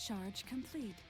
Charge complete.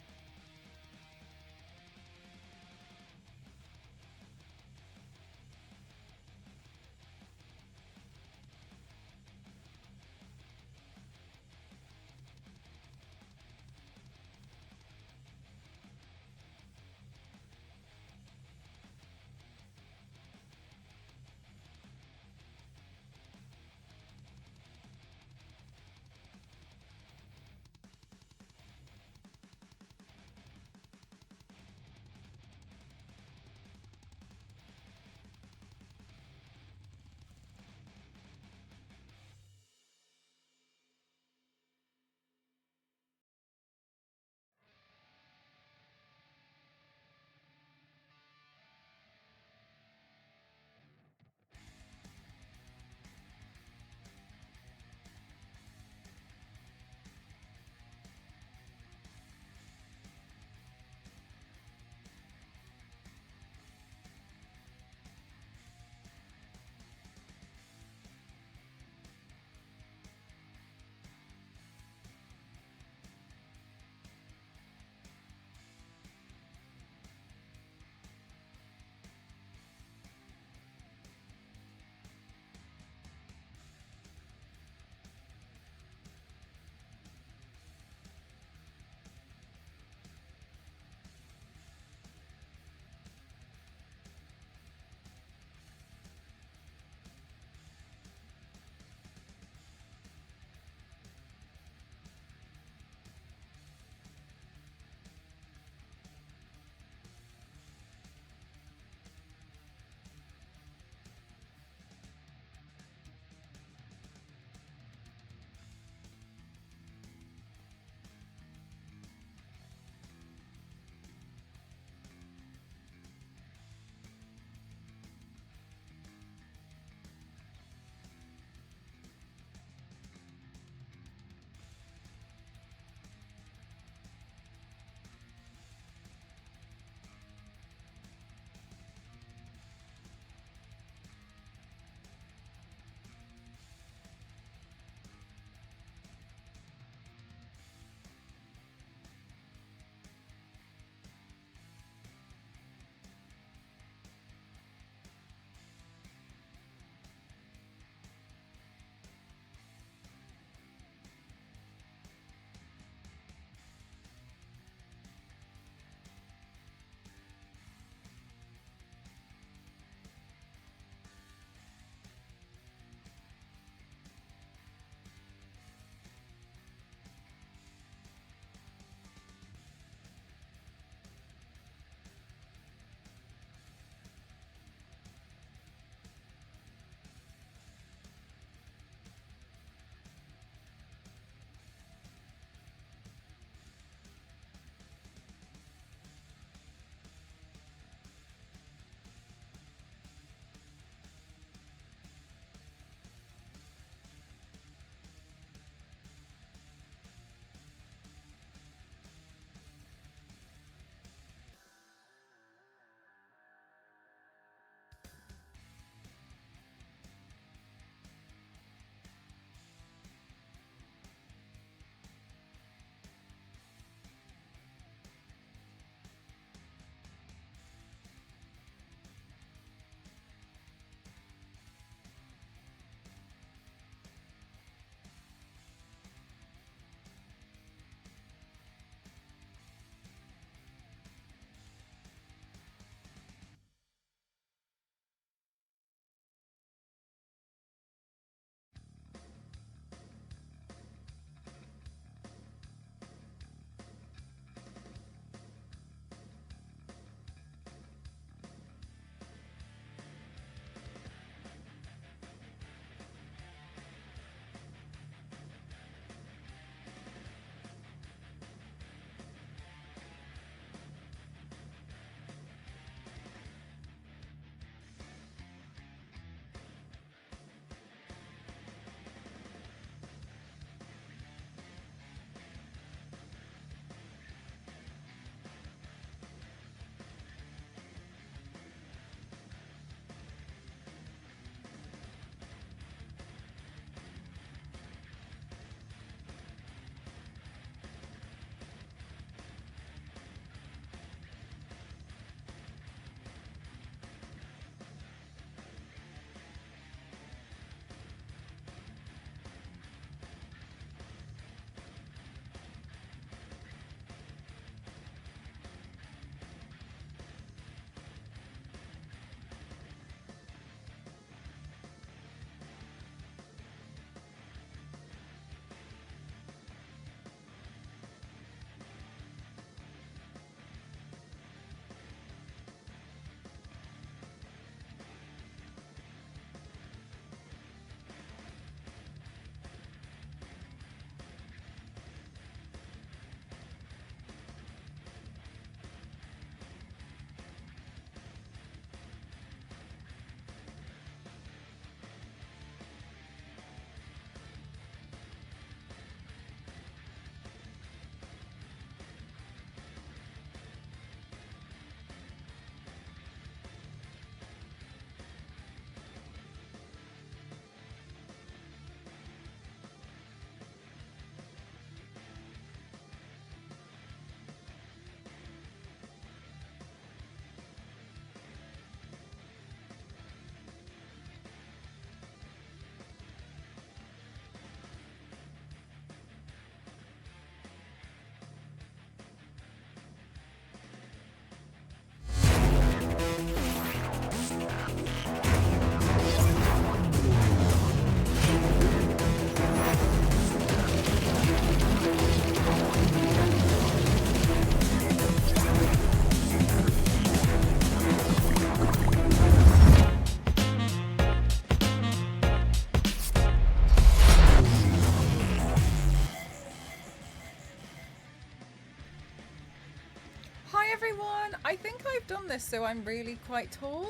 I've done this so I'm really quite tall?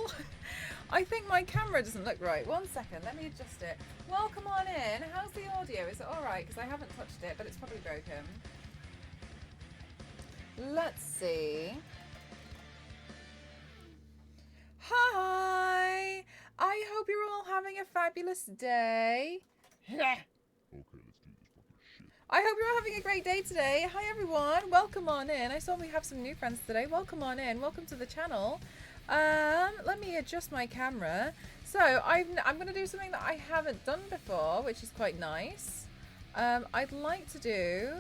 I think my camera doesn't look right. 1 second, let me adjust it. Welcome on in. How's the audio? Is it alright? Because I haven't touched it, but it's probably broken. Let's see. Hi! I hope you're all having a fabulous day. Okay, let's do this fucking shit. I hope you're all having a great day today. Hi everyone, welcome on in. I saw we have some new friends today. Welcome on in. Welcome to the channel. Let me adjust my camera. So I'm going to do something that I haven't done before, which is quite nice. I'd like to do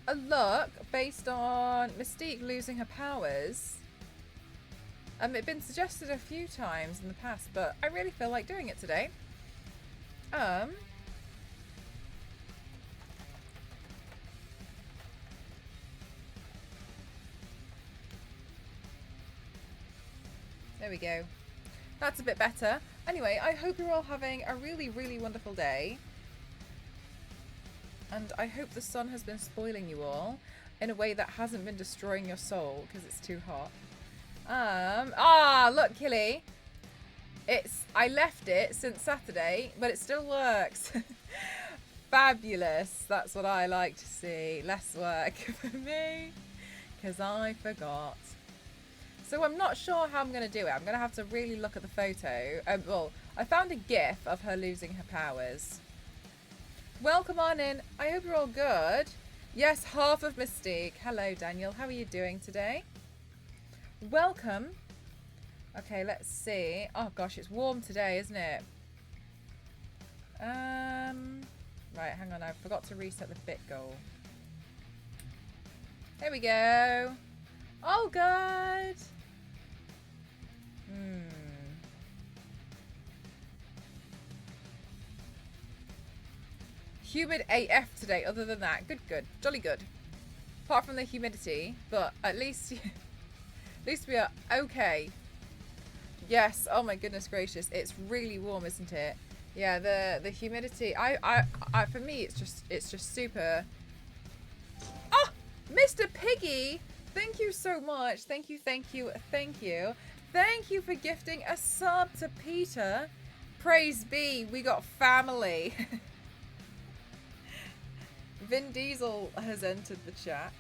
a look based on Mystique losing her powers. It's been suggested a few times in the past, but I really feel like doing it today. There we go. That's a bit better. Anyway, I hope you're all having a really, really wonderful day. And I hope the sun has been spoiling you all in a way that hasn't been destroying your soul because it's too hot. Look, Killy. I left it since Saturday, but it still works. Fabulous. That's what I like to see. Less work for me because I forgot. So I'm not sure how I'm going to do it. I'm going to have to really look at the photo. Well, I found a gif of her losing her powers. Welcome on in. I hope you're all good. Yes, half of Mystique. Hello, Daniel. How are you doing today? Welcome. Okay, let's see. Oh, gosh, it's warm today, isn't it? Right, hang on. I forgot to reset the bit goal. There we go. Oh, good. Humid AF today, other than that. Good, good. Jolly good. Apart from the humidity, but at least we are okay. Yes, oh my goodness gracious. It's really warm, isn't it? Yeah, the humidity. I for me it's just super. Oh, Mr. Piggy! Thank you so much. Thank you, thank you, thank you. Thank you for gifting a sub to Peter. Praise be, we got family. Vin Diesel has entered the chat.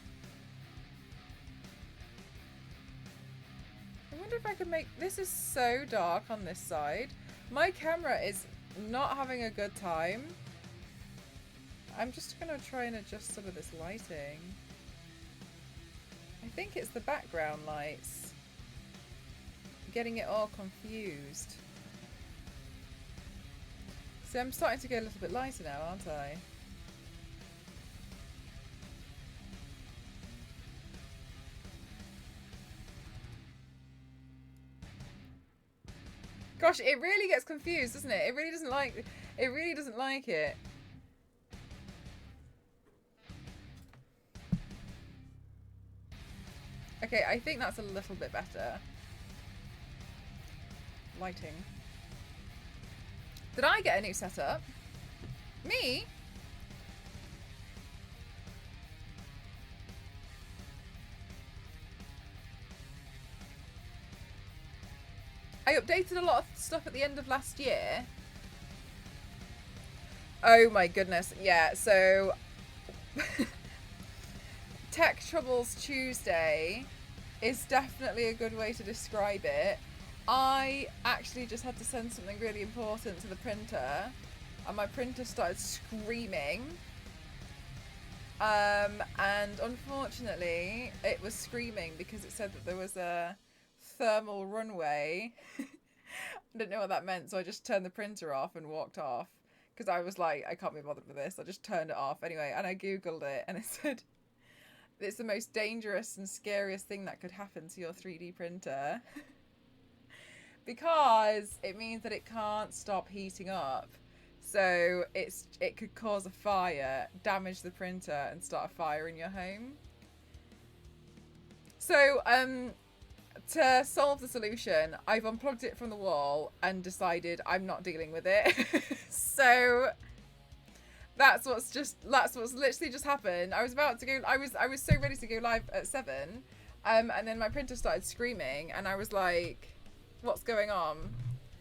I wonder if I can make... This is so dark on this side. My camera is not having a good time. I'm just going to try and adjust some of this lighting. I think it's the background lights. Getting it all confused. So I'm starting to get a little bit lighter now, aren't I? Gosh, it really gets confused, doesn't it? It really doesn't like it. Okay, I think that's a little bit better. Lighting. Did I get a new setup? Me? I updated a lot of stuff at the end of last year. Oh my goodness, yeah, so Tech Troubles Tuesday is definitely a good way to describe it. I actually just had to send something really important to the printer and my printer started screaming. And unfortunately it was screaming because it said that there was a thermal runway. I didn't know what that meant, so I just turned the printer off and walked off because I was like, I can't be bothered with this. I just turned it off anyway, and I googled it and it said it's the most dangerous and scariest thing that could happen to your 3D printer because it means that it can't stop heating up, so it could cause a fire, damage the printer and start a fire in your home. So to solve the solution, I've unplugged it from the wall and decided I'm not dealing with it. So that's what's literally just happened. I was about to go. I was so ready to go live at 7, And then my printer started screaming, and I was like, what's going on?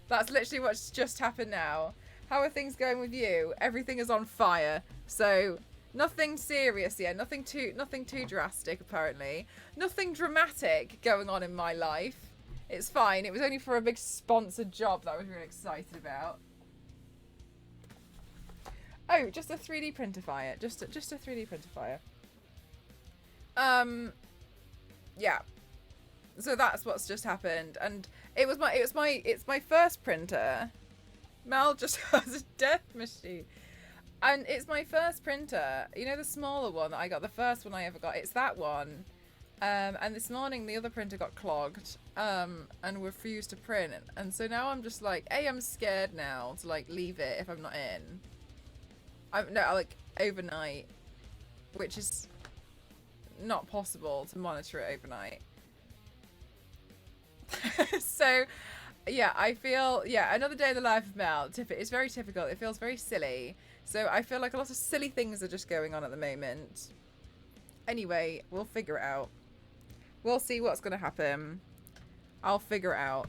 That's literally what's just happened now. How are things going with you? Everything is on fire. So nothing serious yet. Nothing too drastic, apparently. Nothing dramatic going on in my life. It's fine. It was only for a big sponsored job that I was really excited about. Oh, just a 3D printer fire. Just a 3D printer fire. Yeah. So that's what's just happened, and it's my first printer. Mel just has a death machine. And it's my first printer. You know the smaller one that I got? The first one I ever got. It's that one. And this morning the other printer got clogged. And refused to print. And so now I'm just like, I'm scared now to like leave it if I'm not in. Like overnight. Which is not possible to monitor it overnight. So yeah, I feel, another day in the life of Mel. It's very typical. It feels very silly. So I feel like a lot of silly things are just going on at the moment. Anyway, we'll figure it out. We'll see what's going to happen. I'll figure it out.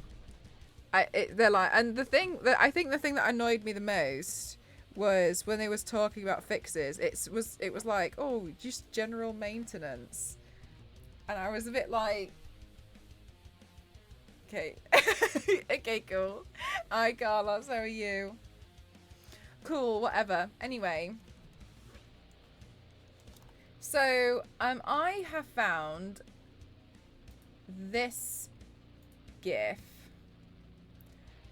They're like, and the thing that annoyed me the most was when they was talking about fixes. It was like, oh, just general maintenance, and I was a bit like, okay, okay, cool. Hi, Carlos. How are you? Cool, whatever. Anyway, so I have found this GIF.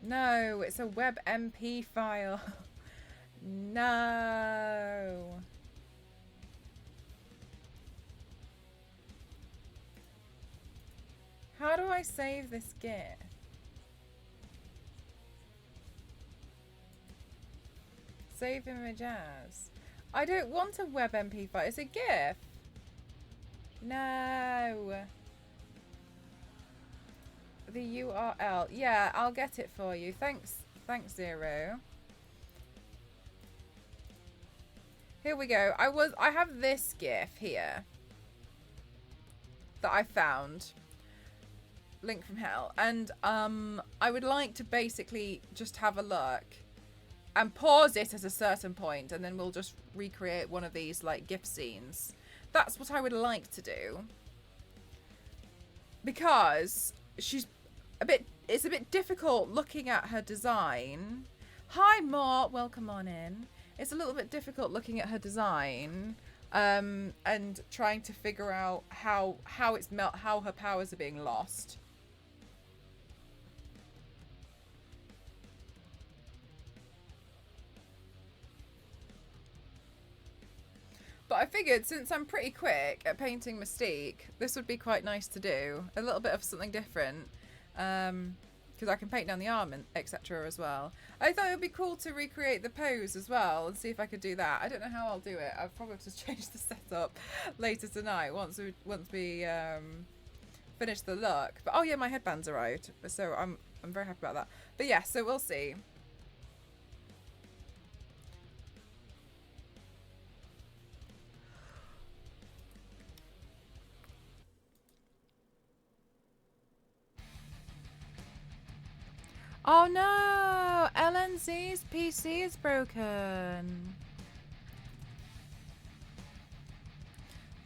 No, it's a WebMP file. No. How do I save this GIF? Save image as. I don't want a WebMP file. It's a GIF. No. The URL. Yeah, I'll get it for you. Thanks, Zero. Here we go. I have this GIF here that I found. Link from hell. And I would like to basically just have a look and pause it at a certain point, and then we'll just recreate one of these like GIF scenes. That's what I would like to do. Because it's a bit difficult looking at her design. Hi Mort, welcome on in. It's a little bit difficult looking at her design and trying to figure out how her powers are being lost. But I figured since I'm pretty quick at painting Mystique, this would be quite nice to do. A little bit of something different. Because I can paint down the arm and etc. as well. I thought it would be cool to recreate the pose as well and see if I could do that. I don't know how I'll do it. I'll probably have to change the setup later tonight once we finish the look. But oh yeah, my headband's arrived, so I'm very happy about that. But yeah, so we'll see. Oh no! LNZ's PC is broken.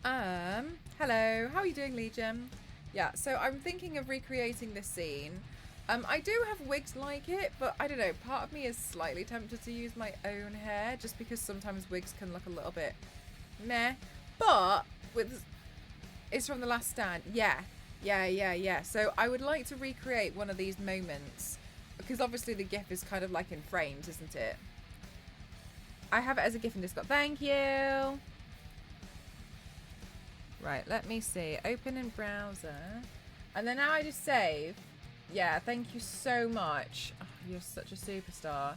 Hello. How are you doing, Legion? Yeah, so I'm thinking of recreating this scene. I do have wigs like it, but I don't know. Part of me is slightly tempted to use my own hair, just because sometimes wigs can look a little bit meh. But it's from The Last Stand. Yeah. So I would like to recreate one of these moments. Because obviously the GIF is kind of like in frames, isn't it? I have it as a GIF in Discord. Thank you. Right, let me see. Open in browser. And then now I just save. Yeah, thank you so much. Oh, you're such a superstar.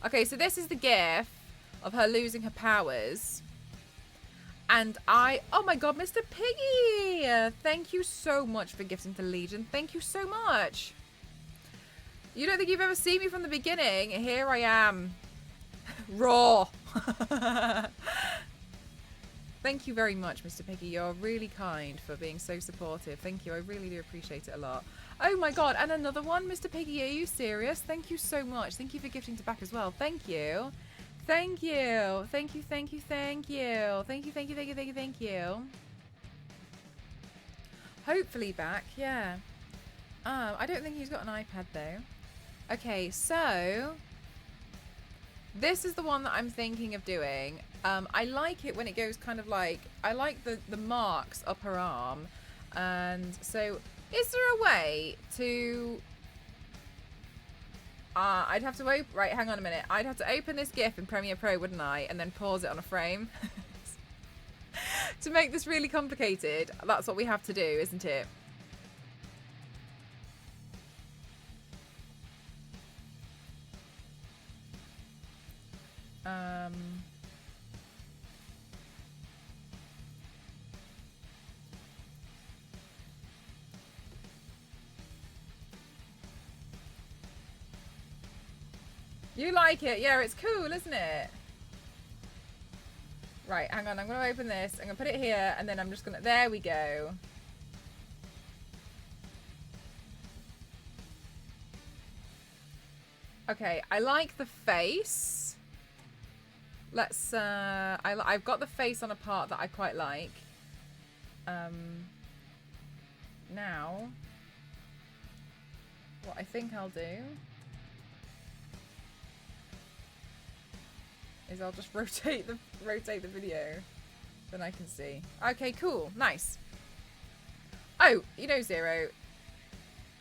Okay, so this is the GIF of her losing her powers. And oh my god, Mr. Piggy! Thank you so much for gifting to Legion. Thank you so much. You don't think you've ever seen me from the beginning? Here I am. Raw. Thank you very much, Mr. Piggy. You're really kind for being so supportive. Thank you. I really do appreciate it a lot. Oh my god, and another one, Mr. Piggy. Are you serious? Thank you so much. Thank you for gifting to back as well. Thank you. Thank you. Thank you, thank you, thank you. Thank you, thank you, thank you, thank you, thank you. Hopefully back, yeah. I don't think he's got an iPad though. Okay, so this is the one that I'm thinking of doing. I like it when it goes kind of like, I like the marks up her arm. And so, is there a way to... I'd have to open... Right, hang on a minute. I'd have to open this GIF in Premiere Pro, wouldn't I? And then pause it on a frame. To make this really complicated, that's what we have to do, isn't it? You like it? Yeah, it's cool, isn't it? Right, hang on. I'm going to open this. I'm going to put it here, and then I'm just going to... There we go. Okay, I like the face. Let's... I've got the face on a part that I quite like. Now, what I think I'll do is I'll just rotate the video, then I can see. Okay, cool, nice. Oh, you know, Zero,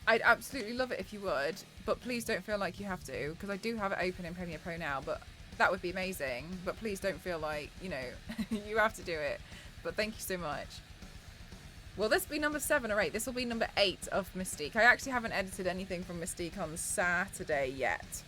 I'd absolutely love it if you would, but please don't feel like you have to, because I do have it open in Premiere Pro now, but that would be amazing. But please don't feel like, you know, you have to do it. But thank you so much. Will this be number 7 or 8? This will be number 8 of Mystique. I actually haven't edited anything from Mystique on Saturday yet.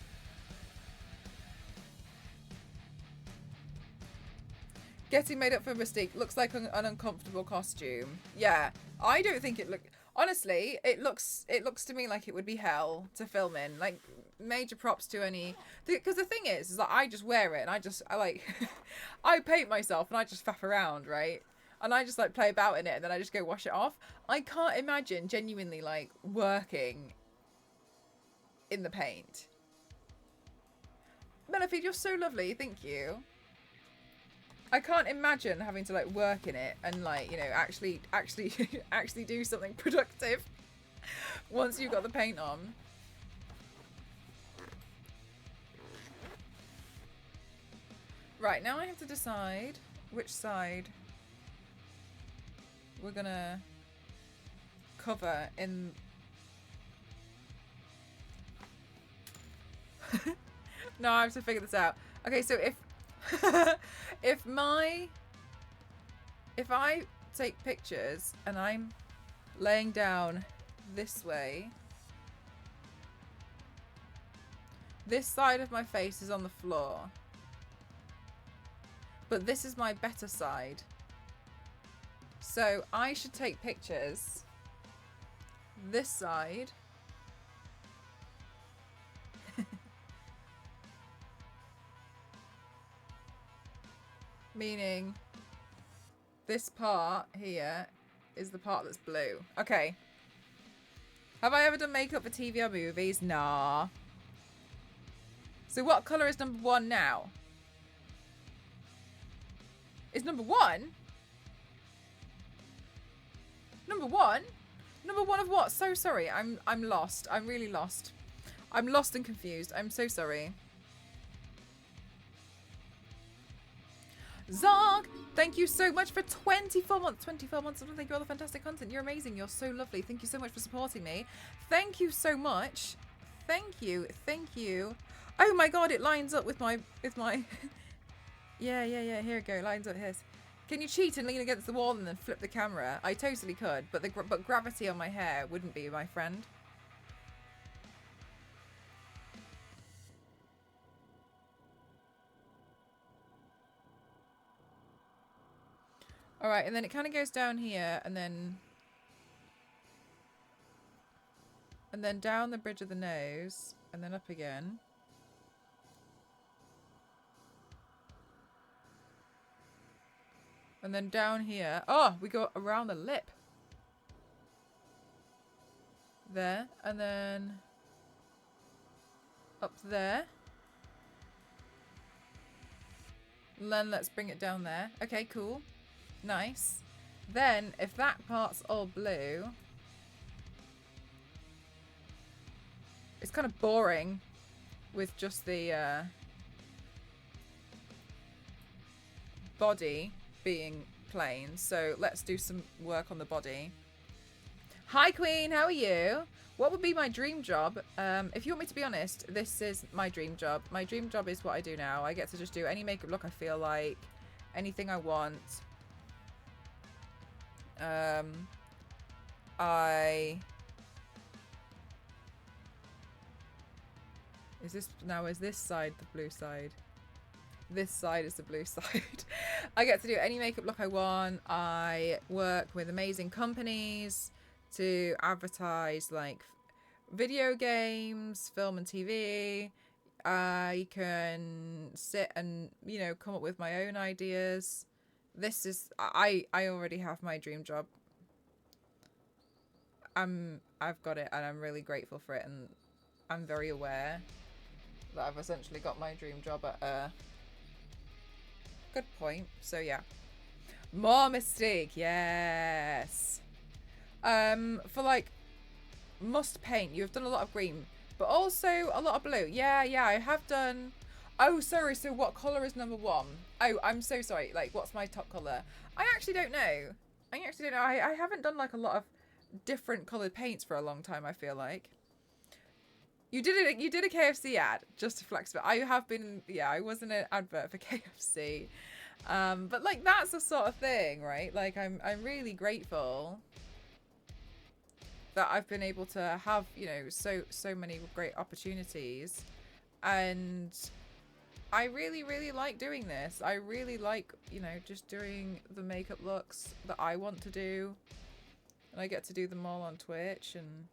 Getting made up for Mystique looks like an uncomfortable costume. Yeah, I don't think it look. Honestly, it looks to me like it would be hell to film in. Like, major props to any. Because the thing is that I just wear it and I like, I paint myself and I just faff around, right? And I just like play about in it and then I just go wash it off. I can't imagine genuinely like working in the paint. Mellifeed, you're so lovely. Thank you. I can't imagine having to like work in it and like, you know, actually do something productive once you've got the paint on. Right, now I have to decide which side we're gonna cover in. No, I have to figure this out. Okay, so if if I take pictures and I'm laying down this way, this side of my face is on the floor, but this is my better side. So I should take pictures this side. Meaning this part here is the part that's blue. Okay. Have I ever done makeup for TV or movies? Nah. So what colour is number 1 now? Is number 1? Number 1? Number 1 of what? So sorry. I'm lost. I'm really lost. I'm lost and confused. I'm so sorry. Zog, thank you so much for 24 months. 24 months. Thank you for all the fantastic content. You're amazing. You're so lovely. Thank you so much for supporting me. Thank you so much. Thank you. Thank you. Oh my god, it lines up with my yeah. Here we go. Lines up here. Can you cheat and lean against the wall and then flip the camera? I totally could, but gravity on my hair wouldn't be my friend. Alright, and then it kind of goes down here, and then down the bridge of the nose, and then up again. And then down here. Oh, we go around the lip. There. And then up there. And then let's bring it down there. Okay, cool. Nice. Then, if that part's all blue, it's kind of boring with just the body being plain. So let's do some work on the body. Hi, Queen. How are you? What would be my dream job? If you want me to be honest, this is my dream job. My dream job is what I do now. I get to just do any makeup look I feel like, anything I want. Is this side the blue side? This side is the blue side. I get to do any makeup look I want. I work with amazing companies to advertise like video games, film and TV. I can sit and, you know, come up with my own ideas. This is, I already have my dream job. I've got it and I'm really grateful for it, and I'm very aware that I've essentially got my dream job at a good point. So yeah. More Mystique, yes. For like must paint, you've done a lot of green, but also a lot of blue. Yeah, I have done. Oh, sorry. So what color is number 1? Oh, I'm so sorry. Like, what's my top color? I actually don't know. I haven't done like a lot of different colored paints for a long time, I feel like. You did a KFC ad, just to flex, but I have been, yeah, I was in an advert for KFC. But like that's the sort of thing, right? Like I'm really grateful that I've been able to have, you know, so many great opportunities, and I really like doing this. I really like, you know, just doing the makeup looks that I want to do, and I get to do them all on Twitch, and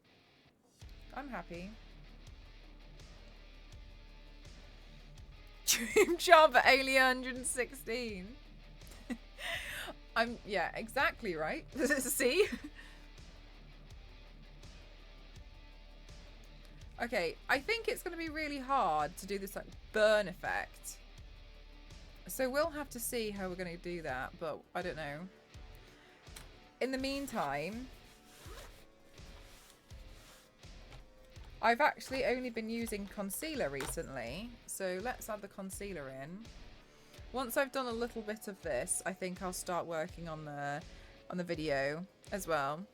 I'm happy. Dream job at Alien 116. Yeah, exactly right. See? Okay, I think it's going to be really hard to do this like burn effect. So we'll have to see how we're going to do that, but I don't know. In the meantime, I've actually only been using concealer recently, so let's add the concealer in. Once I've done a little bit of this, I think I'll start working on the video as well.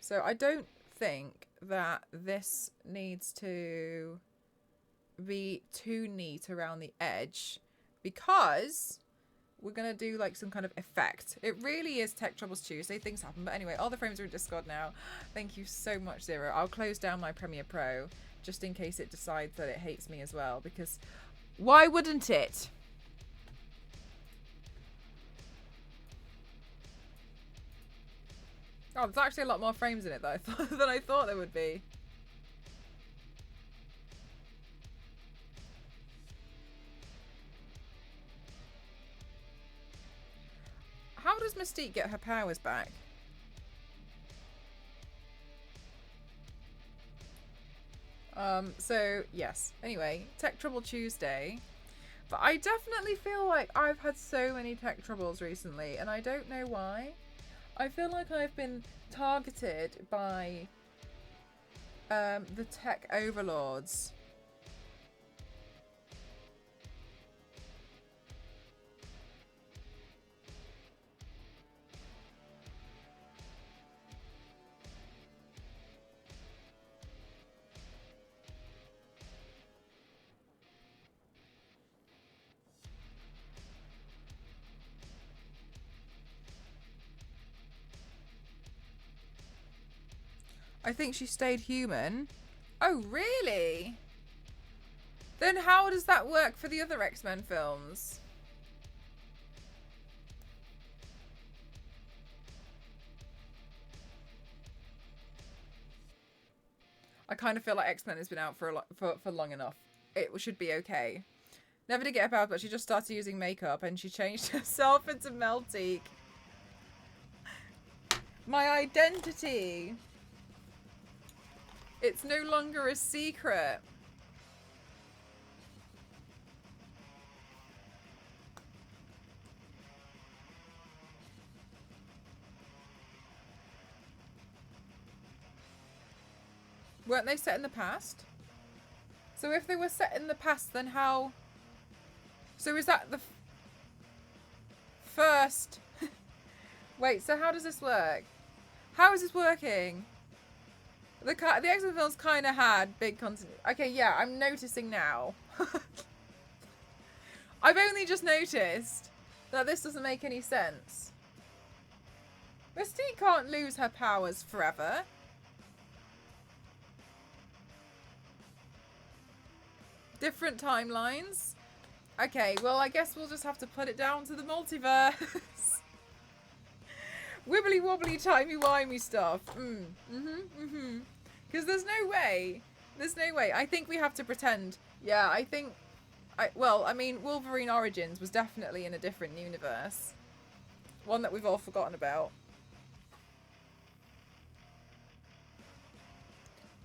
So I don't think that this needs to be too neat around the edge, because we're going to do like some kind of effect. It really is Tech Troubles Tuesday. Things happen. But anyway, all the frames are in Discord now. Thank you so much, Zero. I'll close down my Premiere Pro just in case it decides that it hates me as well, because why wouldn't it? Oh, there's actually a lot more frames in it than I thought there would be. How does Mystique get her powers back? So yes. Anyway, Tech Trouble Tuesday. But I definitely feel like I've had so many tech troubles recently, and I don't know why. I feel like I've been targeted by the tech overlords. I think she stayed human. Oh, really? Then how does that work for the other X-Men films? I kind of feel like X-Men has been out for long enough. It should be okay. Never did get a power, but she just started using makeup and she changed herself into Mystique. My identity. It's no longer a secret. Weren't they set in the past? So if they were set in the past, then how... So is that the first... Wait, so how does this work? How is this working? The X-Men films kind of had big content. Okay, yeah, I'm noticing now. I've only just noticed that this doesn't make any sense. Mystique can't lose her powers forever. Different timelines. Okay, well, I guess we'll just have to put it down to the multiverse. Wibbly wobbly timey wimey stuff. Because there's no way. There's no way. I think we have to pretend. Yeah, I think. Well, I mean, Wolverine Origins was definitely in a different universe. One that we've all forgotten about.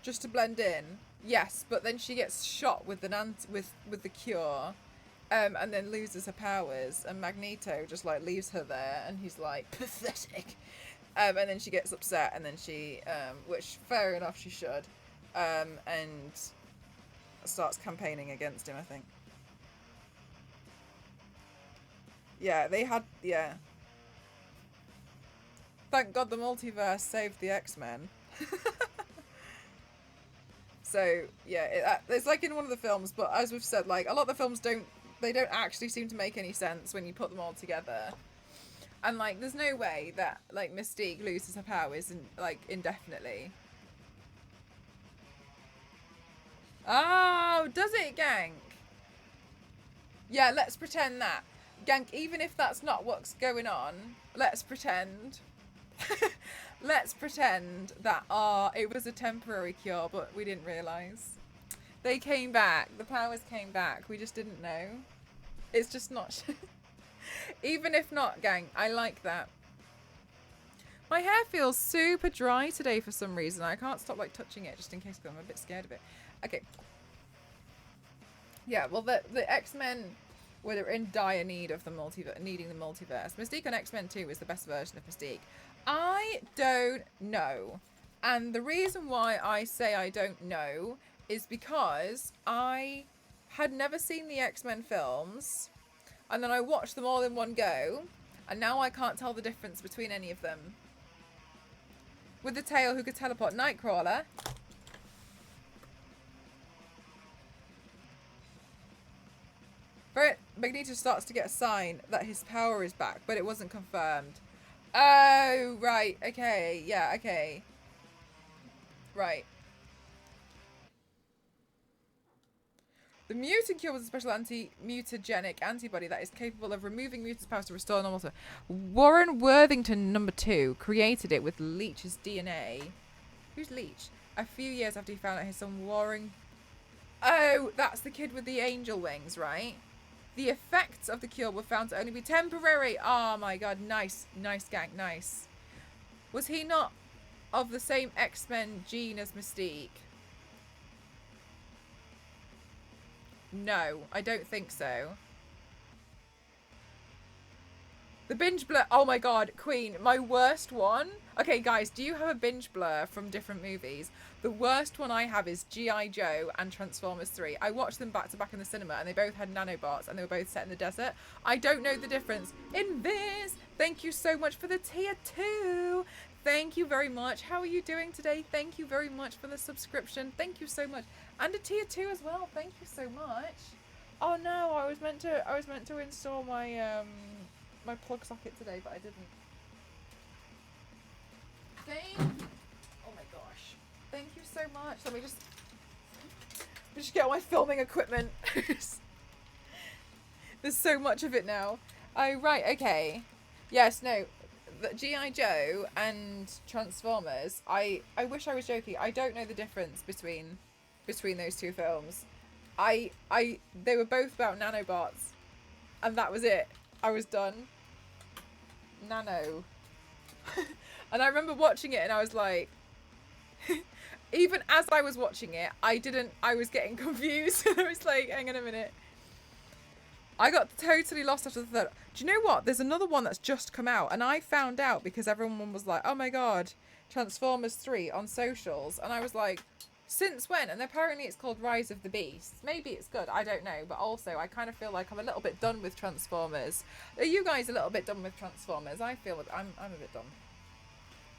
Just to blend in. Yes, but then she gets shot with the cure. And then loses her powers, and Magneto just like leaves her there, and he's like, pathetic. And then she gets upset, and then she, which fair enough, she should, and starts campaigning against him, I think. Yeah, they had, yeah. Thank God the multiverse saved the X-Men. So, yeah, it's like in one of the films, but as we've said, like, a lot of the films don't actually seem to make any sense when you put them all together. And, like, there's no way that, like, Mystique loses her powers, indefinitely. Oh, does it, Gank? Yeah, let's pretend that. Gank, even if that's not what's going on, let's pretend. Let's pretend that, it was a temporary cure, but we didn't realise. They came back. The powers came back. We just didn't know. It's just not... Even if not, gang, I like that. My hair feels super dry today for some reason. I can't stop, like, touching it just in case, because I'm a bit scared of it. Okay. Yeah, well, the X-Men were in dire need of the needing the multiverse. Mystique on X-Men 2 is the best version of Mystique. I don't know. And the reason why I say I don't know is because I had never seen the X-Men films, and then I watched them all in one go, and now I can't tell the difference between any of them. With the tail who could teleport, Nightcrawler. Magneto starts to get a sign that his power is back, but it wasn't confirmed. Oh, right, okay, yeah, okay. Right. The mutant cure was a special anti-mutagenic antibody that is capable of removing mutants' powers to restore normal. Warren Worthington, #2, created it with Leech's DNA. Who's Leech? A few years after he found out his son Warren... Oh, that's the kid with the angel wings, right? The effects of the cure were found to only be temporary. Oh my god, nice. Nice, gang, nice. Was he not of the same X-Men gene as Mystique? No, I don't think so. The binge blur. Oh my god, Queen, my worst one. Okay, guys, do you have a binge blur from different movies? The worst one I have is G.I. Joe and Transformers 3. I watched them back to back in the cinema, and they both had nanobots, and they were both set in the desert. I don't know the difference in this. Thank you so much for the tier 2. Thank you very much. How are you doing today? Thank you very much for the subscription. Thank you so much. And a tier 2 as well. Thank you so much. Oh no, I was meant to install my my plug socket today, but I didn't. Oh my gosh. Thank you so much. Let me just get all my filming equipment. There's so much of it now. Oh right, okay. Yes, no. G.I. Joe and Transformers, I wish I was joking. I don't know the difference between those two films. they were both about nanobots, and that was it. I was done. Nano. And I remember watching it and I was like, even as I was watching it, I was getting confused. I was like, hang on a minute. I got totally lost after the third. Do you know what? There's another one that's just come out, and I found out because everyone was like, oh my god, Transformers 3 on socials, and I was like, since when? And apparently it's called Rise of the Beast. Maybe it's good, I don't know, but also I kind of feel like I'm a little bit done with Transformers. Are you guys a little bit done with Transformers? I feel I'm a bit done.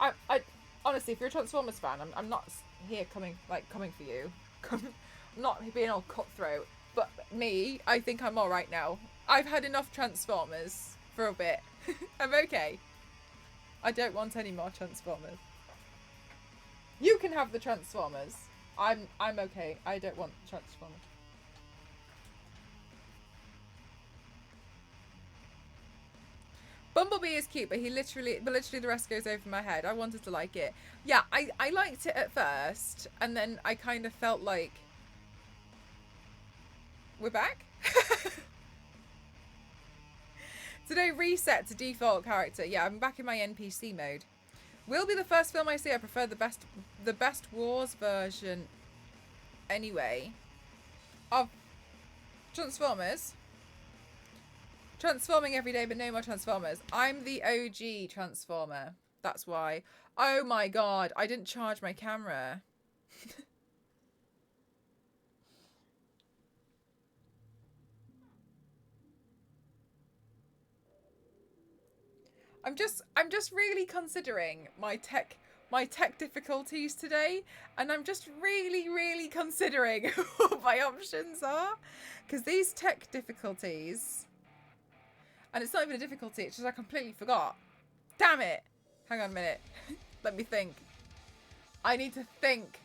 I honestly, if you're a Transformers fan, I'm not here coming for you. I'm not being all cutthroat. But me, I think I'm alright now. I've had enough Transformers for a bit. I'm okay. I don't want any more Transformers. You can have the Transformers. I'm okay. I don't want Transformers. Bumblebee is cute, but literally the rest goes over my head. I wanted to like it. Yeah, I liked it at first, and then I kind of felt like we're back. Today reset to default character. Yeah, I'm back in my NPC mode. Will be the first film I see. I prefer the best Wars version anyway of Transformers. Transforming every day, but no more Transformers. I'm the OG Transformer. That's why. Oh my god, I didn't charge my camera. I'm just really considering my tech difficulties today, and I'm just really considering what my options are, because these tech difficulties, and it's not even a difficulty, it's just I completely forgot. Damn it. Hang on a minute. Let me think. I need to think.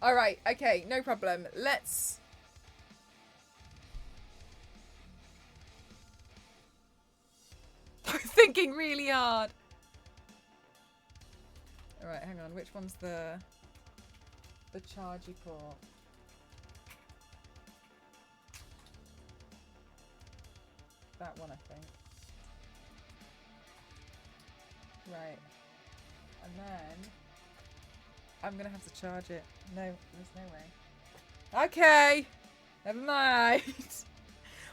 All right, okay, no problem. Let's I'm thinking really hard. Alright, hang on. Which one's the chargy port? That one, I think. Right. And then I'm going to have to charge it. No, there's no way. Okay. Never mind.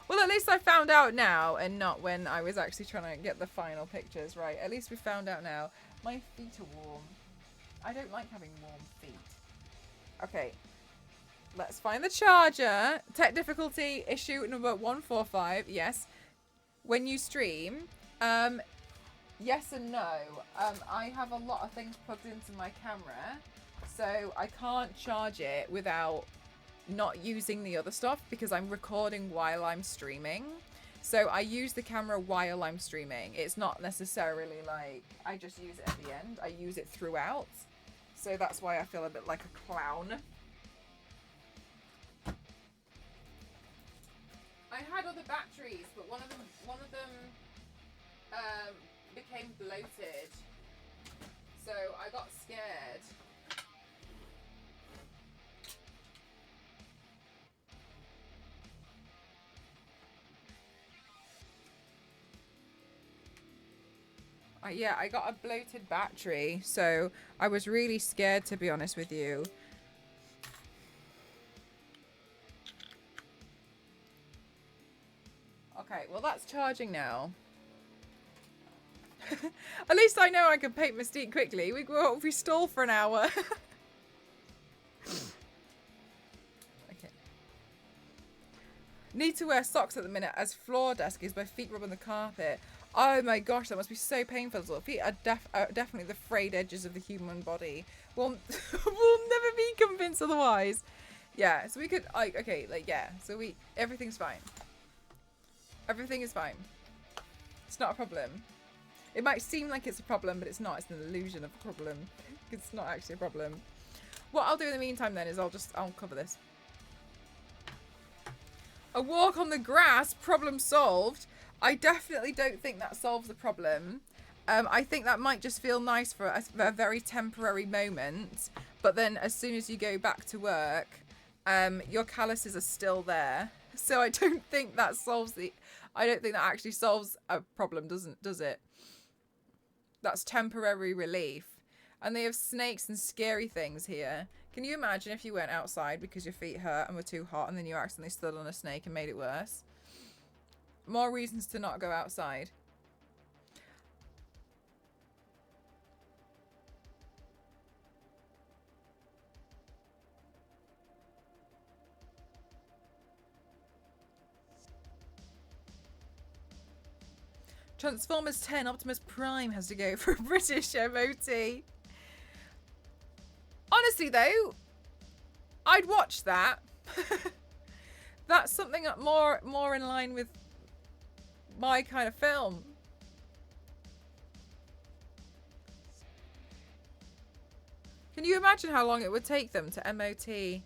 Well, at least I found out now, and not when I was actually trying to get the final pictures right. At least we found out now. My feet are warm. I don't like having warm feet. Okay. Let's find the charger. Tech difficulty issue number 145. Yes. When you stream. Yes and no. I have a lot of things plugged into my camera, so I can't charge it without not using the other stuff, because I'm recording while I'm streaming. So I use the camera while I'm streaming. It's not necessarily like I just use it at the end. I use it throughout. So that's why I feel a bit like a clown. I had other batteries, but one of them became bloated. So I got scared. Yeah, I got a bloated battery, so I was really scared, to be honest with you. Okay, well that's charging now. At least I know I can paint Mystique quickly. We stall for an hour. Okay. Need to wear socks at the minute as floor desk is my feet rub on the carpet. Oh my gosh, that must be so painful. Feet are definitely the frayed edges of the human body. We'll never be convinced otherwise. Yeah, so we could, like, okay, like, yeah. So everything's fine. Everything is fine. It's not a problem. It might seem like it's a problem, but it's not. It's an illusion of a problem. It's not actually a problem. What I'll do in the meantime then is I'll cover this. A walk on the grass, problem solved. I definitely don't think that solves the problem. I think that might just feel nice for a very temporary moment, but then as soon as you go back to work, your calluses are still there. So I don't think that solves the... I don't think that actually solves a problem, does it? That's temporary relief. And they have snakes and scary things here. Can you imagine if you went outside because your feet hurt and were too hot and then you accidentally stood on a snake and made it worse? More reasons to not go outside. Transformers 10 Optimus Prime has to go for a British MOT. Honestly though, I'd watch that. That's something more in line with my kind of film. Can you imagine how long it would take them to MOT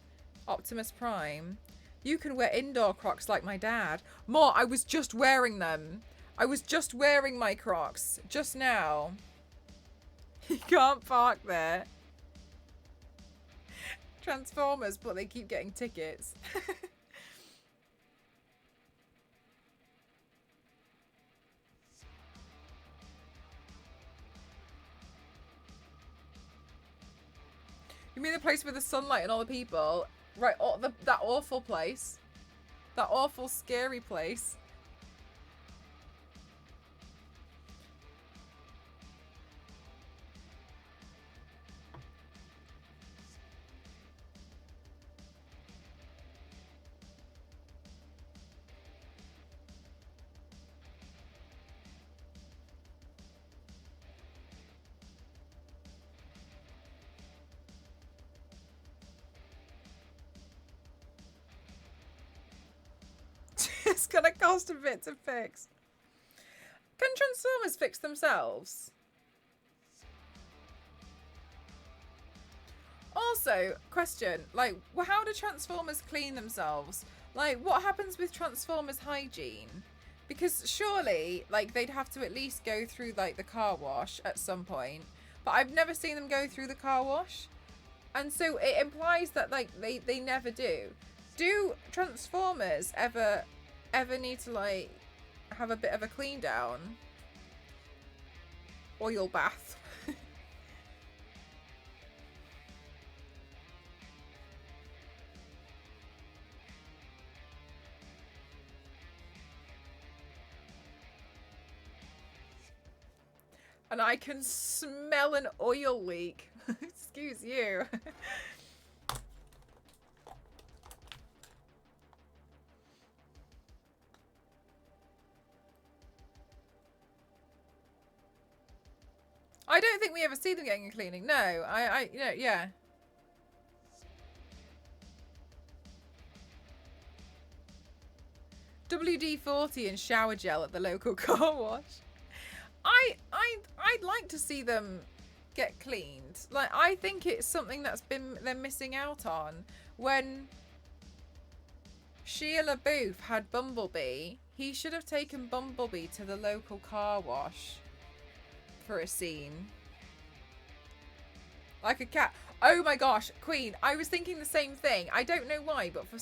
Optimus Prime? You can wear indoor Crocs like my dad. More, I was just wearing them. I was just wearing my Crocs just now. You can't park there. Transformers, but they keep getting tickets. You mean the place with the sunlight and all the people? Right, that awful place. That awful, scary place. It's gonna cost a bit to fix. Can Transformers fix themselves? Also, question, like, how do Transformers clean themselves? Like, what happens with Transformers hygiene? Because surely, like, they'd have to at least go through, like, the car wash at some point. But I've never seen them go through the car wash. And so it implies that, like, they never do. Do Transformers ever need to, like, have a bit of a clean down? Oil bath. And I can smell an oil leak. Excuse you. I don't think we ever see them getting a cleaning. No, yeah. WD-40 and shower gel at the local car wash. I'd like to see them get cleaned. Like, I think it's something they're missing out on. When Shia LaBeouf had Bumblebee, he should have taken Bumblebee to the local car wash for a scene. Like a cat. Oh my gosh, Queen, I was thinking the same thing. I don't know why, but for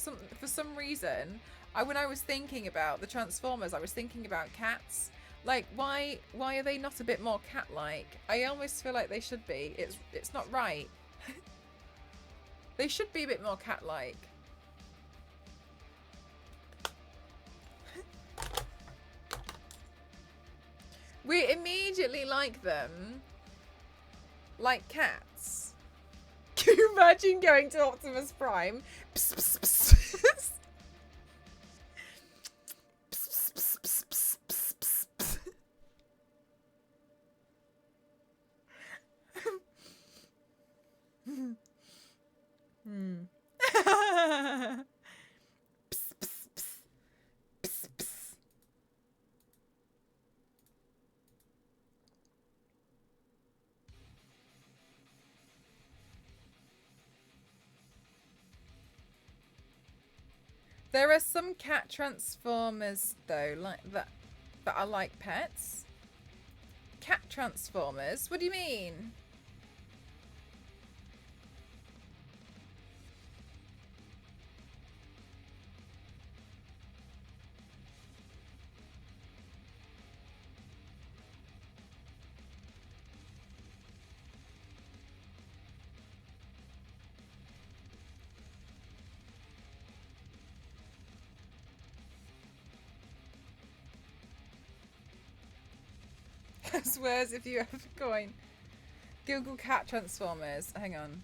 some reason, when I was thinking about the Transformers, I was thinking about cats. Like, why are they not a bit more cat-like? I almost feel like they should be. It's not right. They should be a bit more cat-like. We immediately like them. Like cats. Can you imagine going to Optimus Prime? Psst, psst, psst, psst. There are some cat Transformers though, like that are like pets. cat transformers? What do you mean? I swears if you have a coin. Google cat transformers. Hang on.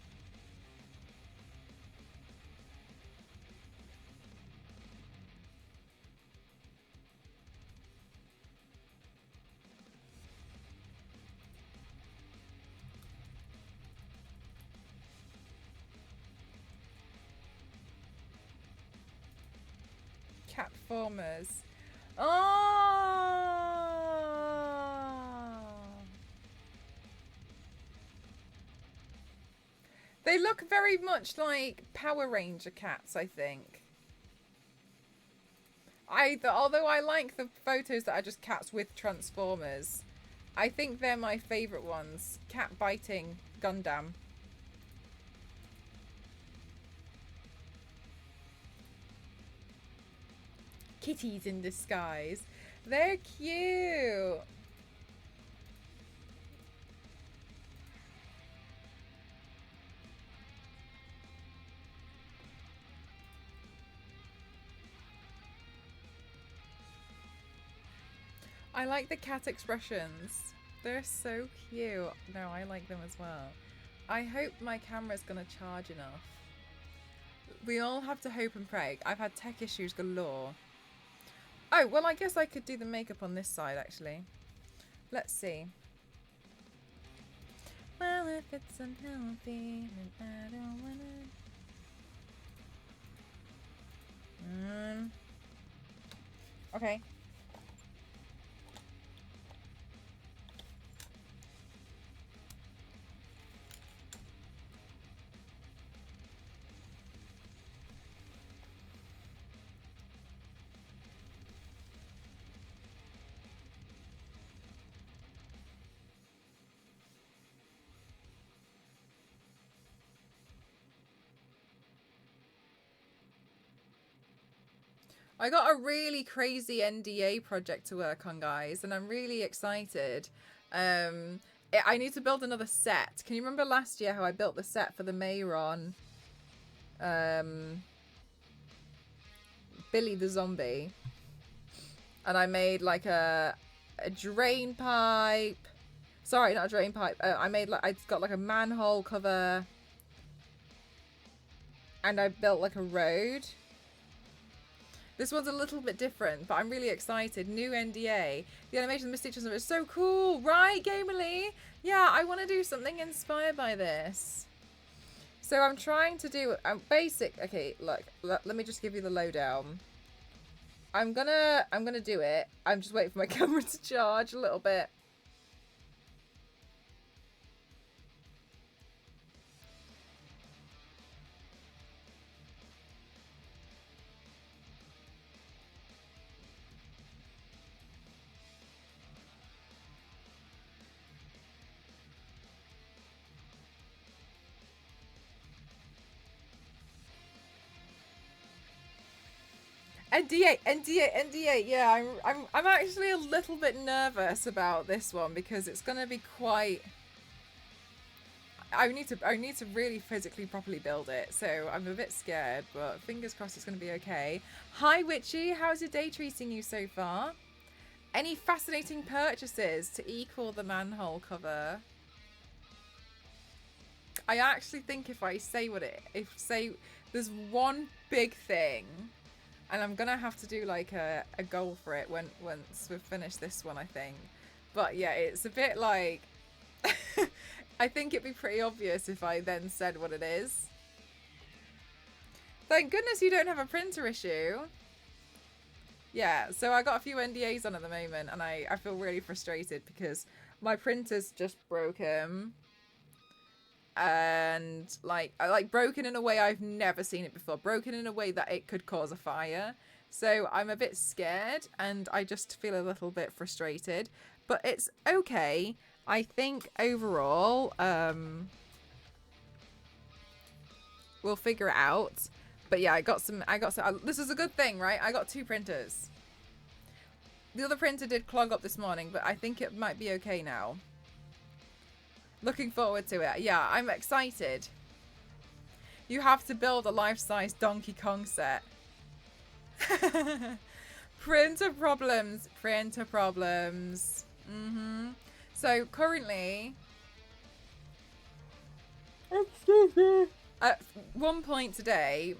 Catformers. Oh! They look very much like Power Ranger cats, I think. Although I like the photos that are just cats with transformers, I think they're my favourite ones. Cat biting Gundam. Kitties in disguise. They're cute. I like the cat expressions. They're so cute. No, I like them as well. I hope my camera's gonna charge enough. We all have to hope and pray. I've had tech issues galore. Oh, well, I guess I could do the makeup on this side, actually. Let's see. Well, if it's unhealthy, then I don't wanna... Okay. I got a really crazy NDA project to work on, guys, and I'm really excited. I need to build another set. Can you remember last year how I built the set for the Mayron? Billy the Zombie. And I made like a drain pipe. Sorry, not a drain pipe. I got like a manhole cover. And I built like a road. This one's a little bit different, but I'm really excited. New NDA. The animation of the Mystique is so cool, right, Gamerly? Yeah, I want to do something inspired by this. So I'm trying to do basic. Okay, look. Let me just give you the lowdown. I'm gonna do it. I'm just waiting for my camera to charge a little bit. NDA. Yeah, I'm actually a little bit nervous about this one because it's gonna be quite. I need to really physically properly build it, so I'm a bit scared, but fingers crossed it's gonna be okay. Hi Witchy, how's your day treating you so far? Any fascinating purchases to equal the manhole cover? I actually think if there's one big thing. And I'm gonna have to do like a goal for it once we've finished this one, I think. But yeah, it's a bit like I think it'd be pretty obvious if I then said what it is. Thank goodness you don't have a printer issue. Yeah, so I got a few NDAs on at the moment, and I feel really frustrated because my printer's just broken. And like broken in a way I've never seen it before, broken in a way that it could cause a fire. So I'm a bit scared and I just feel a little bit frustrated. but it's okay. I think overall, we'll figure it out. But yeah, I got some, this is a good thing, right? I got 2 printers. The other printer did clog up this morning, but I think it might be okay now. Looking forward to it. Yeah, I'm excited. You have to build a life-size Donkey Kong set. Printer problems. Printer problems. So currently, excuse me, at one point today,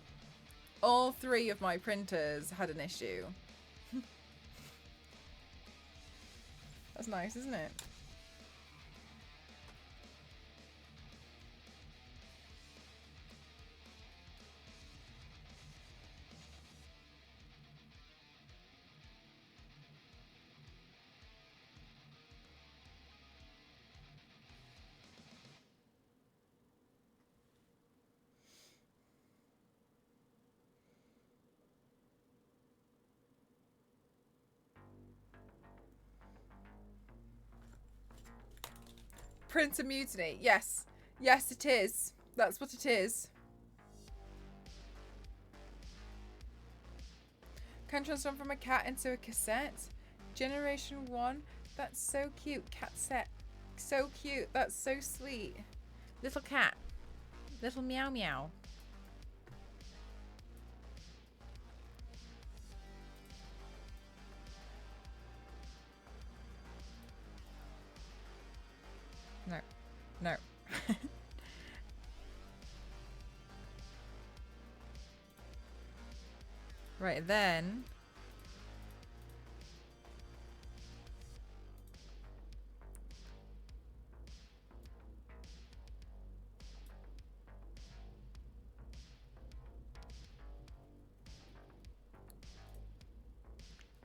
all 3 of my printers had an issue. That's nice, isn't it? Printer mutiny. Yes. Yes, it is. That's what it is. Can transform from a cat into a cassette. Generation 1. That's so cute. Cat set. So cute. That's so sweet. Little cat. Little meow meow. No. No. Right, then.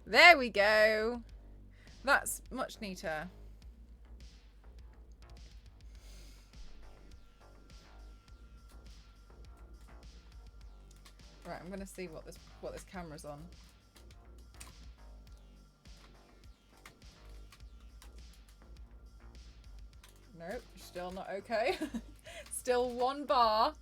There we go. That's much neater. Right, I'm gonna see what this camera's on. Nope, still not okay. Still 1 bar.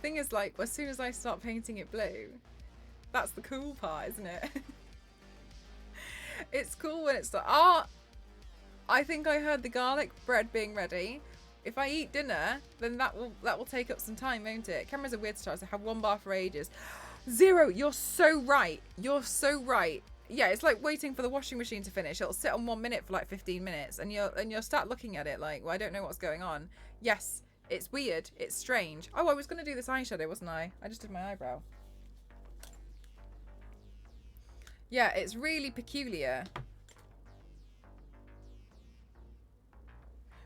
Thing is, like, as soon as I start painting it blue, that's the cool part, isn't it? It's cool when it's like, I think I heard the garlic bread being ready. If I eat dinner, then that will take up some time, won't it? Cameras are weird stars. I have 1 bar for ages. 0, you're so right. You're so right. Yeah, it's like waiting for the washing machine to finish. It'll sit on 1 minute for like 15 minutes, and you'll start looking at it like, well, I don't know what's going on. Yes, it's weird. It's strange. Oh, I was gonna do this eyeshadow, wasn't I? I just did my eyebrow. Yeah, it's really peculiar.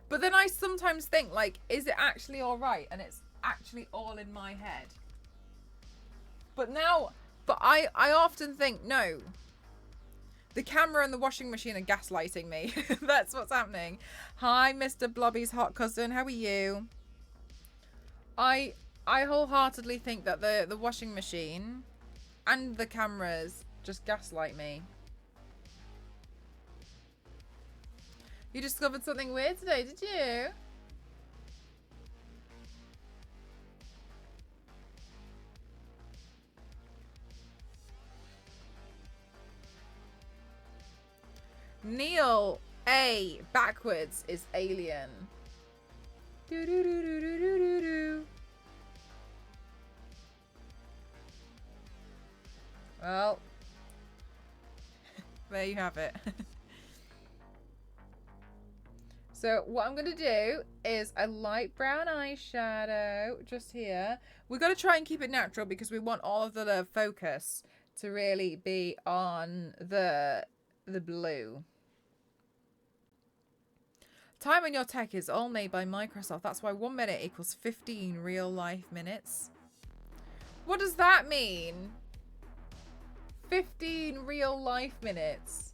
But then I sometimes think, like, is it actually all right? And it's actually all in my head. But I often think, no. The camera and the washing machine are gaslighting me. That's what's happening. Hi, Mr. Blobby's hot cousin. How are you? I wholeheartedly think that the washing machine and the cameras just gaslight me. You discovered something weird today, did you? Neil A backwards is alien. Do do do do do do do do. Well, there you have it. So what I'm going to do is a light brown eyeshadow just here. We've got to try and keep it natural because we want all of the focus to really be on the blue. Time on your tech is all made by Microsoft. That's why 1 minute equals 15 real life minutes. What does that mean? 15 real life minutes.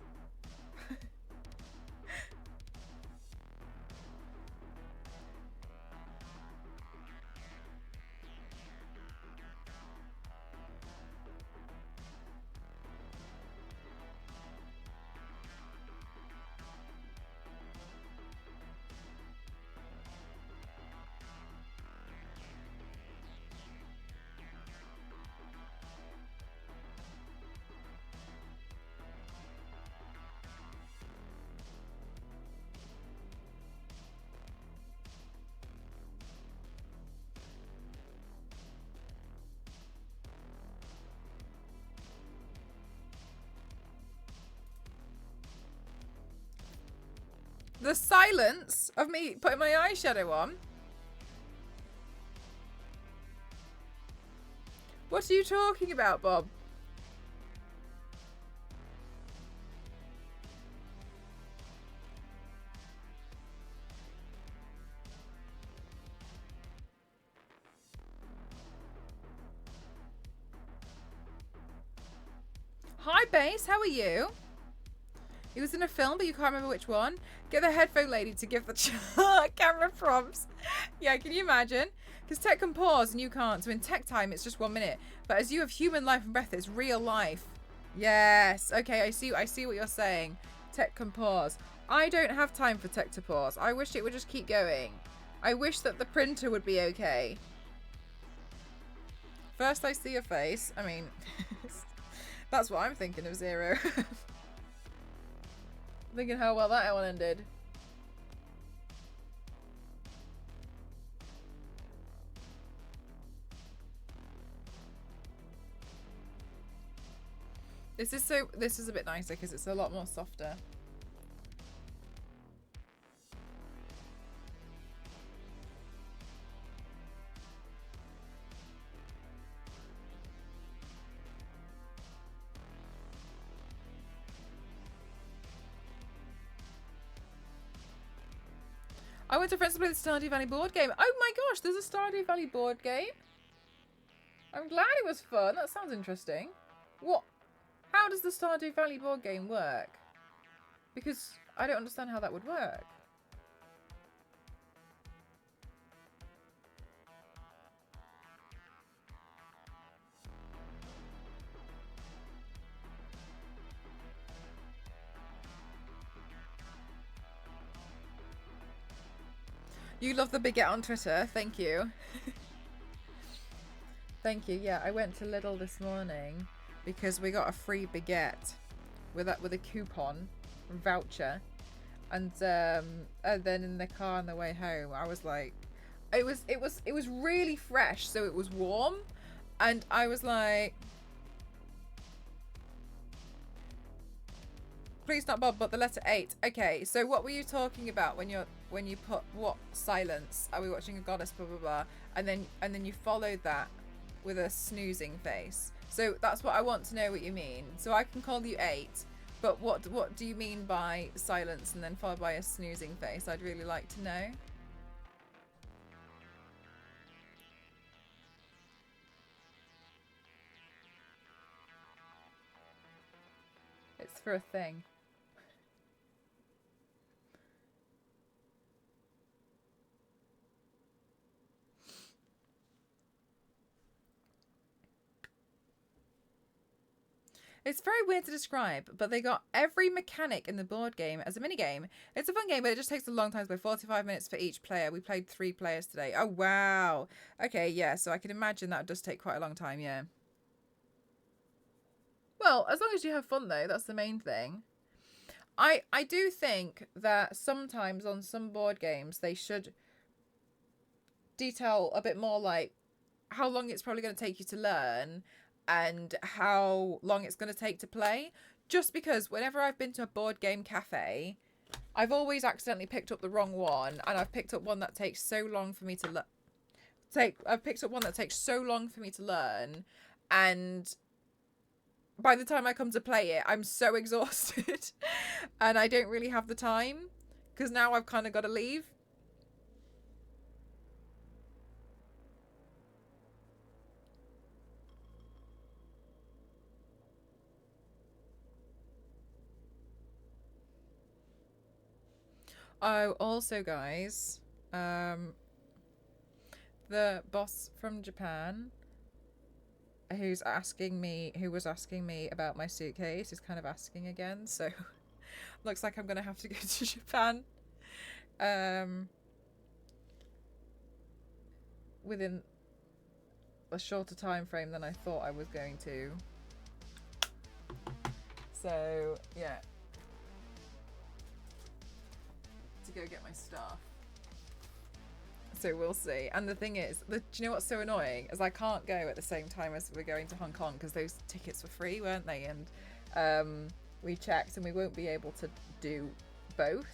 The silence of me putting my eyeshadow on. What are you talking about, Bob? Hi, Base. How are you? He was in a film, but you can't remember which one. Get the headphone lady to give the camera prompts. Yeah, can you imagine? Because tech can pause and you can't. So in tech time, it's just 1 minute. But as you have human life and breath, it's real life. Yes. Okay, I see what you're saying. Tech can pause. I don't have time for tech to pause. I wish it would just keep going. I wish that the printer would be okay. First I see your face. I mean, that's what I'm thinking of, Zero. Thinking how well that one ended. This is a bit nicer because it's a lot more softer. I went to friends to play the Stardew Valley board game. Oh my gosh, there's a Stardew Valley board game. I'm glad it was fun. That sounds interesting. What? How does the Stardew Valley board game work? Because I don't understand how that would work. You love the baguette on Twitter. Thank you. Thank you. Yeah, I went to Lidl this morning because we got a free baguette with a coupon voucher, and then in the car on the way home, I was like, it was really fresh, so it was warm, and I was like, please not Bob, but the letter 8. Okay, so what were you talking about when you put what silence? Are we watching a goddess? Blah blah blah, and then you followed that with a snoozing face. So that's what I want to know what you mean. So I can call you 8, but what do you mean by silence and then followed by a snoozing face? I'd really like to know. It's for a thing. It's very weird to describe, but they got every mechanic in the board game as a minigame. It's a fun game, but it just takes a long time to play. 45 minutes for each player. We played 3 players today. Oh, wow. Okay, yeah, so I can imagine that does take quite a long time, yeah. Well, as long as you have fun, though, that's the main thing. I do think that sometimes on some board games, they should detail a bit more, like, how long it's probably going to take you to learn and how long it's going to take to play. Just because whenever I've been to a board game cafe, I've always accidentally picked up the wrong one, and I've picked up one that takes so long for me to I've picked up one that takes so long for me to learn, and by the time I come to play it, I'm so exhausted and I don't really have the time because now I've kind of got to leave. Oh, also, guys, the boss from Japan who was asking me about my suitcase is kind of asking again, so looks like I'm gonna have to go to Japan within a shorter time frame than I thought I was going to. So yeah, to go get my stuff. So we'll see. And the thing is, do you know what's so annoying? Is I can't go at the same time as we're going to Hong Kong because those tickets were free, weren't they? And we checked and we won't be able to do both.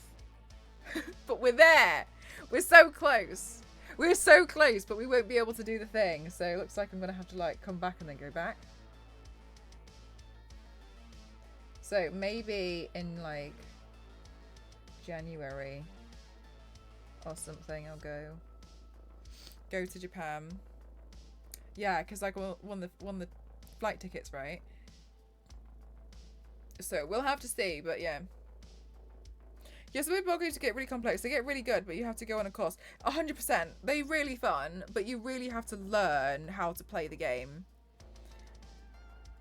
But we're there. We're so close. We're so close, but we won't be able to do the thing. So it looks like I'm going to have to like come back and then go back. So maybe in like January or something I'll go to Japan. Yeah, because I won the flight tickets, right? So we'll have to see, but yeah. Yes, we're going to get really complex. They get really good, but you have to go on a course. 100%. They're really fun, but you really have to learn how to play the game.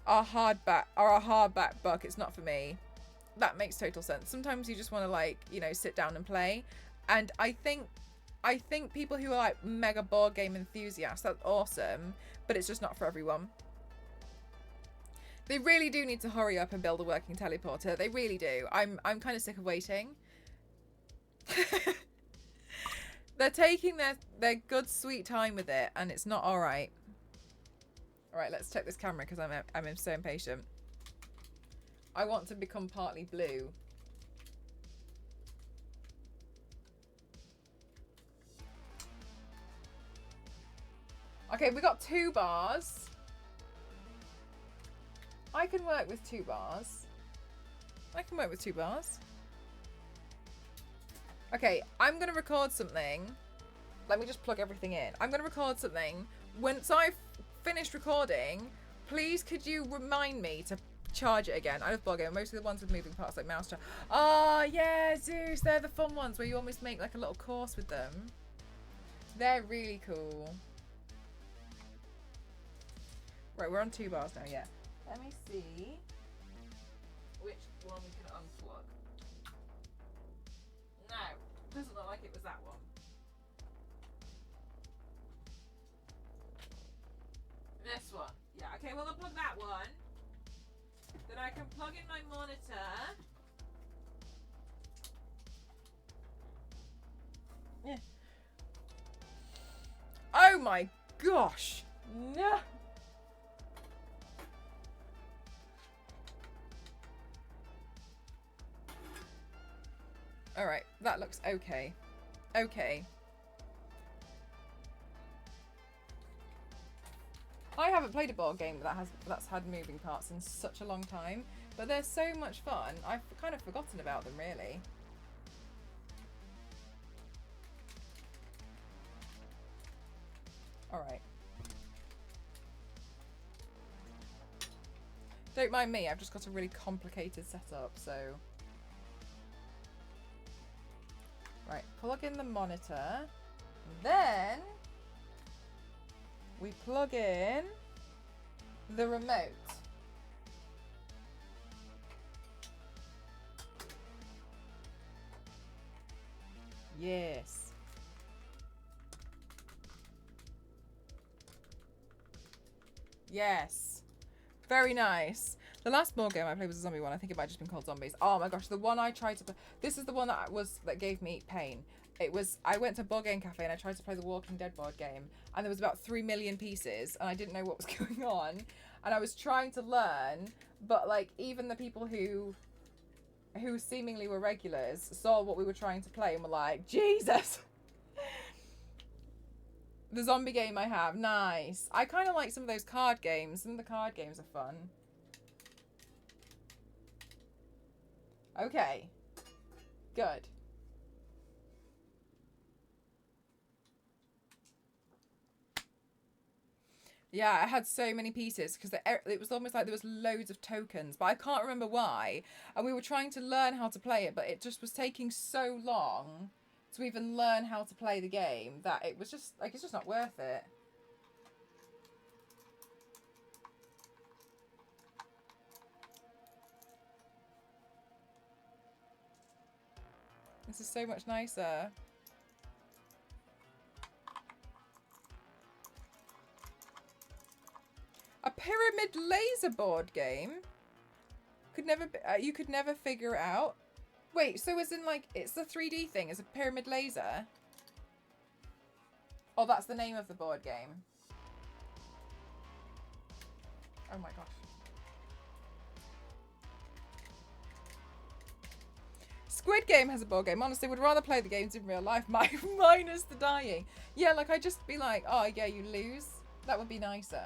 Our hardback book, it's not for me. That makes total sense. Sometimes you just want to like, you know, sit down and play. And I think people who are like mega board game enthusiasts, that's awesome, but it's just not for everyone. They really do need to hurry up and build a working teleporter. They really do. I'm kind of sick of waiting. They're taking their good sweet time with it, and it's not all right. All right, let's check this camera because I'm so impatient. I want to become partly blue. Okay, we got 2 bars. I can work with 2 bars. I can work with 2 bars. Okay, I'm going to record something. Let me just plug everything in. I'm going to record something. Once I've finished recording, please could you remind me to charge it again? I love ball game. Mostly the ones with moving parts like Mousetrap. Oh, yeah, Zeus. They're the fun ones where you almost make like a little course with them. They're really cool. Right, we're on 2 bars now, yeah. Let me see which one we can unplug. No, doesn't look like it was that one. This one. Yeah, okay, well, I'll plug that one. Then I can plug in my monitor. Yeah. Oh my gosh. No. Alright, that looks okay. Okay. I haven't played a board game that's had moving parts in such a long time, but they're so much fun. I've kind of forgotten about them, really. Alright. Don't mind me, I've just got a really complicated setup, so... Right, plug in the monitor. Then we plug in the remote. Yes. Yes. Very nice. The last board game I played was a zombie one. I think it might have just been called Zombies. Oh my gosh, the one I tried to play. This is the one that gave me pain. It was, I went to a board game cafe and I tried to play the Walking Dead board game, and there was about 3 million pieces and I didn't know what was going on, and I was trying to learn, but like even the people who seemingly were regulars saw what we were trying to play and were like, Jesus. The zombie game I have, nice. I kind of like some of those card games. Some of the card games are fun. Okay. Good. Yeah, I had so many pieces because it was almost like there was loads of tokens, but I can't remember why. And we were trying to learn how to play it, but it just was taking so long to even learn how to play the game that it was just like, it's just not worth it. This is so much nicer. A pyramid laser board game? You could never figure it out. Wait, so as in like, it's the 3D thing, it's a pyramid laser? Oh, that's the name of the board game. Oh my gosh. Squid Game has a board game. Honestly, would rather play the games in real life, minus the dying. Yeah, like I'd just be like, oh yeah, you lose. That would be nicer.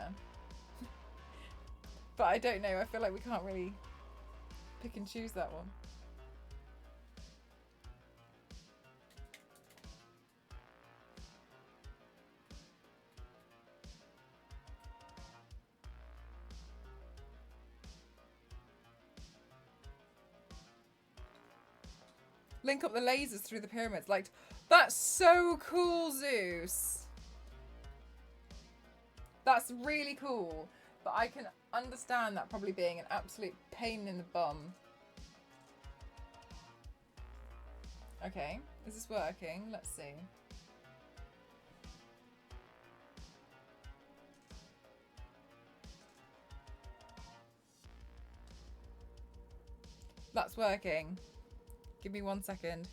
But I don't know. I feel like we can't really pick and choose that one. Link up the lasers through the pyramids. Like, that's so cool, Zeus. That's really cool. But I can understand that probably being an absolute pain in the bum. Okay, is this working? Let's see. That's working. Give me 1 second.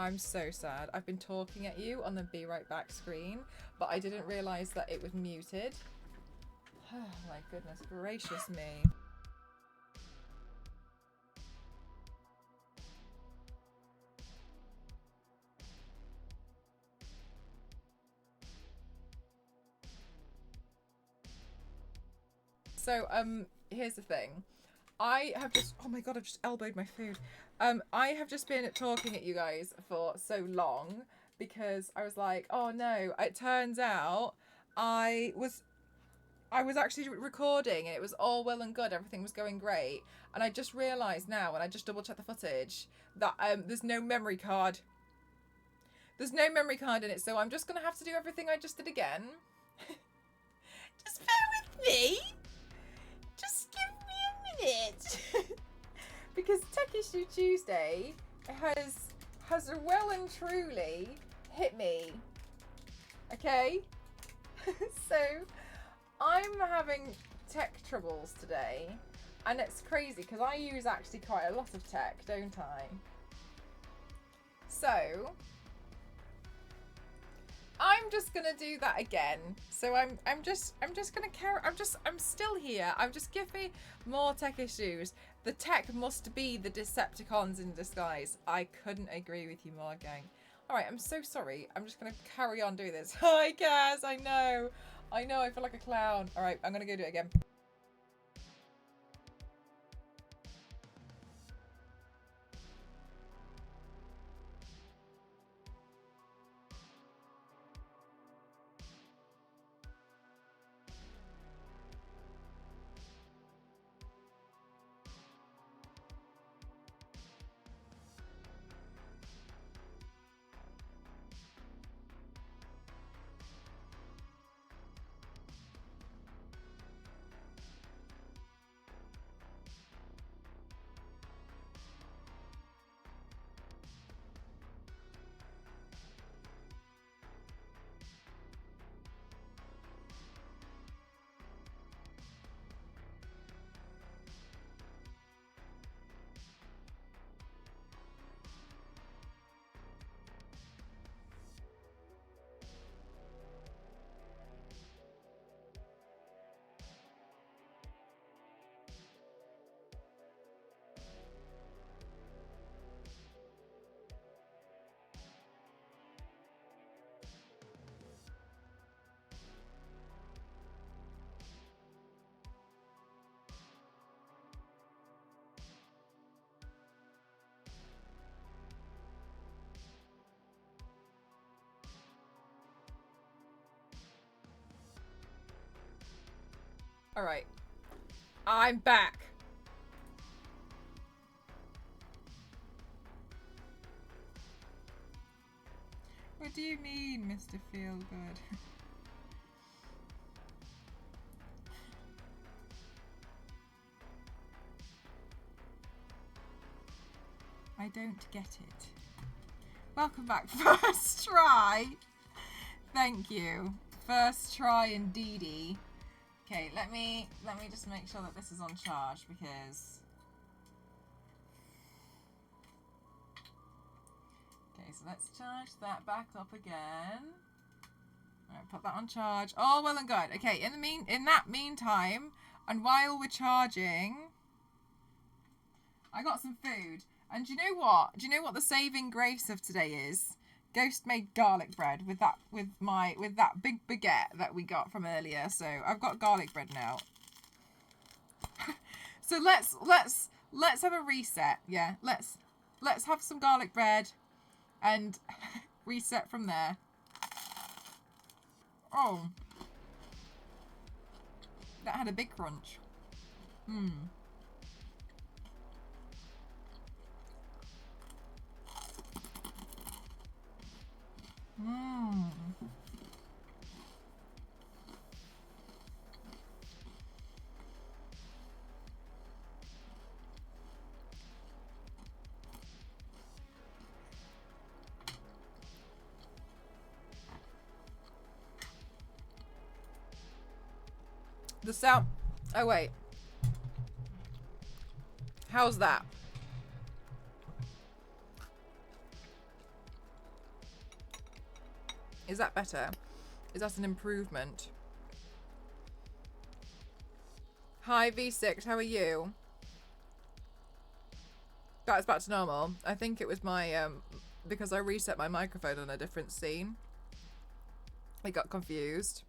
I'm so sad. I've been talking at you on the Be Right Back screen, but I didn't realise that it was muted. Oh my goodness gracious me. So, here's the thing. I have just, oh my god, I've just elbowed my food. I have just been talking at you guys for so long because I was like, oh no, it turns out I was actually recording and it was all well and good, everything was going great. And I just realised now, when I just double checked the footage, that there's no memory card. There's no memory card in it, so I'm just going to have to do everything I just did again. Just bear with me. Just give me a minute. Because Tech Issue Tuesday has well and truly hit me. Okay? So I'm having tech troubles today, and it's crazy because I use actually quite a lot of tech, don't I? So I'm just gonna do that again. So I'm just gonna carry. I'm still here. Just give me more tech issues. The tech must be the Decepticons in disguise. I couldn't agree with you more, gang. All right, I'm so sorry. I'm just gonna carry on doing this. Hi, Kaz. I know. I feel like a clown. All right, I'm gonna go do it again. All right, I'm back. What do you mean, Mr. Feelgood? I don't get it. Welcome back. First try. Thank you. First try indeedy. Okay, let me just make sure that this is on charge because. Okay, so let's charge that back up again. Alright, put that on charge. Oh, well and good. Okay, in that meantime, and while we're charging, I got some food. And do you know what? Do you know what the saving grace of today is? Ghost made garlic bread with that big baguette that we got from earlier. So I've got garlic bread now. So let's have a reset. Yeah, let's have some garlic bread and reset from there. Oh, that had a big crunch. Mmm. Mmm. The sound. Oh wait. How's that? Is that better? Is that an improvement? Hi V6, how are you? That's back to normal. I think it was my because I reset my microphone on a different scene. I got confused.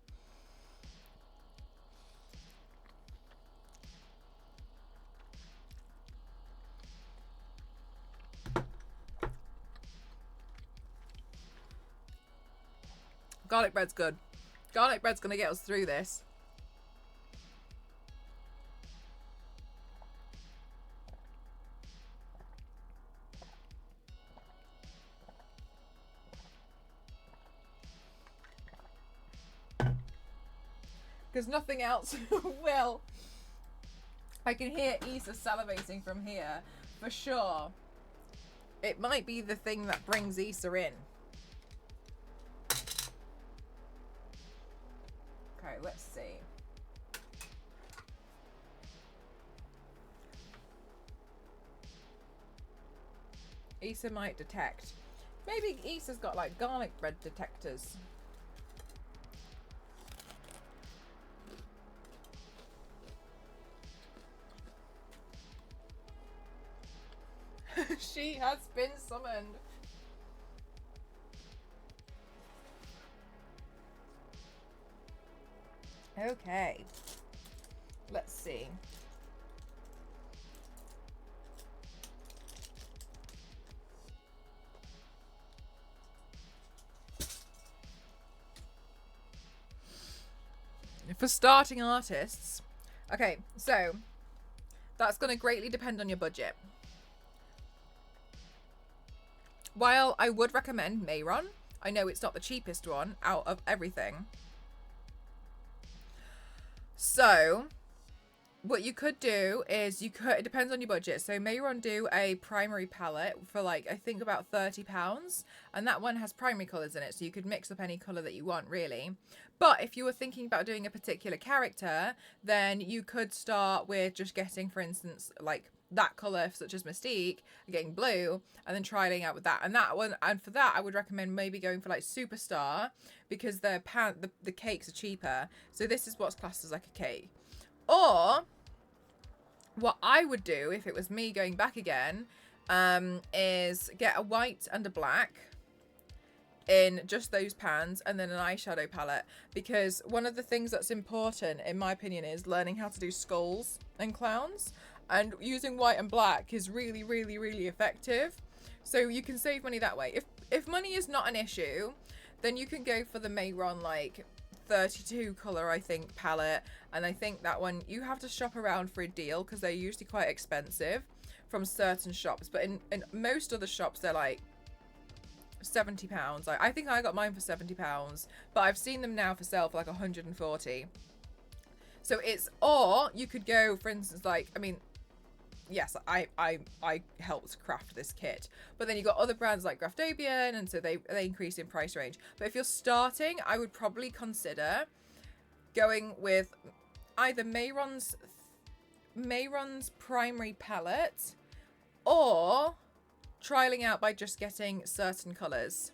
Garlic bread's good. Garlic bread's gonna get us through this. Because nothing else will. I can hear Issa salivating from here, for sure. It might be the thing that brings Issa in. Okay, let's see. Issa might detect. Maybe Issa's got like garlic bread detectors. She has been summoned. Okay. Let's see. For starting artists. Okay, so that's going to greatly depend on your budget. While I would recommend Mayron, I know it's not the cheapest one out of everything. So what you could do is it depends on your budget. So Mayron do a primary palette for like, I think about £30. And that one has primary colours in it. So you could mix up any colour that you want really. But if you were thinking about doing a particular character, then you could start with just getting, for instance, like that colour such as Mystique, and getting blue, and then trialing out with that. And that one, and for that, I would recommend maybe going for like Superstar because the cakes are cheaper. So this is what's classed as like a cake. Or what I would do if it was me going back again is get a white and a black in just those pans and then an eyeshadow palette, because one of the things that's important in my opinion is learning how to do skulls and clowns, and using white and black is really effective. So you can save money that way. If money is not an issue, then you can go for the Mayron like 32 color I think palette, and I think that one you have to shop around for a deal because they're usually quite expensive from certain shops, but in most other shops they're like £70. I think I got mine for £70, but I've seen them now for sale for like 140. So it's, or you could go for instance like, I mean, yes, I helped craft this kit, but then you got other brands like Graftobian, and so they increase in price range. But if you're starting, I would probably consider going with either Mayron's primary palette, or trialing out by just getting certain colours.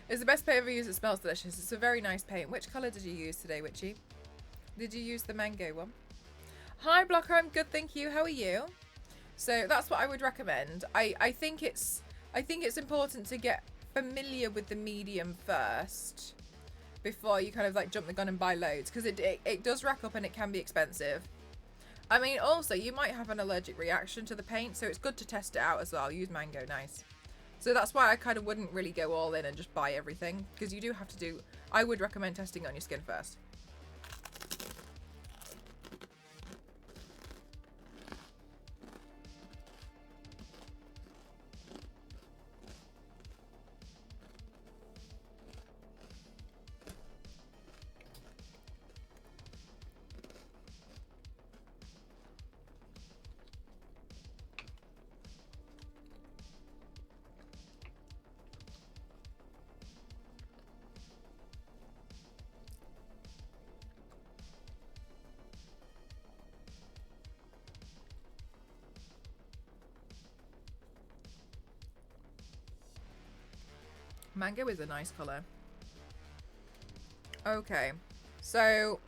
It's the best paint I've ever used. It smells delicious. It's a very nice paint. Which colour did you use today, Witchy? Did you use the mango one? Hi Blocker, I'm good, thank you. How are you? So that's what I would recommend. I think it's important to get familiar with the medium first before you kind of like jump the gun and buy loads, because it does rack up and it can be expensive. I mean, also you might have an allergic reaction to the paint, so it's good to test it out as well. Use mango, nice. So that's why I kind of wouldn't really go all in and just buy everything, because you do have to do, I would recommend testing on your skin first. Mango is a nice colour. Okay, so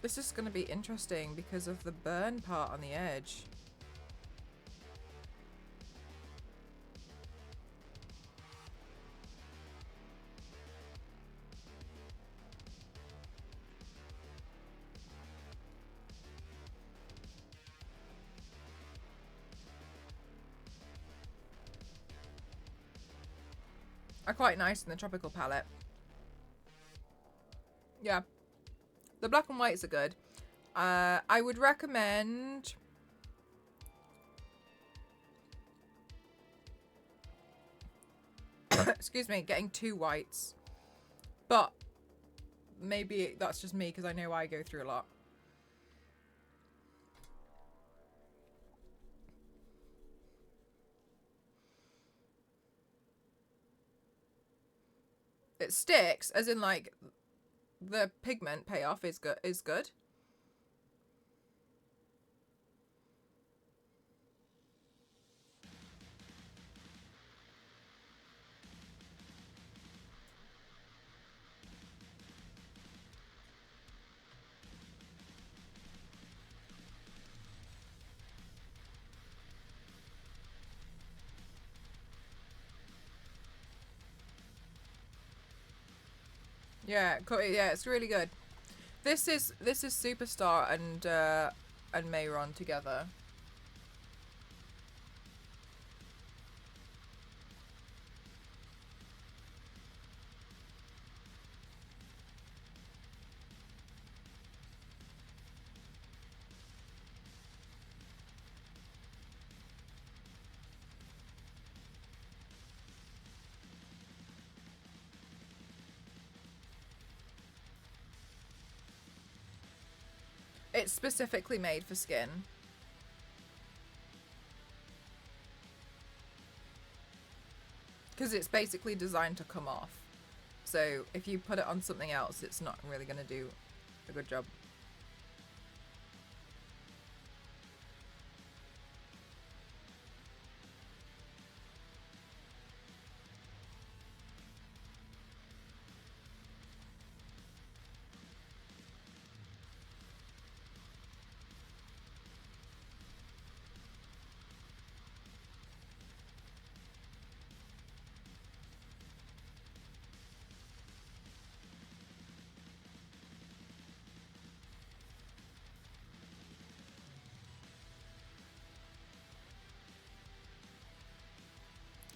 this is going to be interesting because of the burn part on the edge. Are quite nice in the tropical palette. Yeah. The black and whites are good. I would recommend... excuse me, getting 2 whites. But maybe that's just me because I know I go through a lot. It sticks, as in like the pigment payoff is good. Yeah, yeah, it's really good. This is Superstar and Mayron together. It's specifically made for skin. Because it's basically designed to come off. So if you put it on something else, it's not really going to do a good job.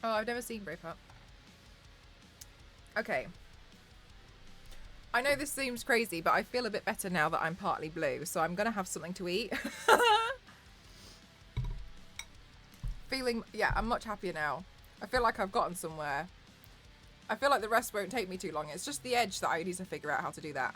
Oh, I've never seen Braveheart. Okay. I know this seems crazy, but I feel a bit better now that I'm partly blue, so I'm gonna have something to eat. Feeling, yeah, I'm much happier now. I feel like I've gotten somewhere. I feel like the rest won't take me too long. It's just the edge that I need to figure out how to do that.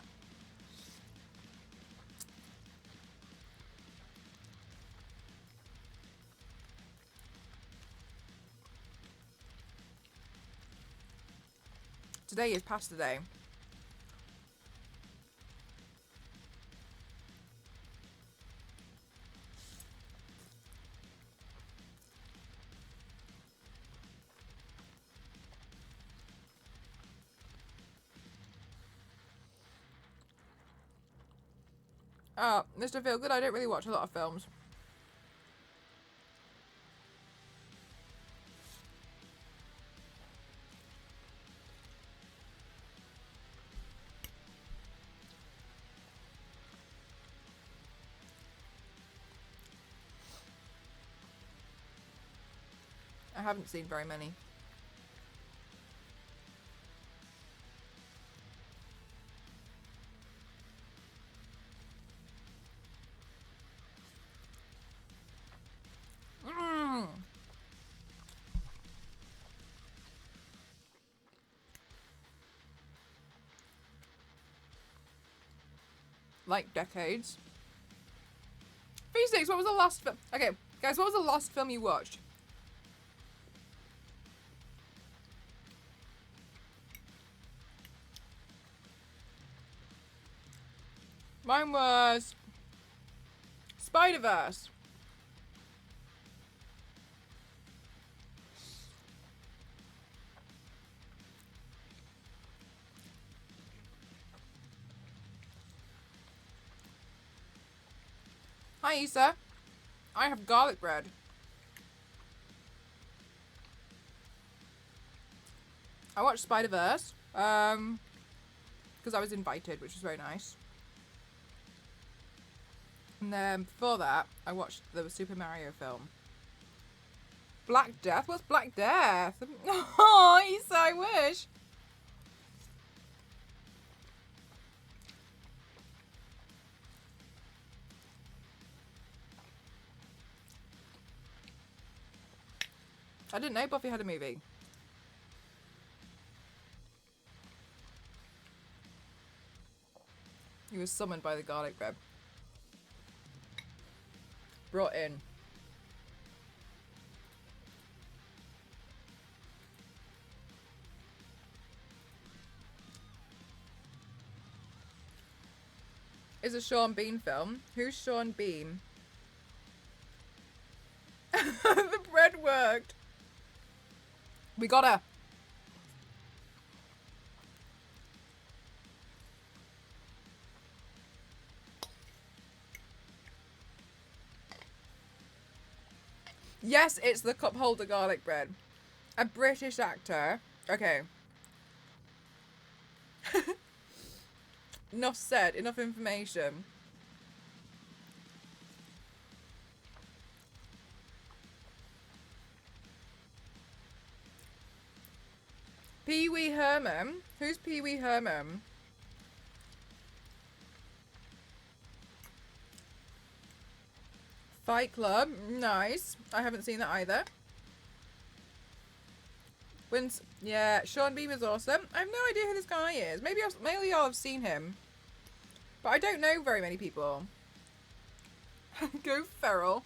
Today is pasta day. Mr. Feelgood, I don't really watch a lot of films. I haven't seen very many. Like decades. V6, what was the last film? Okay, guys, what was the last film you watched? Mine was Spider-Verse. Hi, Issa. I have garlic bread. I watched Spider-Verse. Because I was invited, which was very nice. And then before that, I watched the Super Mario film. Black Death? What's Black Death? Oh, Issa, I wish. I didn't know Buffy had a movie. He was summoned by the garlic bread. Brought in. It's a Sean Bean film. Who's Sean Bean? The bread worked. We got her. Yes, it's the cup holder garlic bread. A British actor. Okay. Enough said. Enough information. Pee Wee Herman? Who's Pee Wee Herman? Fight Club? Nice. I haven't seen that either. Yeah, Sean Bean is awesome. I have no idea who this guy is. Maybe I'll have seen him. But I don't know very many people. Go feral.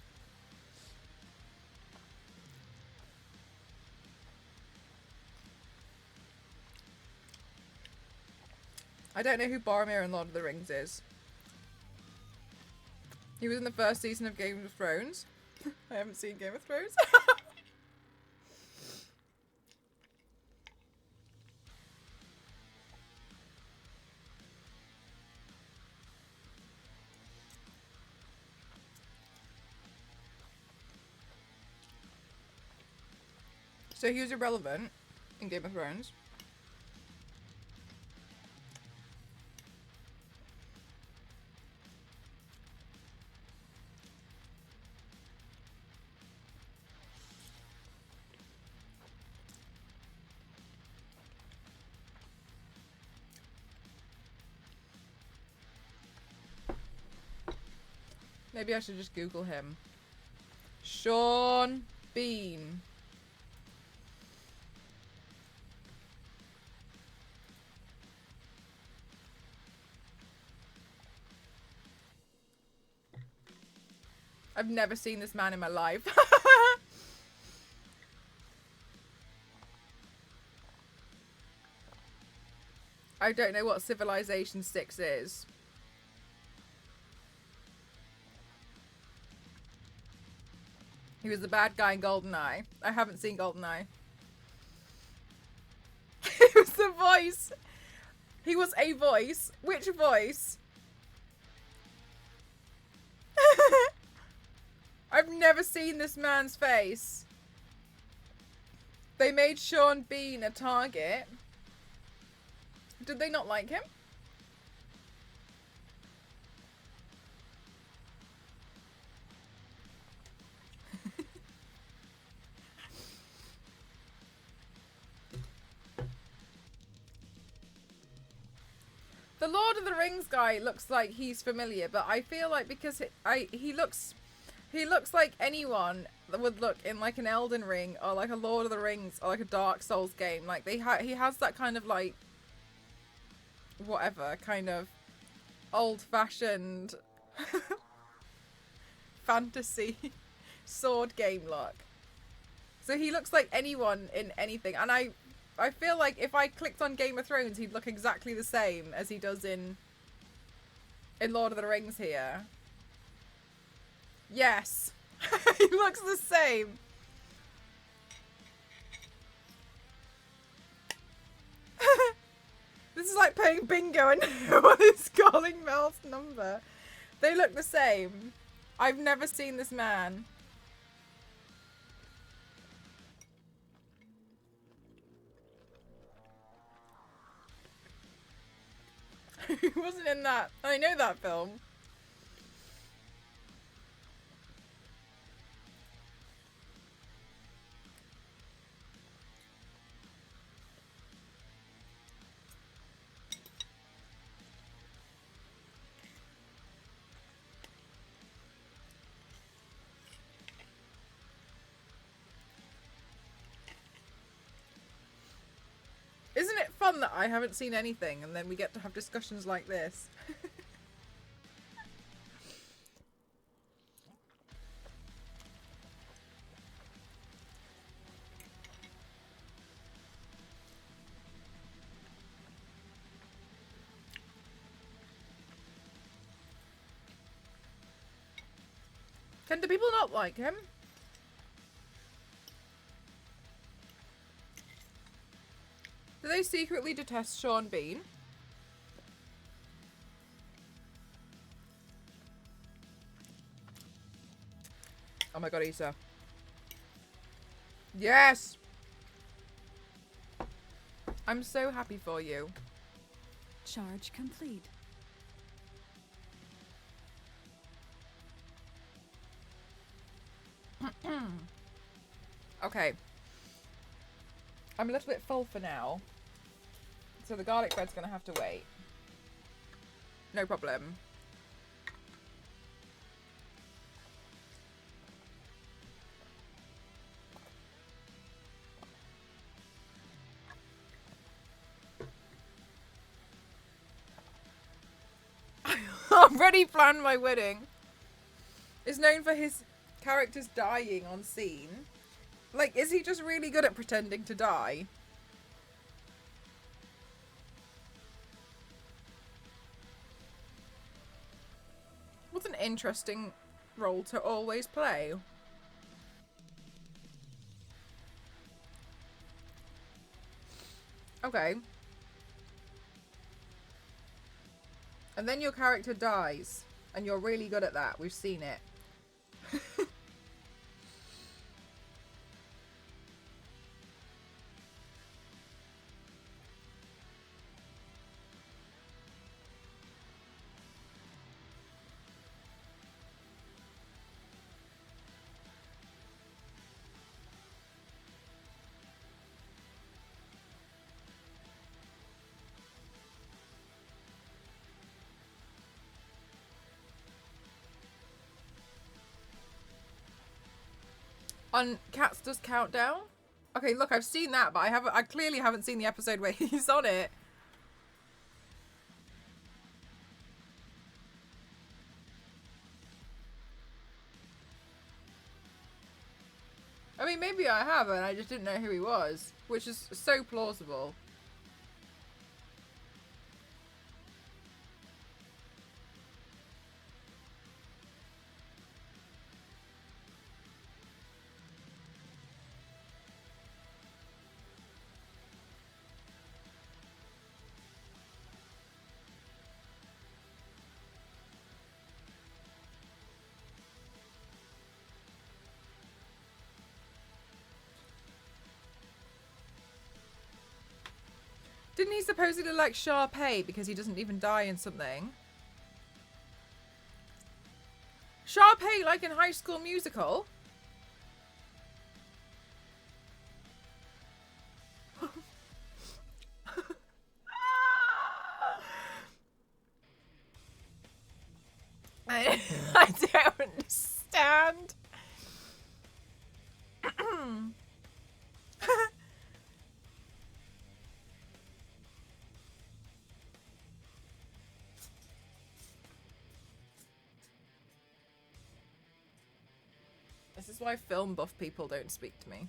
I don't know who Boromir in Lord of the Rings is. He was in the first season of Game of Thrones. I haven't seen Game of Thrones. So he was irrelevant in Game of Thrones. Maybe I should just Google him. Sean Bean. I've never seen this man in my life. I don't know what Civilization 6 is. He was the bad guy in GoldenEye. I haven't seen GoldenEye. He was the voice. He was a voice. Which voice? I've never seen this man's face. They made Sean Bean a target. Did they not like him? The Lord of the Rings guy looks like he's familiar, but I feel like because he looks like anyone that would look in like an Elden Ring or like a Lord of the Rings or like a Dark Souls game. Like he has that kind of like whatever kind of old-fashioned fantasy sword game look. So he looks like anyone in anything, and I feel like if I clicked on Game of Thrones, he'd look exactly the same as he does in Lord of the Rings here. Yes. He looks the same. This is like playing bingo and no one is calling Mel's number. They look the same. I've never seen this man. He wasn't in that. I know that film. Isn't it fun that I haven't seen anything and then we get to have discussions like this? Can the people not like him? Do they secretly detest Sean Bean? Oh my god, Issa. Yes! I'm so happy for you. Charge complete. Okay. I'm a little bit full for now. So the garlic bread's gonna have to wait. No problem. I already planned my wedding. Is known for his characters dying on scene. Like, is he just really good at pretending to die? What an interesting role to always play. Okay. And then your character dies. And you're really good at that. We've seen it. On Cats Does Countdown? Okay, look, I've seen that, but I clearly haven't seen the episode where he's on it. I mean, maybe I haven't, I just didn't know who he was, which is so plausible. Didn't he supposedly like Sharpay because he doesn't even die in something? Sharpay like in High School Musical? I don't understand. This is why film buff people don't speak to me.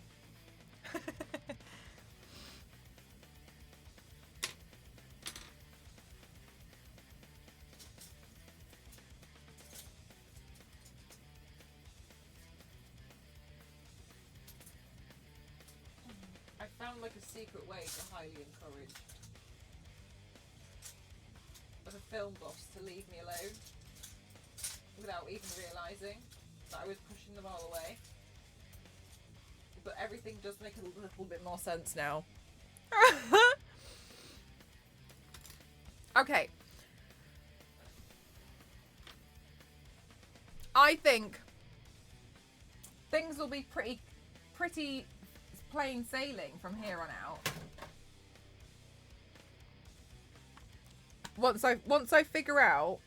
I found like a secret way to highly encourage other film buffs to leave me alone without even realising that I was pushing them all away. But everything does make a little bit more sense now. Okay. I think things will be pretty plain sailing from here on out. Once I figure out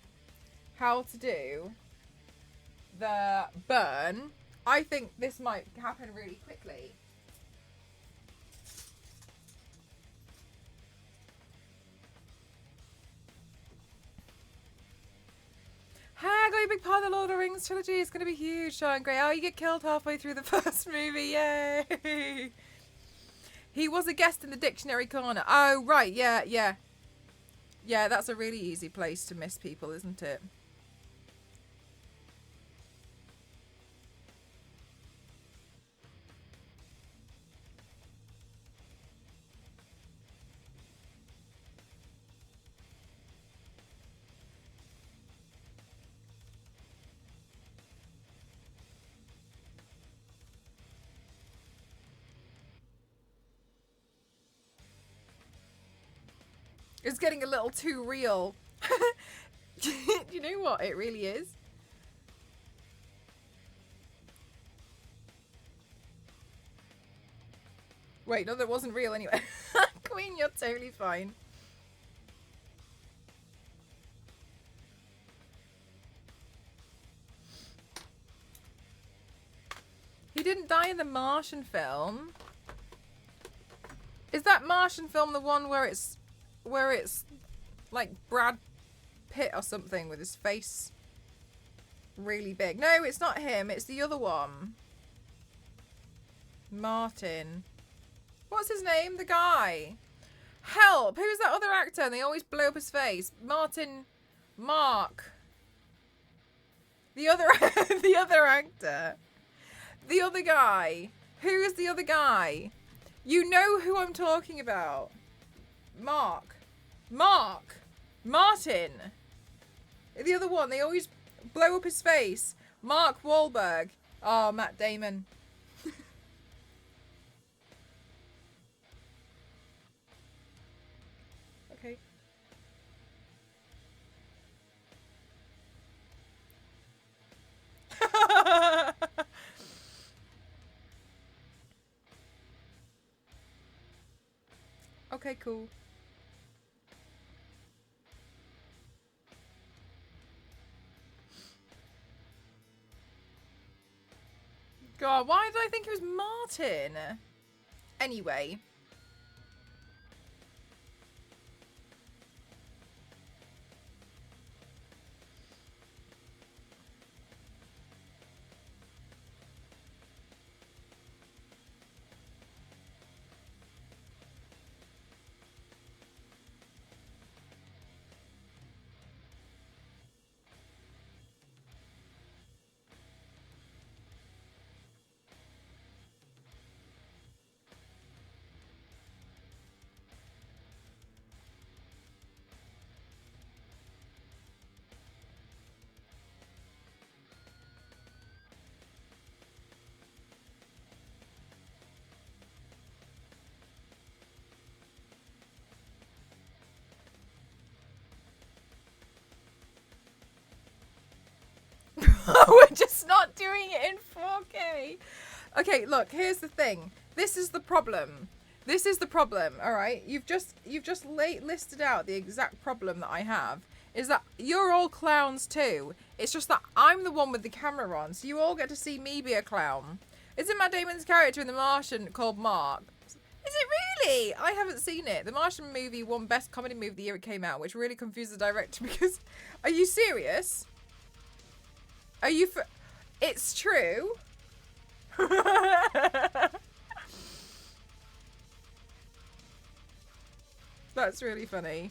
how to do the burn, I think this might happen really quickly. Hey, I got a big part of the Lord of the Rings trilogy. It's going to be huge, Sean Grey. Oh, you get killed halfway through the first movie. Yay! He was a guest in the dictionary corner. Oh, right. Yeah, yeah. Yeah, that's a really easy place to miss people, isn't it? It's getting a little too real. You know what? It really is. Wait, no, that wasn't real anyway. Queen, you're totally fine. He didn't die in the Martian film. Is that Martian film the one where it's like Brad Pitt or something with his face really big? No, it's not him. It's the other one. Martin. What's his name? The guy. Help! Who's that other actor? And they always blow up his face. Mark. The other the other actor. The other guy. Who is the other guy? You know who I'm talking about. Martin. The other one, they always blow up his face. Mark Wahlberg. Oh, Matt Damon. Okay. Okay, cool. God, why did I think it was Martin? Anyway. We're just not doing it in 4K. Okay, look, here's the thing. This is the problem. This is the problem, all right? You've just listed out the exact problem that I have. Is that you're all clowns too. It's just that I'm the one with the camera on, so you all get to see me be a clown. Isn't Matt Damon's character in The Martian called Mark? Is it really? I haven't seen it. The Martian movie won Best Comedy Movie the year it came out, which really confused the director because... Are you serious? Are you for... It's true. That's really funny.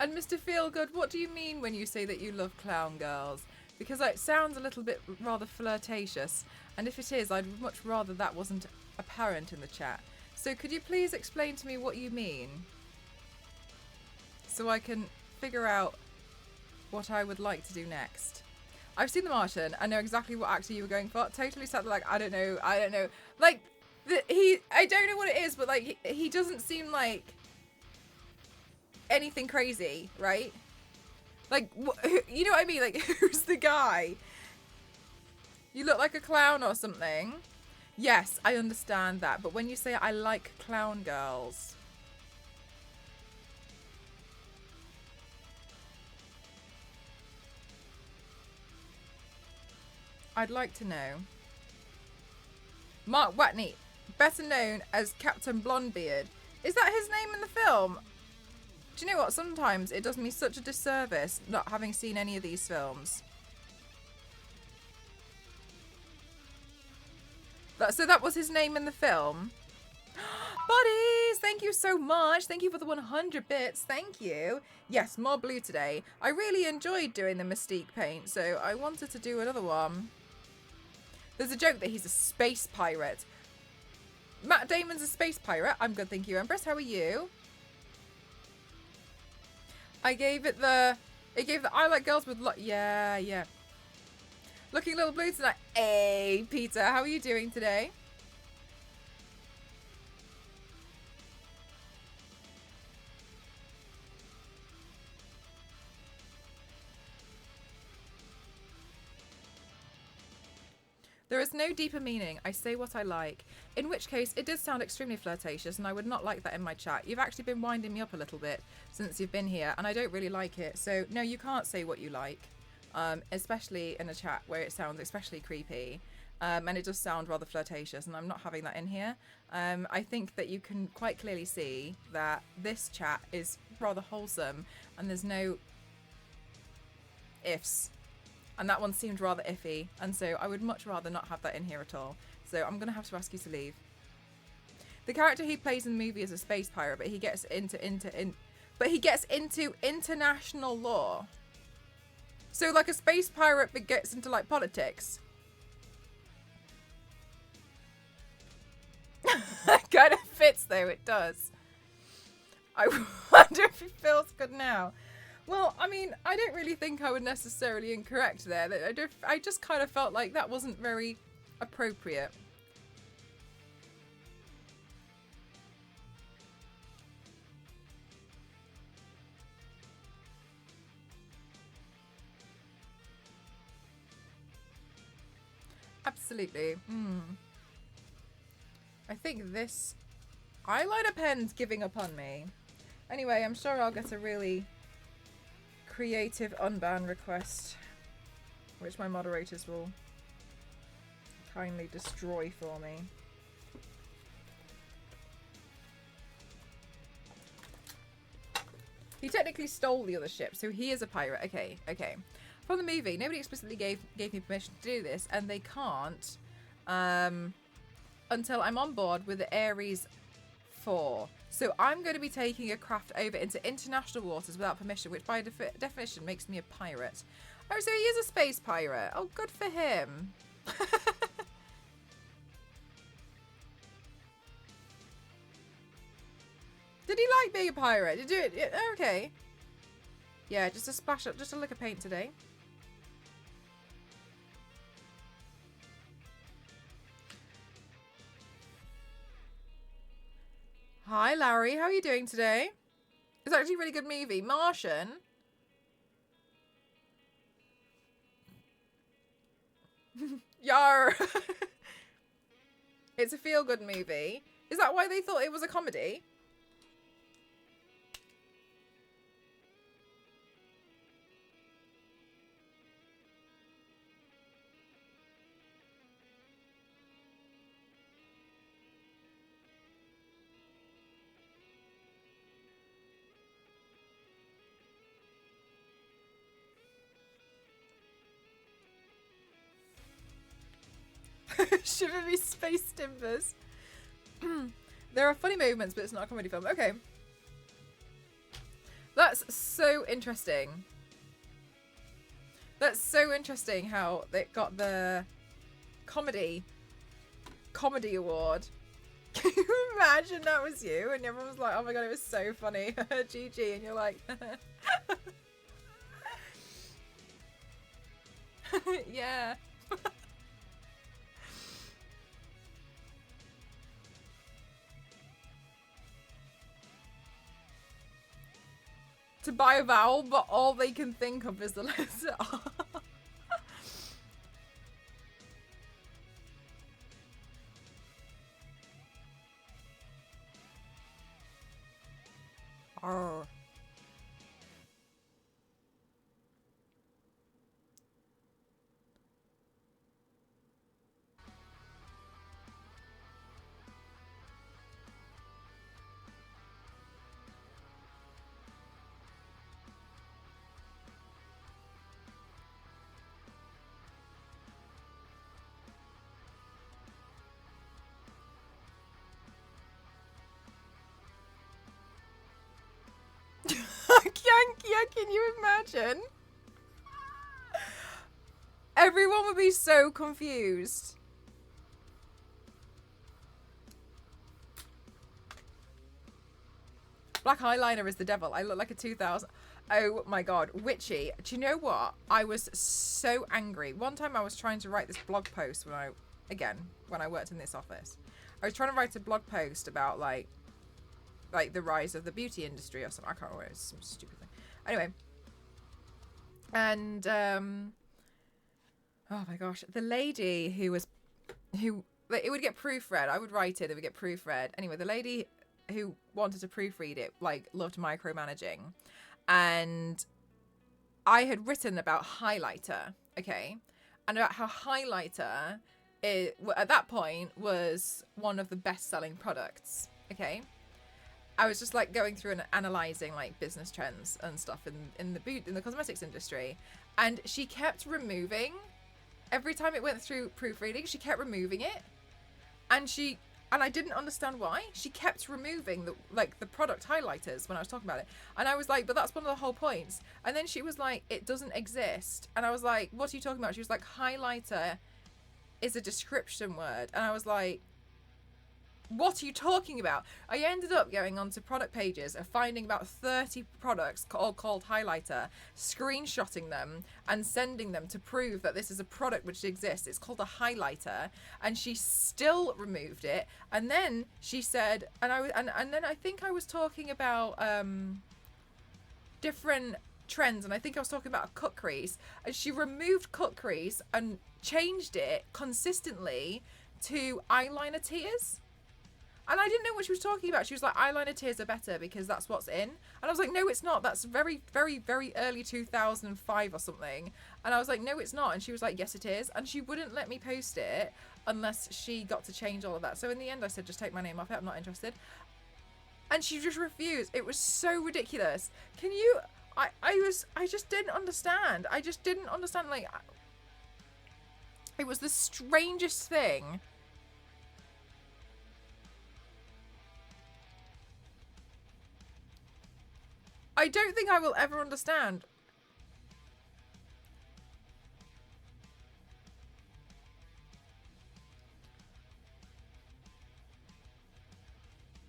And Mr. Feelgood, what do you mean when you say that you love clown girls? Because it sounds a little bit rather flirtatious. And if it is, I'd much rather that wasn't apparent in the chat. So could you please explain to me what you mean? So I can figure out what I would like to do next. I've seen The Martian. I know exactly what actor you were going for. Totally sat there like, I don't know. Like, I don't know what it is, but like, he doesn't seem like anything crazy, right? Like, you know what I mean? Like, who's the guy? You look like a clown or something. Yes, I understand that. But when you say I like clown girls... I'd like to know. Mark Watney, better known as Captain Blondebeard. Is that his name in the film? Do you know what? Sometimes it does me such a disservice not having seen any of these films. So that was his name in the film? Buddies, thank you so much. Thank you for the 100 bits. Thank you. Yes, more blue today. I really enjoyed doing the Mystique paint, so I wanted to do another one. There's a joke that he's a space pirate. Matt Damon's a space pirate. I'm good, thank you, Empress. How are you? It gave the I like girls with yeah. Looking a little blue tonight. Hey, Peter, how are you doing today? There is no deeper meaning. I say what I like. In which case, it does sound extremely flirtatious, and I would not like that in my chat. You've actually been winding me up a little bit since you've been here, and I don't really like it. So, no, you can't say what you like, especially in a chat where it sounds especially creepy, and it does sound rather flirtatious, and I'm not having that in here. I think that you can quite clearly see that this chat is rather wholesome, and there's no ifs. And that one seemed rather iffy, and so I would much rather not have that in here at all. So I'm going to have to ask you to leave. The character he plays in the movie is a space pirate, but he gets into international law. So like a space pirate but gets into like politics. Kind of fits though, it does. I wonder if it feels good now. Well, I mean, I don't really think I would necessarily incorrect there. I just kind of felt like that wasn't very appropriate. Absolutely. I think this eyeliner pen's giving up on me. Anyway, I'm sure I'll get a really creative unban request, which my moderators will kindly destroy for me. He technically stole the other ship, so he is a pirate. Okay. From the movie, nobody explicitly gave me permission to do this, and they can't until I'm on board with the Ares 4. So I'm going to be taking a craft over into international waters without permission, which by definition makes me a pirate. Oh, so he is a space pirate. Oh, good for him. Did he like being a pirate? Did you do it? Okay. Yeah, just a splash up, just a lick of paint today. Hi, Larry. How are you doing today? It's actually a really good movie. Martian. Yar. It's a feel-good movie. Is that why they thought it was a comedy? Shiver me space timbers. There are funny moments, but it's not a comedy film. Okay. That's so interesting. That's so interesting how they got the comedy award. Can you imagine that was you? And everyone was like, oh my god, it was so funny. GG. And you're like, yeah. To buy a vowel, but all they can think of is the letter R. R. Can you imagine? Everyone would be so confused. Black eyeliner is the devil. I look like a 2000. Oh my god, witchy. Do you know what? I was so angry. One time I was trying to write this blog post when I worked in this office. I was trying to write a blog post about like the rise of the beauty industry or something. I can't remember. It was some stupid thing. Anyway. And oh my gosh, the lady who it would get proofread. I would write it would get proofread. Anyway, the lady who wanted to proofread it like loved micromanaging, and I had written about highlighter, okay, and about how highlighter at that point was one of the best-selling products, okay. I was just like going through and analyzing like business trends and stuff in the cosmetics industry, and she kept removing every time it went through proofreading. She kept removing it, and I didn't understand why. She kept removing the product highlighters when I was talking about it, and I was like, but that's one of the whole points. And then she was like, it doesn't exist, and I was like, what are you talking about? She was like, highlighter is a description word, and I was like, what are you talking about? I ended up going onto product pages and finding about 30 products all called highlighter, screenshotting them and sending them to prove that this is a product which exists. It's called a highlighter, and she still removed it. And then she said, and then I think I was talking about different trends, and I think I was talking about cut crease, and she removed cut crease and changed it consistently to eyeliner tears. And I didn't know what she was talking about. She was like, eyeliner tears are better because that's what's in. And I was like, no, it's not. That's very, very, very early 2005 or something. And I was like, no, it's not. And she was like, yes, it is. And she wouldn't let me post it unless she got to change all of that. So in the end, I said, just take my name off it. I'm not interested. And she just refused. It was so ridiculous. Can you... I just didn't understand. I just didn't understand. Like, it was the strangest thing. I don't think I will ever understand.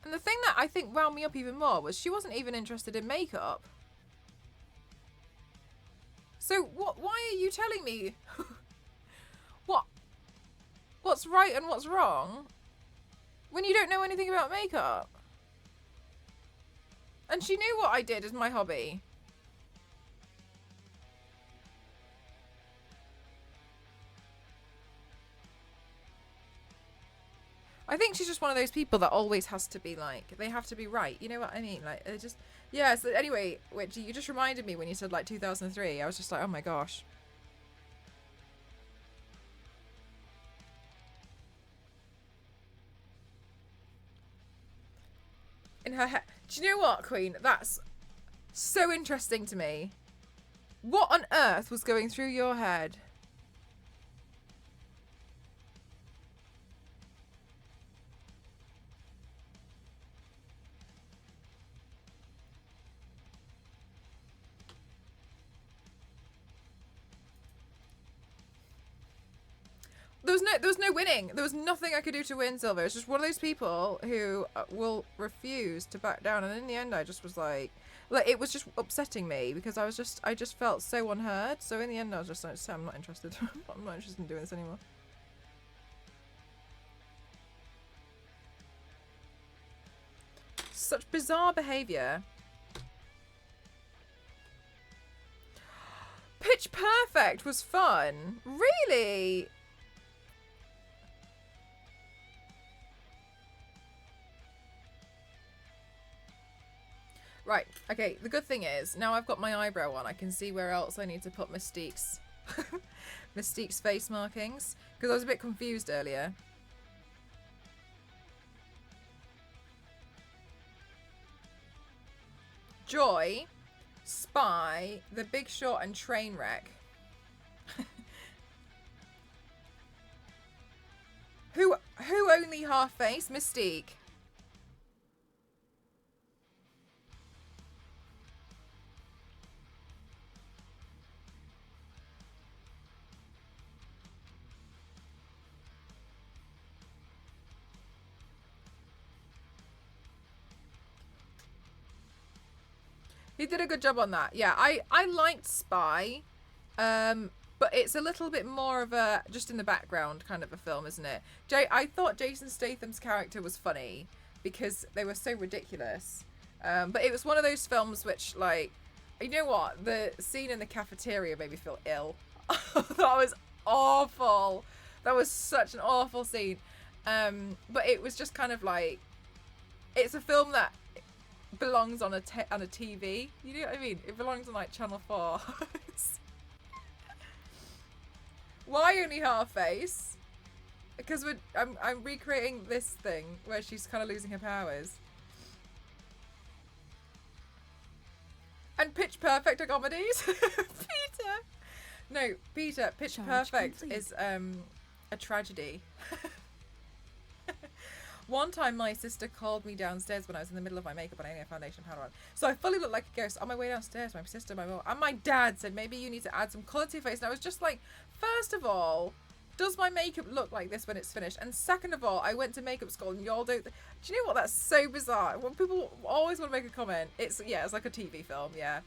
And the thing that I think wound me up even more was she wasn't even interested in makeup. So why are you telling me what's right and what's wrong when you don't know anything about makeup? And she knew what I did as my hobby. I think she's just one of those people that always has to be like, they have to be right. You know what I mean? Like, it just, yeah. So anyway, which you just reminded me when you said like 2003. I was just like, oh my gosh. In her head. Do you know what, Queen? That's so interesting to me. What on earth was going through your head? there was no winning. There was nothing I could do to win Silver. It's just one of those people who will refuse to back down. And in the end, I just was like it was just upsetting me because I just felt so unheard. So in the end, I was just like, I'm not interested. I'm not interested in doing this anymore. Such bizarre behavior. Pitch Perfect was fun. Really? Right, okay, the good thing is, now I've got my eyebrow on, I can see where else I need to put Mystique's Mystique's face markings, because I was a bit confused earlier. Joy, Spy, The Big Short, and Trainwreck. Who only half face? Mystique. He did a good job on that. Yeah, I liked Spy, but it's a little bit more of a just in the background kind of a film, isn't it? I thought Jason Statham's character was funny because they were so ridiculous, but it was one of those films which, like, you know what? The scene in the cafeteria made me feel ill. That was awful. That was such an awful scene. But it was just kind of like, it's a film that belongs on a TV. You know what I mean? It belongs on like Channel 4. Why only half face? Because I'm recreating this thing where she's kind of losing her powers. And Pitch Perfect are comedies. Peter. No, Peter. Pitch Charge Perfect complete. is a tragedy. One time my sister called me downstairs when I was in the middle of my makeup and I only had foundation powder on. So I fully looked like a ghost on my way downstairs. My sister, my mom, and my dad said, maybe you need to add some colour to your face. And I was just like, first of all, does my makeup look like this when it's finished? And second of all, I went to makeup school and y'all don't... Do you know what? That's so bizarre. When people always want to make a comment, it's like a TV film, yeah.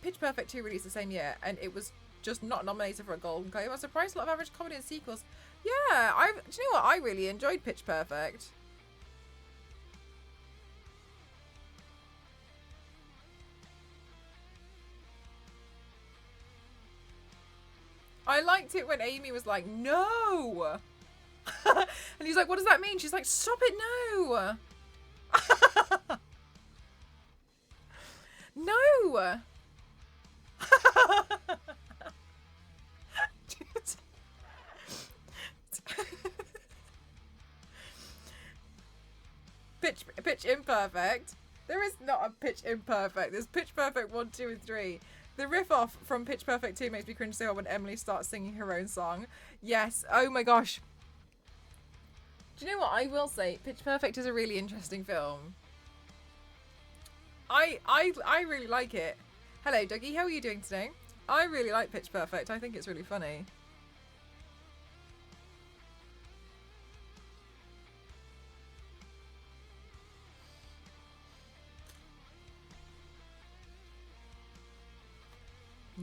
Pitch Perfect 2 released the same year and it was just not nominated for a Golden Globe. I'm surprised a lot of average comedy and sequels. Yeah, do you know what? I really enjoyed Pitch Perfect. I liked it when Amy was like, no! And he's like, what does that mean? She's like, stop it, no! No! Pitch Imperfect. There is not a Pitch Imperfect. There's Pitch Perfect 1, 2, and 3. The riff off from Pitch Perfect 2 makes me cringe so hard when Emily starts singing her own song. Yes. Oh my gosh. Do you know what I will say? Pitch Perfect is a really interesting film. I really like it. Hello, Dougie. How are you doing today? I really like Pitch Perfect. I think it's really funny.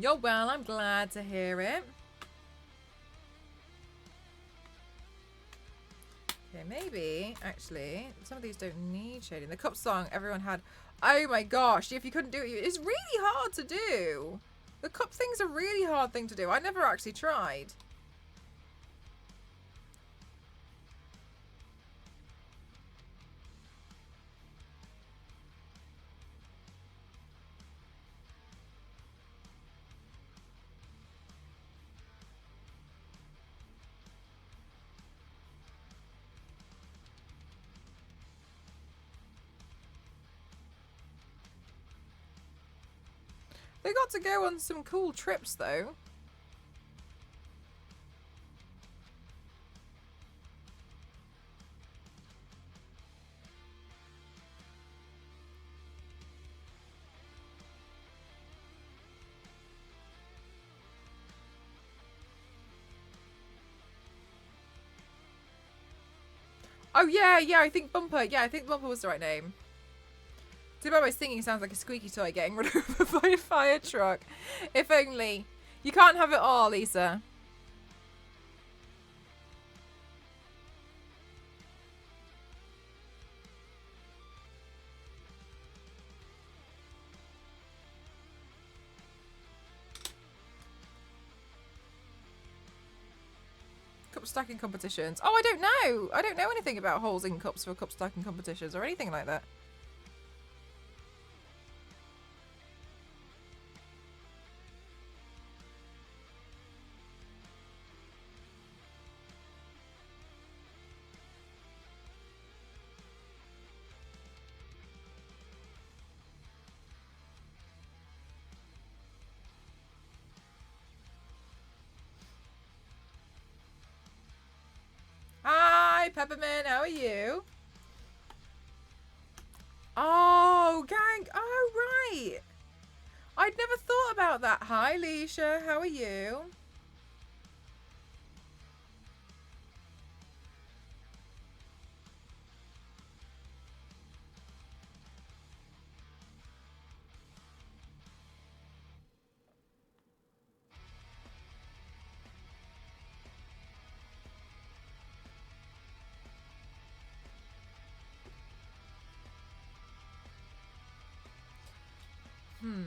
You're well, I'm glad to hear it. Okay, maybe, actually, some of these don't need shading. The cup song everyone had. Oh my gosh, if you couldn't do it, it's really hard to do. The cup thing's a really hard thing to do. I never actually tried. They got to go on some cool trips, though. Oh, yeah, yeah, I think Bumper. Yeah, I think Bumper was the right name. Too bad my singing sounds like a squeaky toy getting run over by a fire truck. If only. You can't have it all, Lisa. Cup stacking competitions. Oh, I don't know. I don't know anything about holes in cups for cup stacking competitions or anything like that. Hi, Peppermint. How are you? Oh, gang. Oh, right. I'd never thought about that. Hi, Leisha. How are you? Hmm.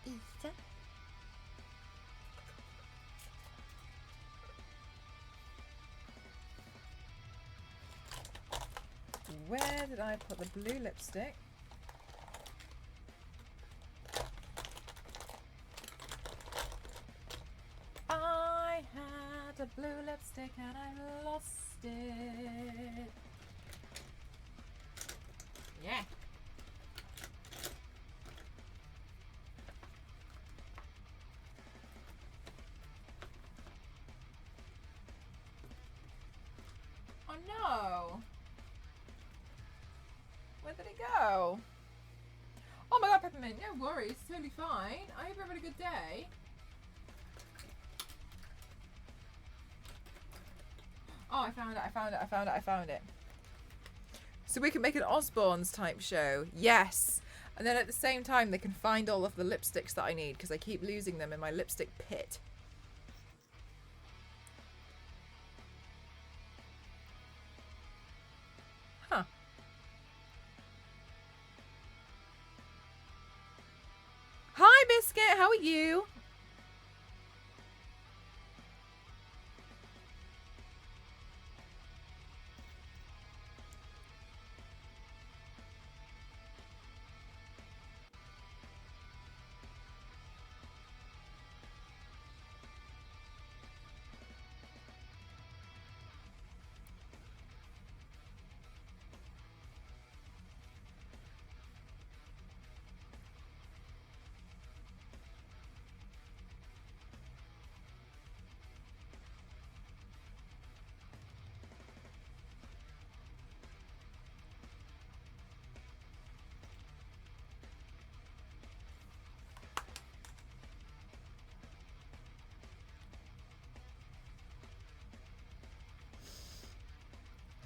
Easter. Where did I put the blue lipstick? I had a blue lipstick and I lost it. Yeah. Oh no. Where did it go? Oh my god, Peppermint, no worries, it's totally fine. I hope you're having a good day. Oh, I found it. So we can make an Osborne's type show. Yes. And then at the same time, they can find all of the lipsticks that I need because I keep losing them in my lipstick pit. Huh. Hi, Biscuit. How are you?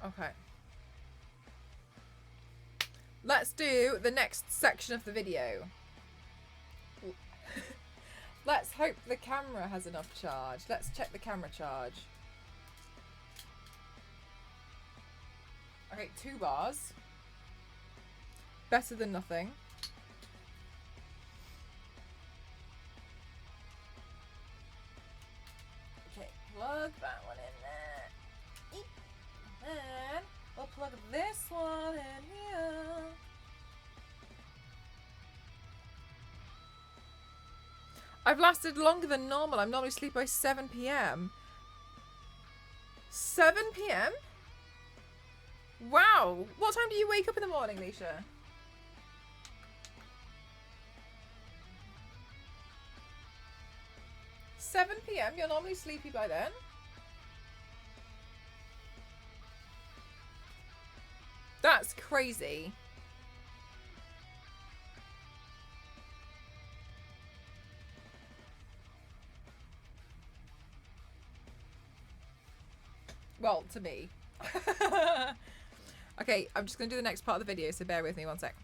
Okay. Let's do the next section of the video. Let's hope the camera has enough charge. Let's check the camera charge. Okay, 2 bars. Better than nothing. Okay, plug that one in there. Eep. And we'll plug this one in here. I've lasted longer than normal. I'm normally asleep by 7 p.m. 7 p.m? Wow. What time do you wake up in the morning, Leisha? Seven p.m. You're normally sleepy by then? That's crazy. Well, to me. Okay, I'm just going to do the next part of the video, so bear with me one sec.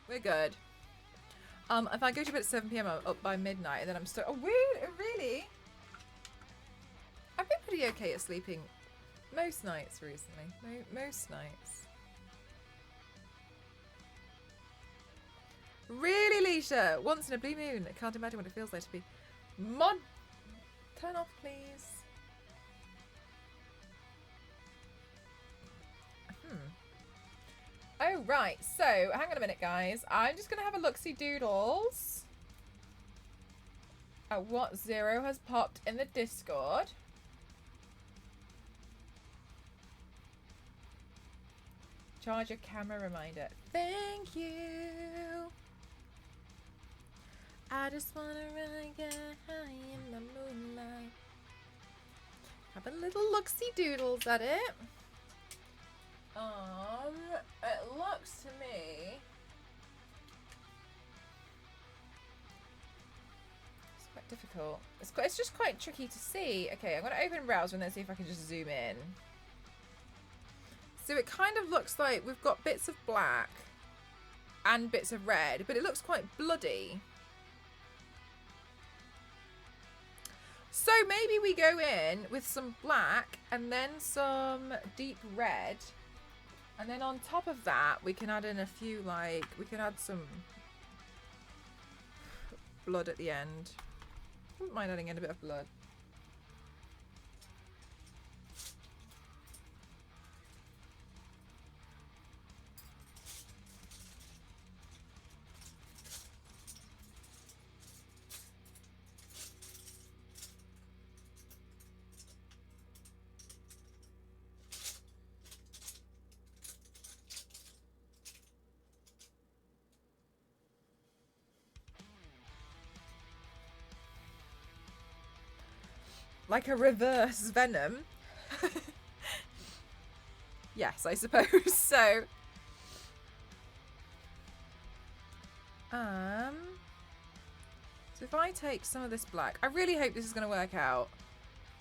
We're good. If I go to bed at 7 p.m, I'm up by midnight, and then I'm still. Oh, really? I've been pretty okay at sleeping most nights recently. Most nights. Really, Leisha? Once in a blue moon. I can't imagine what it feels like to be. Mod. Turn off, please. Oh, right. So, hang on a minute, guys. I'm just going to have a look-see doodles at what Zero has popped in the Discord. Charge your camera reminder. Thank you. I just want to run get high in the moonlight. Have a little look-see doodles at it. It looks to me it's quite difficult. It's just quite tricky to see. Okay, I'm going to open browser and then see if I can just zoom in. So it kind of looks like we've got bits of black and bits of red, but it looks quite bloody. So maybe we go in with some black and then some deep red. And then on top of that, we can add in a few, like, we can add some blood at the end. Wouldn't mind adding in a bit of blood. Like a reverse Venom. Yes, I suppose so. So if I take some of this black, I really hope this is going to work out.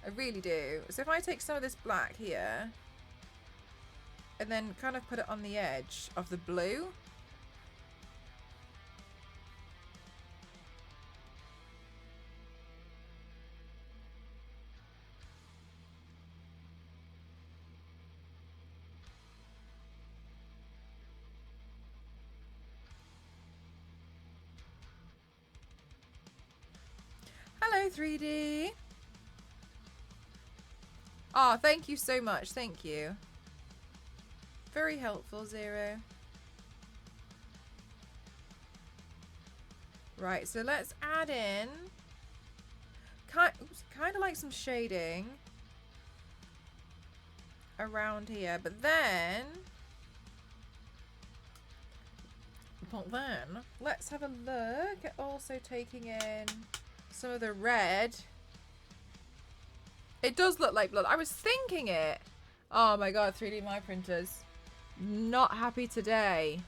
I really do. So if I take some of this black here and then kind of put it on the edge of the blue. 3D. Oh, thank you so much. Thank you. Very helpful, Zero. Right, so let's add in kind of like some shading around here, but then let's have a look at also taking in some of the red. It does look like blood. I was thinking it. Oh my god, 3D My Printers. Not happy today.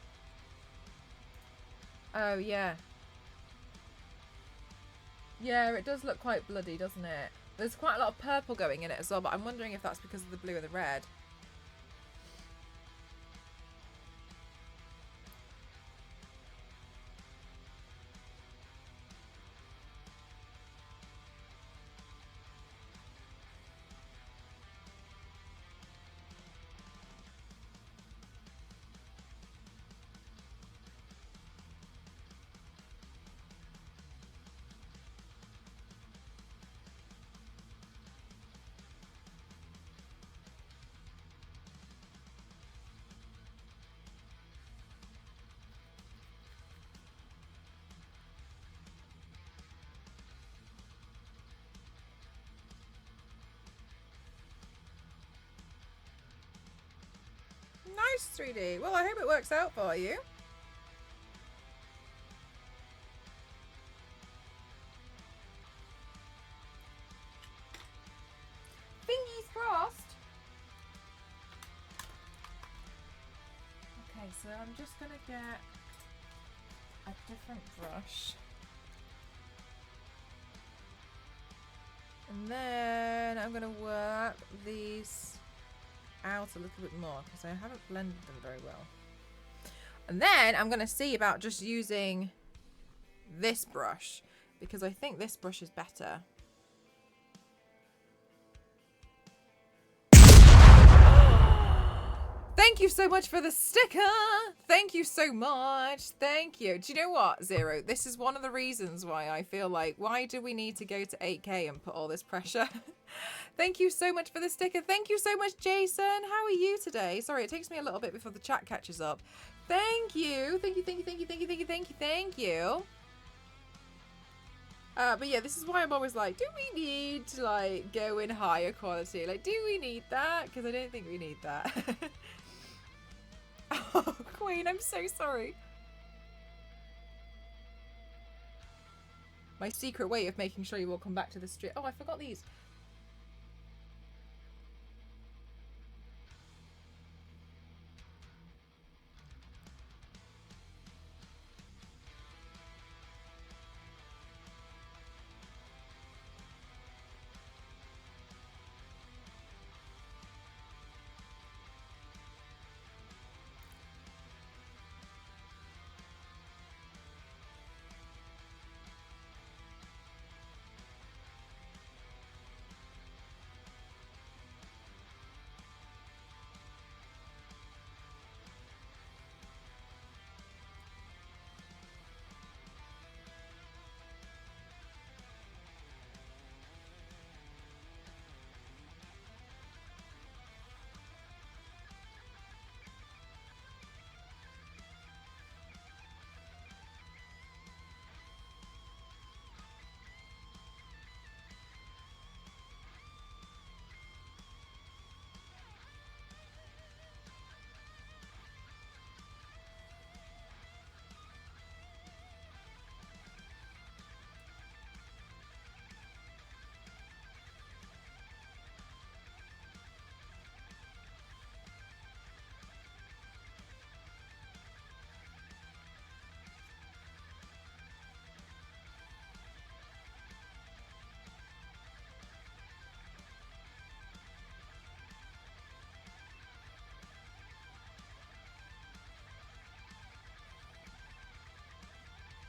Oh, yeah. Yeah, it does look quite bloody, doesn't it? There's quite a lot of purple going in it as well, but I'm wondering if that's because of the blue and the red. Nice, 3D. Well, I hope it works out for you. Fingers crossed. Okay, so I'm just going to get a different brush. And then I'm going to work these out a little bit more because I haven't blended them very well. And then I'm going to see about just using this brush because I think this brush is better. Thank you so much for the sticker. Thank you so much. Thank you. Do you know what, Zero? This is one of the reasons why I feel like, why do we need to go to 8K and put all this pressure? Thank you so much for the sticker. Thank you so much, Jason. How are you today? Sorry, it takes me a little bit before the chat catches up. Thank you. Thank you, thank you, thank you, thank you, thank you, thank you, thank you. But yeah, this is why I'm always like, do we need to like go in higher quality? Like, do we need that? Because I don't think we need that. Oh, Queen, I'm so sorry. My secret way of making sure you all come back to the street. Oh, I forgot these.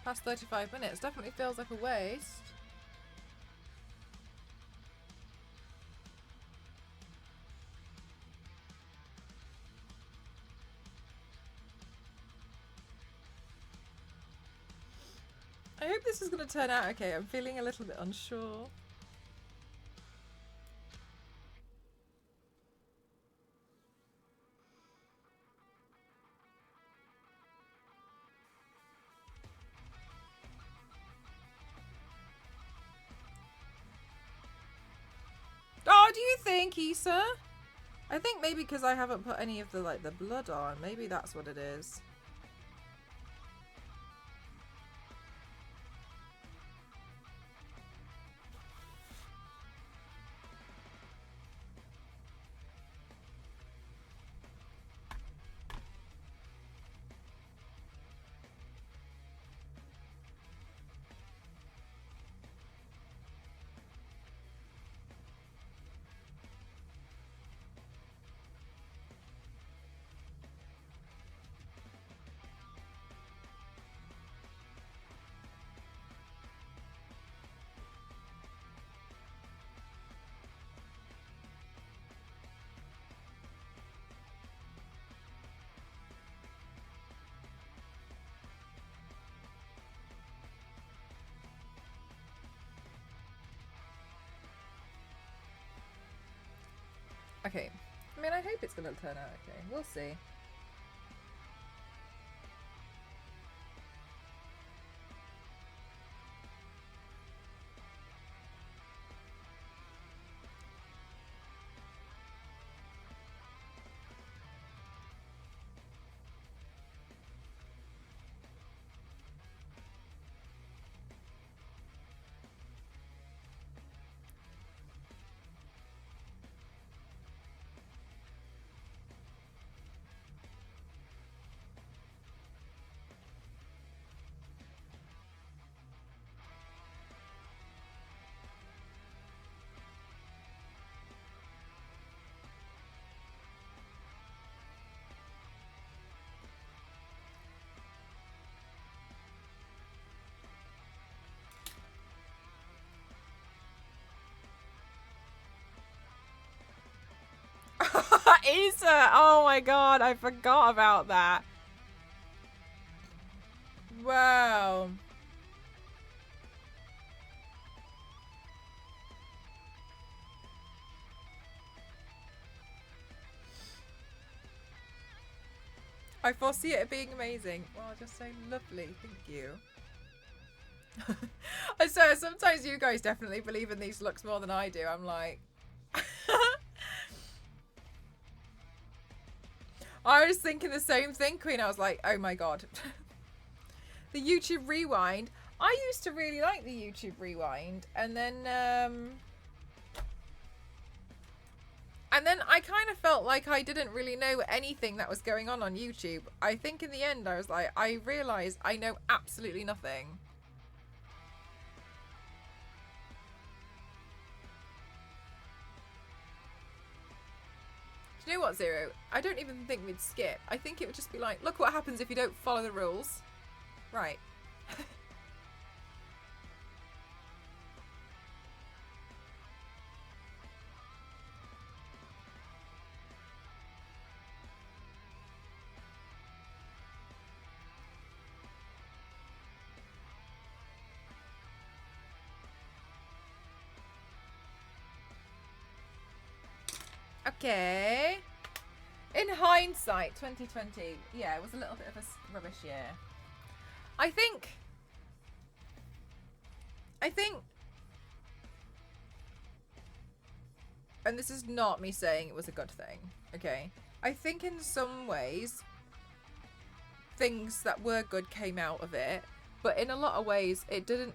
Past 35 minutes. Definitely feels like a waste. I hope hope this is going to turn out okay. I'm feeling a little bit unsure. Oh, do you think, Issa? I think maybe because I haven't put any of the like the blood on. Maybe that's what it is. Okay. I mean, I hope it's going to turn out okay. We'll see. Issa! Oh my god, I forgot about that. Wow. I foresee it being amazing. Well, just so lovely. Thank you. I swear, sometimes you guys definitely believe in these looks more than I do. I'm like... I was thinking the same thing, Queen. I was like, oh my god. The YouTube Rewind. I used to really like the YouTube Rewind. And then I kind of felt like I didn't really know anything that was going on YouTube. I think in the end I was like, I realised I know absolutely nothing. Do you know what, Zero? I don't even think we'd skip. I think it would just be like, look what happens if you don't follow the rules. Right. Okay. In hindsight, 2020, yeah, it was a little bit of a rubbish year. I think, and this is not me saying it was a good thing, okay? I think in some ways, things that were good came out of it, but in a lot of ways,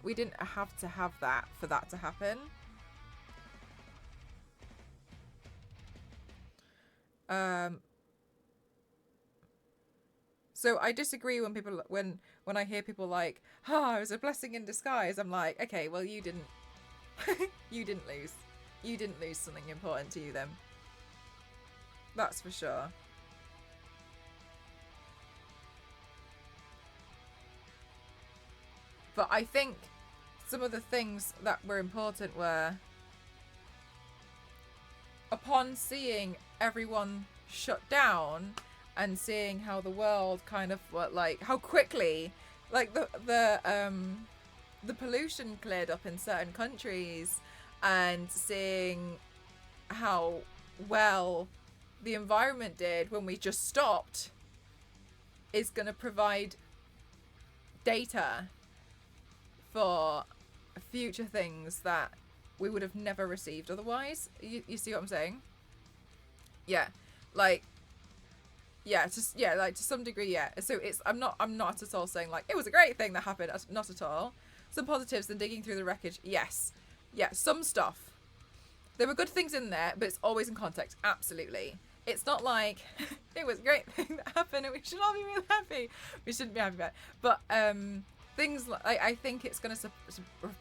we didn't have to have that for that to happen. So I disagree when people when I hear people like, "Ah, oh, it was a blessing in disguise." I'm like, okay, well you didn't you didn't lose. You didn't lose something important to you then. That's for sure. But I think some of the things that were important were upon seeing everyone shut down and seeing how the world kind of like how quickly like the the pollution cleared up in certain countries and seeing how well the environment did when we just stopped is going to provide data for future things that we would have never received otherwise. You see what I'm saying? Yeah, like, yeah, just, yeah, like to some degree, yeah. So it's, I'm not at all saying like it was a great thing that happened. Not at all. Some positives and digging through the wreckage, yes, yeah. Some stuff, there were good things in there, but it's always in context. Absolutely, it's not like it was a great thing that happened and we should all be really happy. We shouldn't be happy about it. But things like, I think it's going to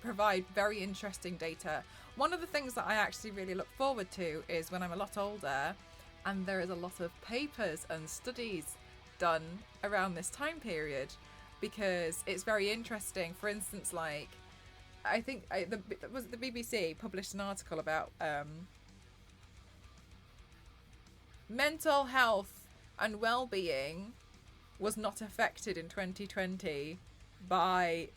provide very interesting data. One of the things that I actually really look forward to is when I'm a lot older and there is a lot of papers and studies done around this time period, because it's very interesting. For instance, like, I think the BBC published an article about mental health and well-being was not affected in 2020 by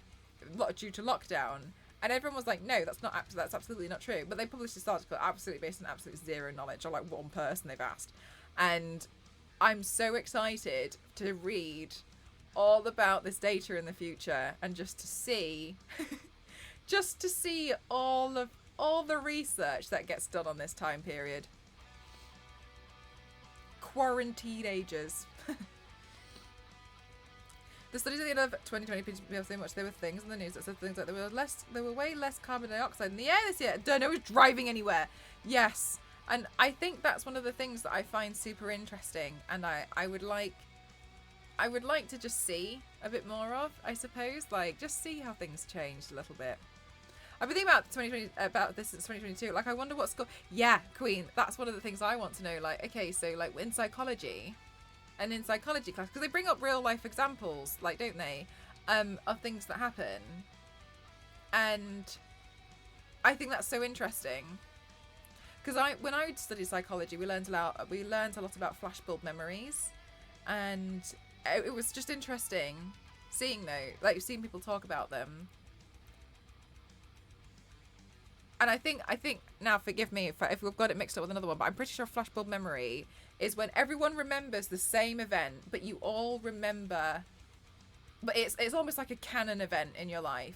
due to lockdown, and everyone was like, no, that's absolutely not true. But they published this article absolutely based on absolute zero knowledge, or like one person they've asked. And I'm so excited to read all about this data in the future, and just to see all the research that gets done on this time period. Quarantine ages. The studies at the end of 2020 people so much there were things in the news that said things like there were way less carbon dioxide in the air this year. Don't know who's driving anywhere. Yes. And I think that's one of the things that I find super interesting, and I would like to just see a bit more of, I suppose, like just see how things changed a little bit. I've been thinking about this since 2022. Like, I wonder what school. Yeah, Queen. That's one of the things I want to know. Like, okay, so like in psychology class, because they bring up real life examples, like, don't they, of things that happen, and I think that's so interesting. Because when I studied psychology, we learned a lot about flashbulb memories, and it was just interesting seeing people talk about them. And I think now, forgive me if we've got it mixed up with another one, but I'm pretty sure flashbulb memory is when everyone remembers the same event, but you all remember, but it's almost like a canon event in your life.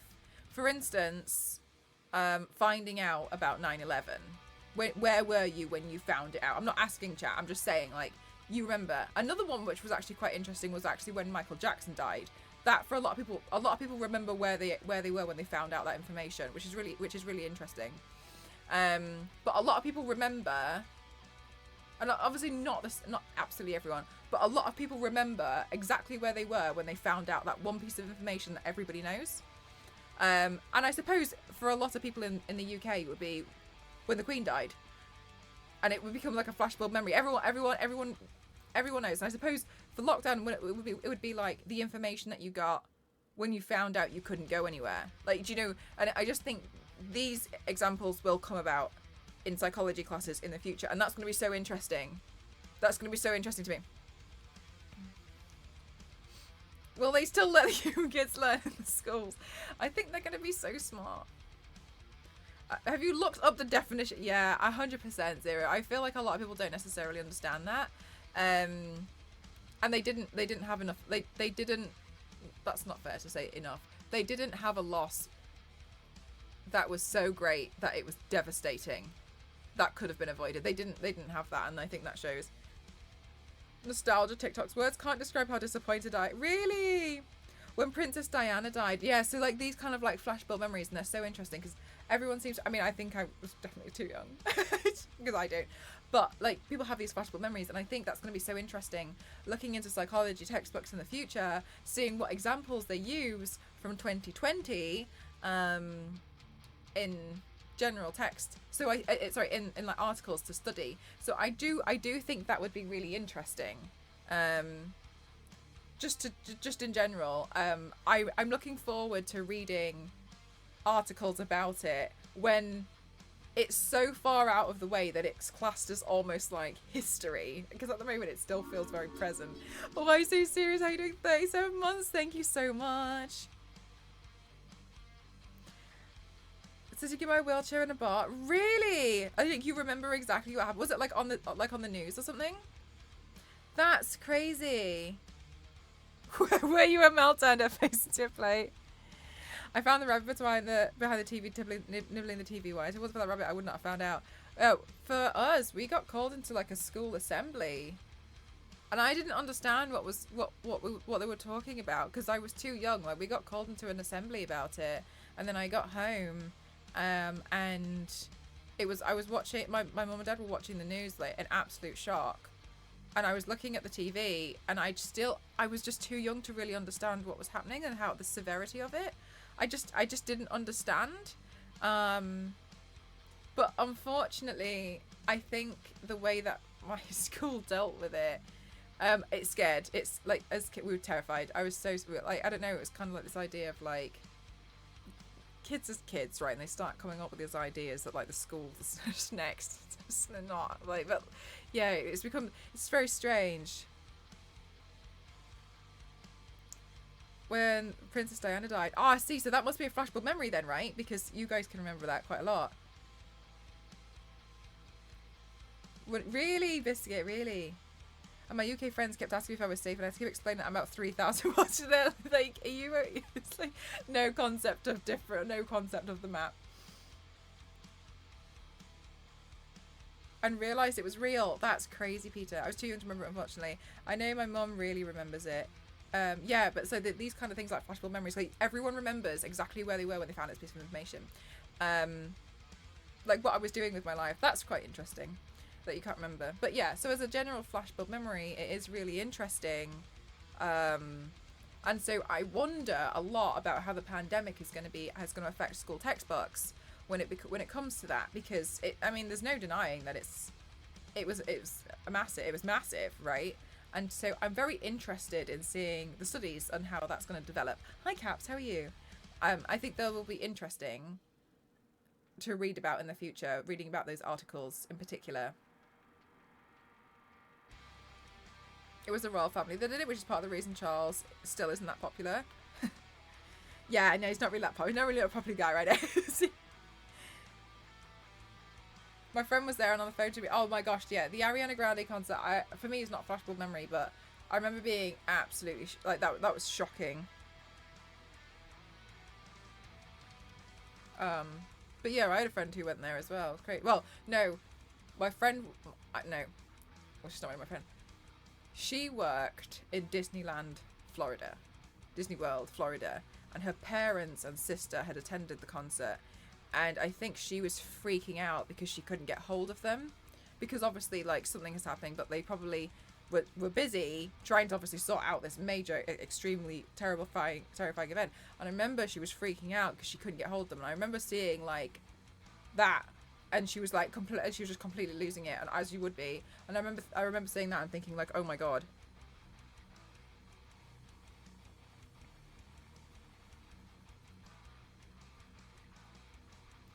For instance, finding out about 9/11. Where were you when you found it out? I'm not asking chat, I'm just saying, like, you remember. Another one which was actually quite interesting was actually when Michael Jackson died. That, for a lot of people remember where they were when they found out that information, which is really interesting. But a lot of people remember, and obviously not absolutely everyone, but a lot of people remember exactly where they were when they found out that one piece of information that everybody knows. And I suppose for a lot of people in the UK, it would be when the Queen died, and it would become like a flashbulb memory. Everyone knows. And I suppose for lockdown, when it would be like the information that you got when you found out you couldn't go anywhere. Like, do you know? And I just think these examples will come about in psychology classes in the future, and that's going to be so interesting. That's going to be so interesting to me. Will they still let you kids learn in the schools? I think they're going to be so smart. Have you looked up the definition? Yeah, 100% Zero. I feel like a lot of people don't necessarily understand that. And they didn't have enough. They didn't. That's not fair to say enough. They didn't have a loss that was so great that it was devastating. That could have been avoided. They didn't have that, and I think that shows. Nostalgia. TikTok's words can't describe how disappointed I really. When Princess Diana died, yeah. So like these kind of like flashbulb memories, and they're so interesting because everyone seems. I mean, I think I was definitely too young because I don't. But like people have these flashbulb memories, and I think that's going to be so interesting. Looking into psychology textbooks in the future, seeing what examples they use from 2020 in general text. So in like articles to study. So I do think that would be really interesting. Just in general, I'm looking forward to reading articles about it when it's so far out of the way that it's classed as almost like history, because at the moment it still feels very present. Oh, I'm so serious. How are you doing? 37 months. Thank you so much. Says you get my wheelchair in a bar. Really? I think you remember exactly what happened. Was it like on the news or something? That's crazy. Were you a meltdown her face into a plate? I found the rabbit behind the TV nibbling the TV wires. If it wasn't for that rabbit, I would not have found out. Oh, for us, we got called into like a school assembly, and I didn't understand what they were talking about because I was too young. Like we got called into an assembly about it, and then I got home, and I was watching my mum and dad were watching the news like in absolute shock, and I was looking at the TV, and I was just too young to really understand what was happening and how the severity of it. I just didn't understand. But unfortunately, I think the way that my school dealt with it, it scared. It's like we were terrified. I was so like I don't know. It was kind of like this idea of like kids as kids, right? And they start coming up with these ideas that like the school is just next. They're not like, but yeah, it's very strange. When Princess Diana died. Oh, I see. So that must be a flashbulb memory then, right? Because you guys can remember that quite a lot. Really, Biscuit? Really? And my UK friends kept asking me if I was safe, and I had to keep explaining that I'm about 3,000 watts. They're like, are you? It's like no concept of the map. And realised it was real. That's crazy, Peter. I was too young to remember it, unfortunately. I know my mum really remembers it. Yeah, but so these kind of things like flashbulb memories, like everyone remembers exactly where they were when they found this piece of information. Like what I was doing with my life. That's quite interesting that you can't remember. But yeah, so as a general flashbulb memory, it is really interesting. And so I wonder a lot about how the pandemic is going to affect school textbooks when it comes to that, because there's no denying that it was massive, right? And so I'm very interested in seeing the studies and how that's going to develop. Hi, Caps. How are you? I think they will be interesting to read about in the future, reading about those articles in particular. It was a royal family that did it, which is part of the reason Charles still isn't that popular. Yeah, no, he's not really that popular. He's not really a popular guy right now. My friend was there and on the phone to me. Oh my gosh, yeah, the Ariana Grande concert. For me, it's not flashbulb memory, but I remember being absolutely like that. That was shocking. But yeah, I had a friend who went there as well. It was great. Well, no, my friend. No, well, she's not really my friend. She worked in Disneyland, Florida, Disney World, Florida, and her parents and sister had attended the concert. And I think she was freaking out because she couldn't get hold of them, because obviously like something is happening, but they probably were busy trying to obviously sort out this major, extremely terrifying event. And I remember she was freaking out because she couldn't get hold of them. And I remember seeing like that, and she was like she was just completely losing it, and as you would be. And I remember seeing that and thinking like, oh my god.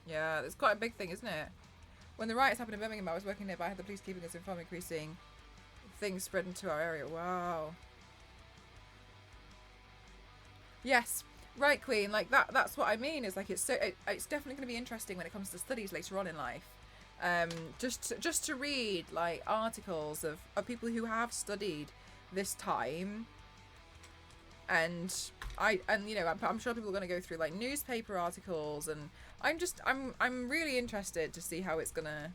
Yeah, it's quite a big thing, isn't it? When the riots happened in Birmingham, I was working nearby. I had the police keeping us informed, increasing things spread into our area. Wow. Yes, right, Queen. Like that's what I mean. Is like it's definitely going to be interesting when it comes to studies later on in life. Just to read like articles of people who have studied this time. And you know, I'm sure people are going to go through like newspaper articles, and I'm really interested to see how it's gonna,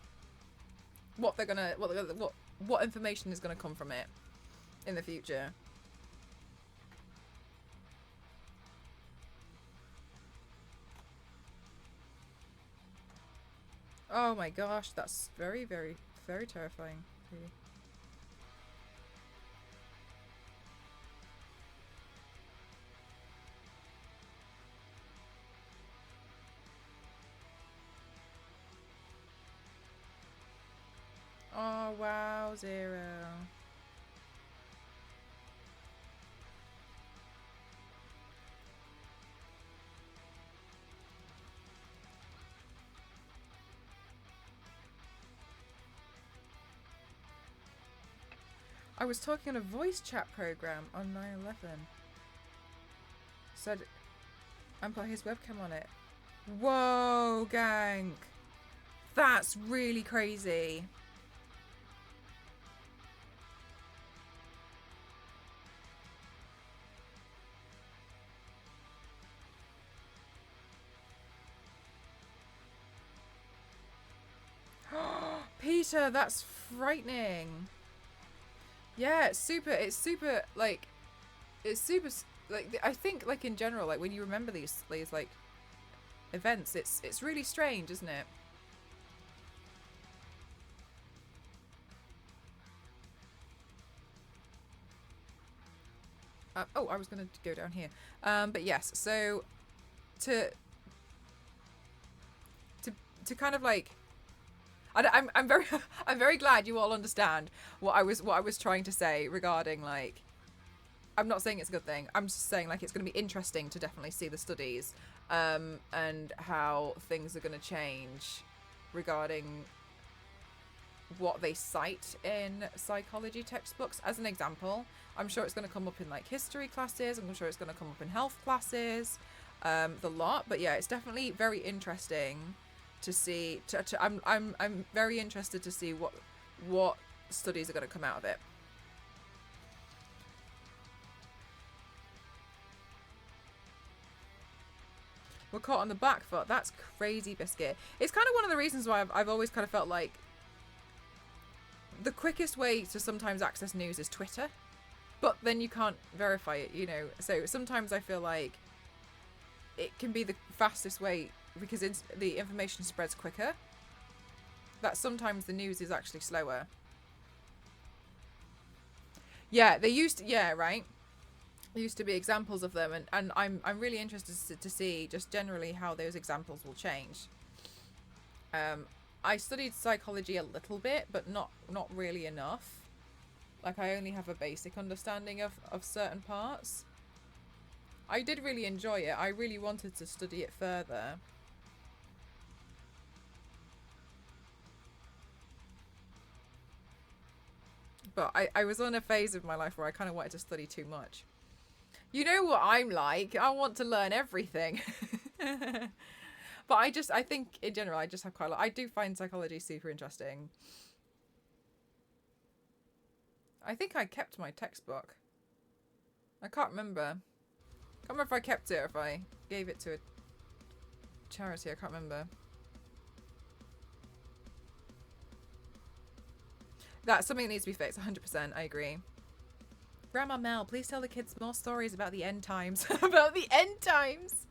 what information is gonna come from it in the future. Oh my gosh, that's very, very, very terrifying. Really. Oh wow, Zero. I was talking on a voice chat program on 9/11. Said, and put his webcam on it. Whoa, gang. That's really crazy. Peter, that's frightening. Yeah, it's super, like, like, I think, like, in general, like, when you remember these like, events, it's really strange, isn't it? Oh, I was going to go down here. But yes, so to kind of like, I'm very I'm very glad you all understand what I was trying to say regarding, like, I'm not saying it's a good thing. I'm just saying, like, it's going to be interesting to definitely see the studies, and how things are going to change regarding what they cite in psychology textbooks. As an example, I'm sure it's going to come up in, like, history classes. I'm sure it's going to come up in health classes, the lot. But yeah, it's definitely very interesting to see. I'm very interested to see what studies are going to come out of it. We're caught on the back foot. That's crazy, Biscuit. It's kind of one of the reasons why I've always kind of felt like the quickest way to sometimes access news is Twitter, but then you can't verify it, you know. So sometimes I feel like it can be the fastest way because the information spreads quicker. That sometimes the news is actually slower. Yeah, they used to, yeah, right. There used to be examples of them, and I'm really interested to see just generally how those examples will change. I studied psychology a little bit, but not really enough. Like, I only have a basic understanding of certain parts. I did really enjoy it. I really wanted to study it further. But I was on a phase of my life where I kind of wanted to study too much. You know what I'm like. I want to learn everything. But I think in general, I just have quite a lot. I do find psychology super interesting. I think I kept my textbook. I can't remember. I can't remember if I kept it or if I gave it to a charity. I can't remember. That's something that needs to be fixed. 100%. I agree. Grandma Mel, please tell the kids more stories about the end times. About the end times.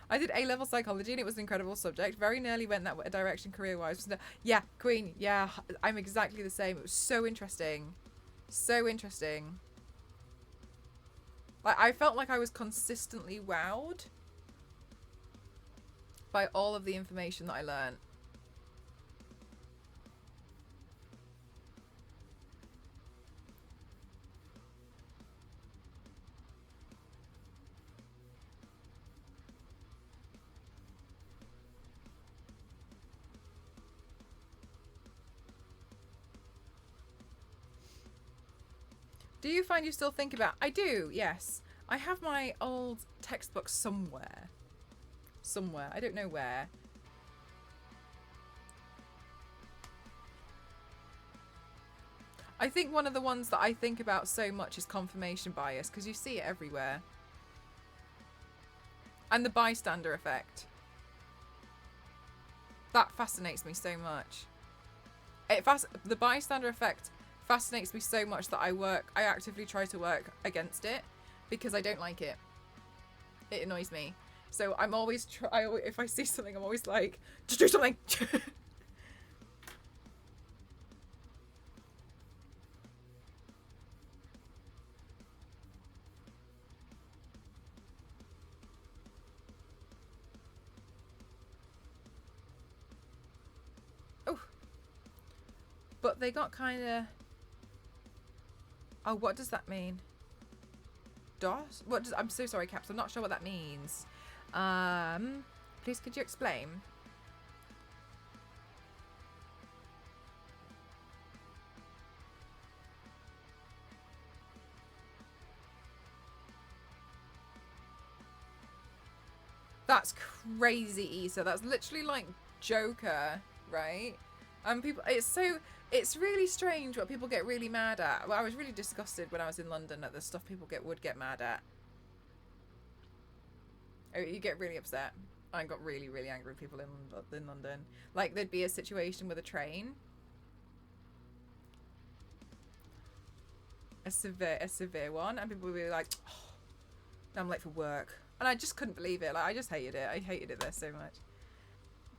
I did A-level psychology and it was an incredible subject. Very nearly went that direction career-wise. Yeah, Queen. Yeah, I'm exactly the same. It was so interesting. So interesting. Like, I felt like I was consistently wowed by all of the information that I learned. Do you find you still think about... I do, yes. I have my old textbook somewhere. Somewhere. I don't know where. I think one of the ones that I think about so much is confirmation bias, because you see it everywhere. And the bystander effect. That fascinates me so much. The bystander effect fascinates me so much that I actively try to work against it because I don't like it. It annoys me. So I'm always if I see something, I'm always like, just do something. Oh. But they got kind of... Oh, what does that mean? DOS? What does... I'm so sorry, Caps. I'm not sure what that means. Please, could you explain? That's crazy, Issa. That's literally like Joker, right? And people, it's really strange what people get really mad at. Well, I was really disgusted when I was in London at the stuff people would get mad at. Oh, you get really upset. I got really, really angry with people in London. Like, there'd be a situation with a train. A severe one, and people would be like, oh, I'm late for work. And I just couldn't believe it. Like, I just hated it. I hated it there so much.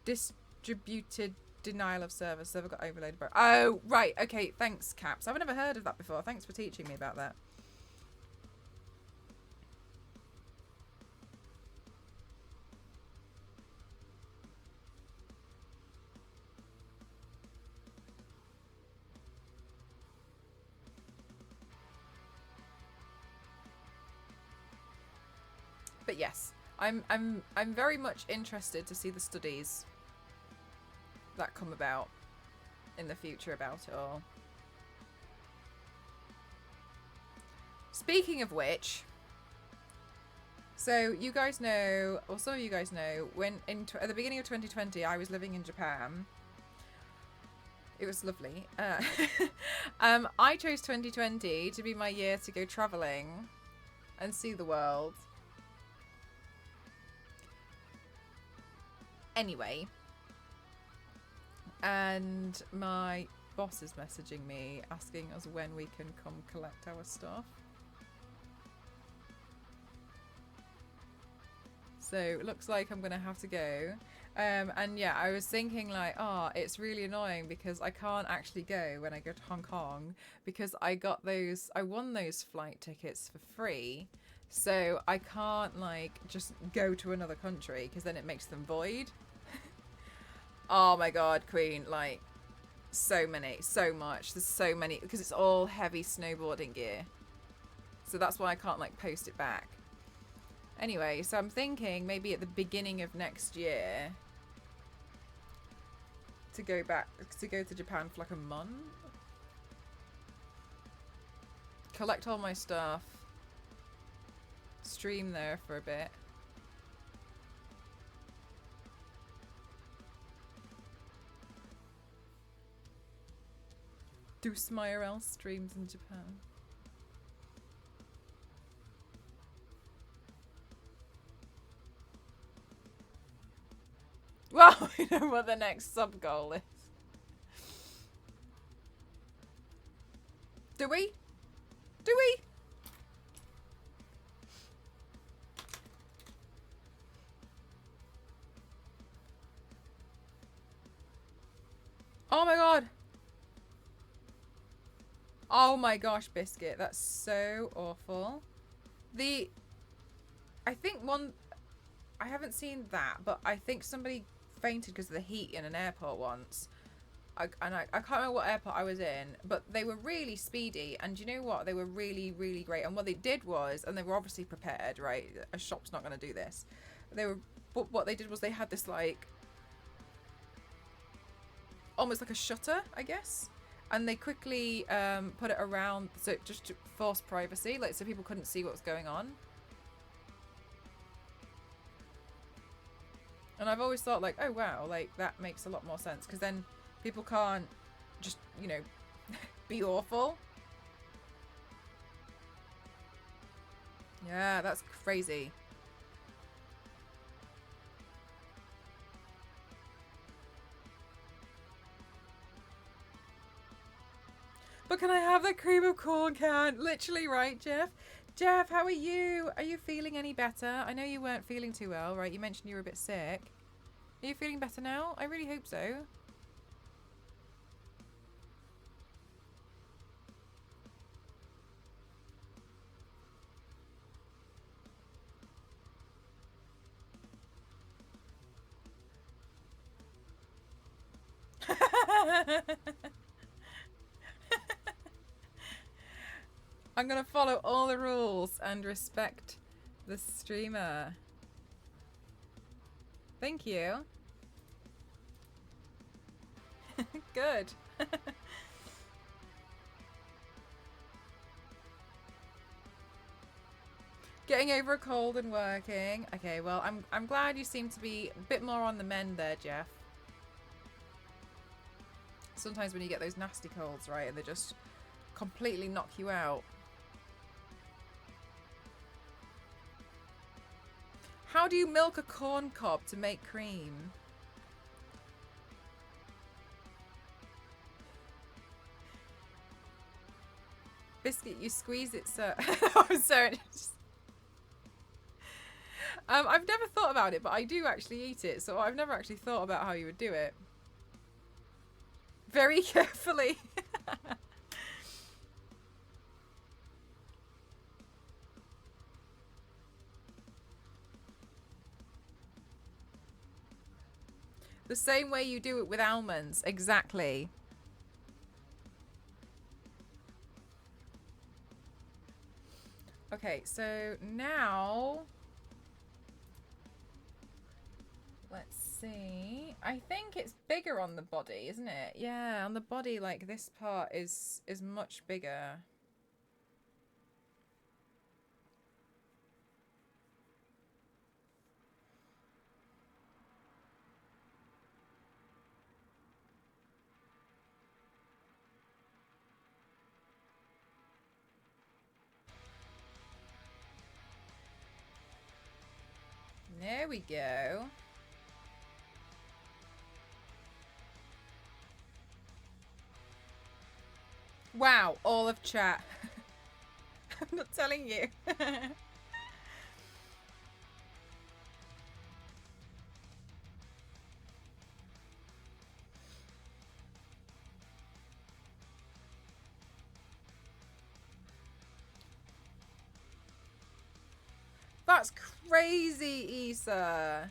Distributed denial of service. Server got overloaded by... Oh, right. Okay, thanks, Caps. I've never heard of that before. Thanks for teaching me about that. But yes, I'm very much interested to see the studies that come about in the future about it all. Speaking of which, so you guys know, or some of you guys know, when at the beginning of 2020, I was living in Japan. It was lovely. I chose 2020 to be my year to go traveling and see the world. Anyway, and my boss is messaging me asking us when we can come collect our stuff. So it looks like I'm gonna have to go. And yeah, I was thinking like, oh, it's really annoying because I can't actually go when I go to Hong Kong because I won those flight tickets for free. So I can't like just go to another country because then it makes them void. Oh my god, Queen, like so much. There's so many because it's all heavy snowboarding gear. So that's why I can't like post it back. Anyway, so I'm thinking maybe at the beginning of next year to go to Japan for like a month. Collect all my stuff. Stream there for a bit. Do some IRL streams in Japan. Well, we know what the next sub goal is. Do we? Do we? Oh my god. Oh my gosh, Biscuit. That's so awful. I think I haven't seen that, but I think somebody fainted because of the heat in an airport once. I can't remember what airport I was in, but they were really speedy, and you know what? They were really, really great. And what they did was, and they were obviously prepared, right? A shop's not going to do this. But what they did was they had this like, almost like a shutter, I guess. And they quickly put it around, so just to force privacy, like so people couldn't see what was going on. And I've always thought like, oh wow, like that makes a lot more sense because then people can't just, you know, be awful. Yeah, that's crazy. But can I have the cream of corn can? Literally, right, Jeff? Jeff, how are you? Are you feeling any better? I know you weren't feeling too well, right? You mentioned you were a bit sick. Are you feeling better now? I really hope so. I'm gonna follow all the rules and respect the streamer. Thank you. Good. Getting over a cold and working. Okay, well, I'm glad you seem to be a bit more on the mend there, Jeff. Sometimes when you get those nasty colds, right, and they just completely knock you out. How do you milk a corn cob to make cream? Biscuit, you squeeze it so... I'm sorry. I've never thought about it, but I do actually eat it, so I've never actually thought about how you would do it. Very carefully. The same way you do it with almonds. Exactly. Okay, so now... Let's see. I think it's bigger on the body, isn't it? Yeah, on the body, like, this part is much bigger. There we go. Wow, all of chat. I'm not telling you. That's crazy, Issa.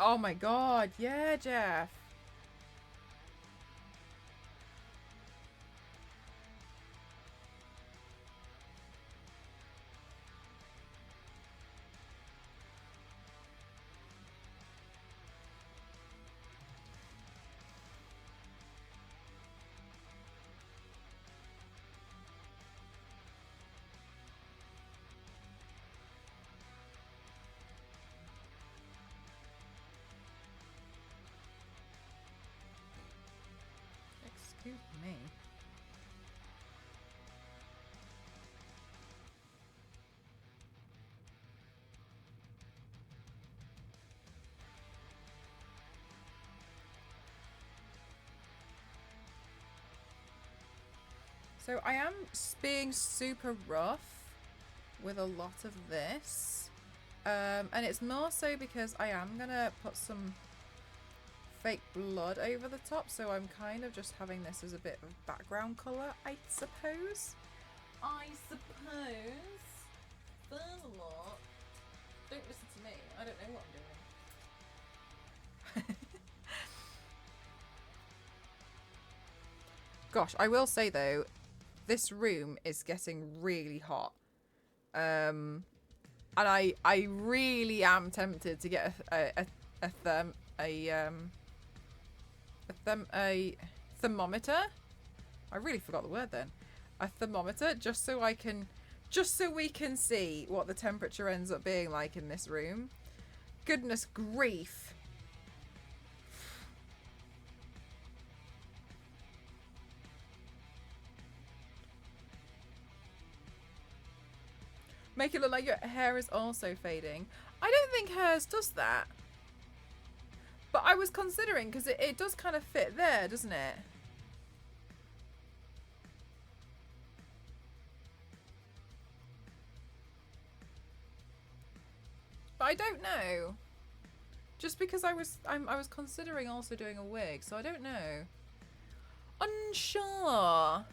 Oh my god, yeah, Jeff. Excuse me. So I am being super rough with a lot of this. And it's more so because I am going to put some fake blood over the top. So I'm kind of just having this as a bit of background colour, I suppose. Furthermore, don't listen to me. I don't know what I'm doing. Gosh, I will say though, this room is getting really hot. And I really am tempted to get a thermometer. I really forgot the word then. A thermometer, just so we can see what the temperature ends up being like in this room. Goodness grief. Make it look like your hair is also fading. I don't think hers does that. But I was considering, because it does kind of fit there, doesn't it? But I don't know. Just because I was considering also doing a wig, so I don't know. Unsure.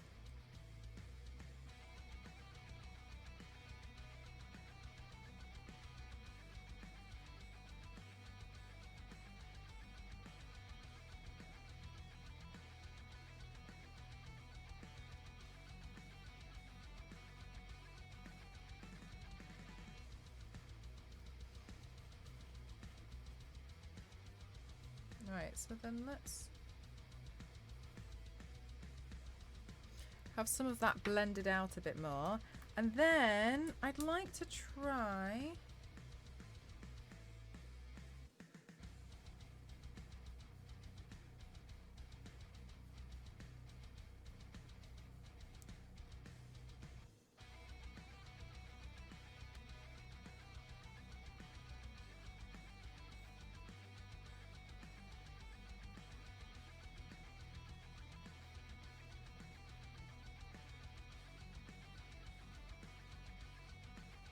Right, so then let's have some of that blended out a bit more. And then I'd like to try...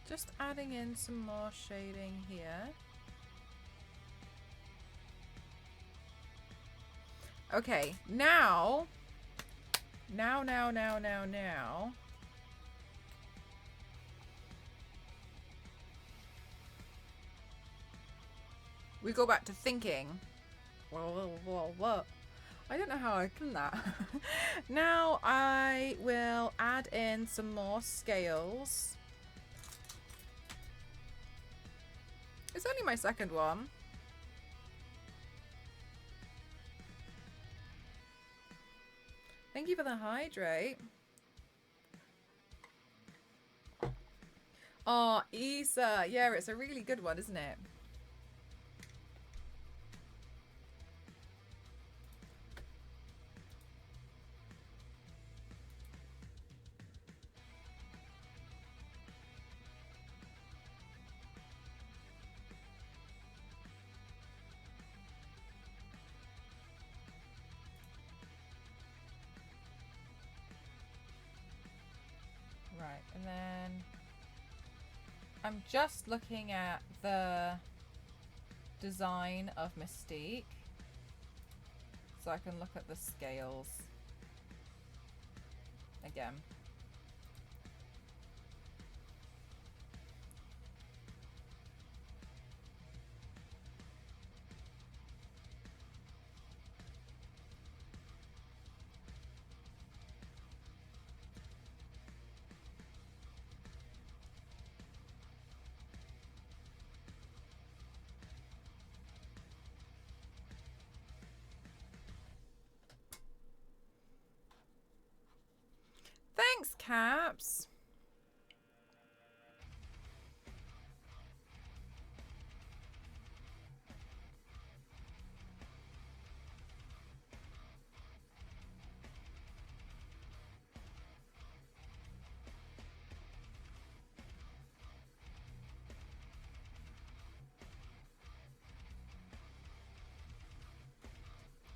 just adding in some more shading here. Okay, now. We go back to thinking. What? I don't know how I done that. Now I will add in some more scales. It's only my second one. Thank you for the hydrate. Oh, Issa. Yeah, it's a really good one, isn't it? Right, and then I'm just looking at the design of Mystique so I can look at the scales again. Thanks, Caps.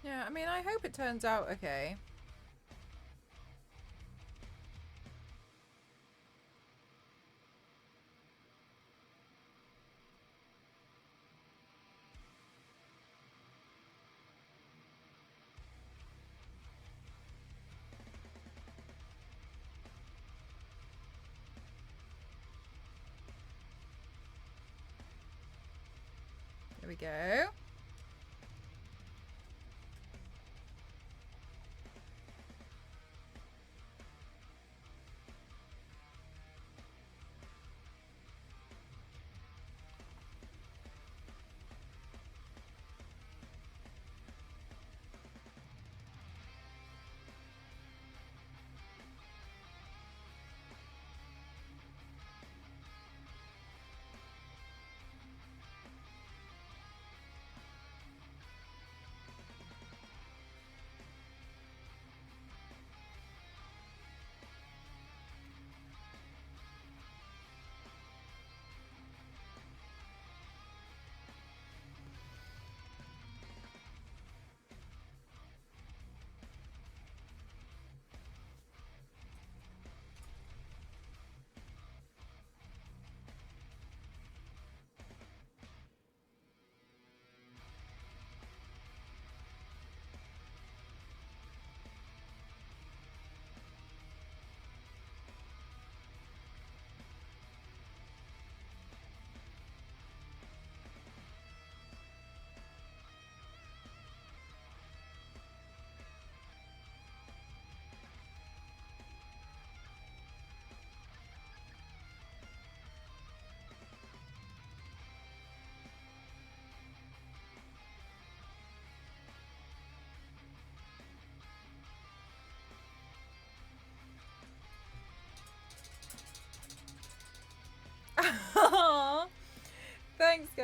Yeah, I mean, I hope it turns out okay. There we go.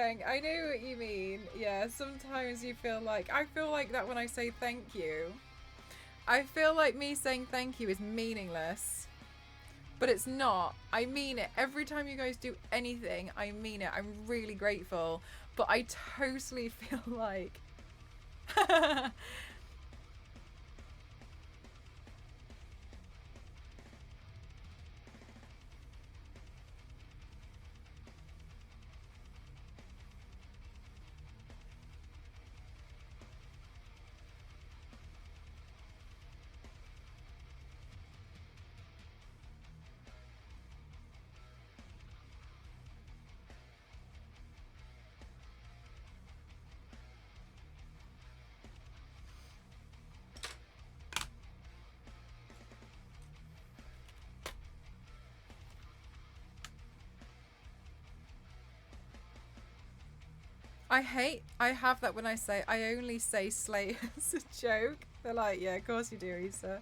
saying. I know what you mean. Yeah, sometimes you feel like... I feel like that when I say thank you. I feel like me saying thank you is meaningless. But it's not. I mean it. Every time you guys do anything, I mean it. I'm really grateful. But I totally feel like... I have that when I say, I only say slay as a joke. They're like, yeah, of course you do, Issa.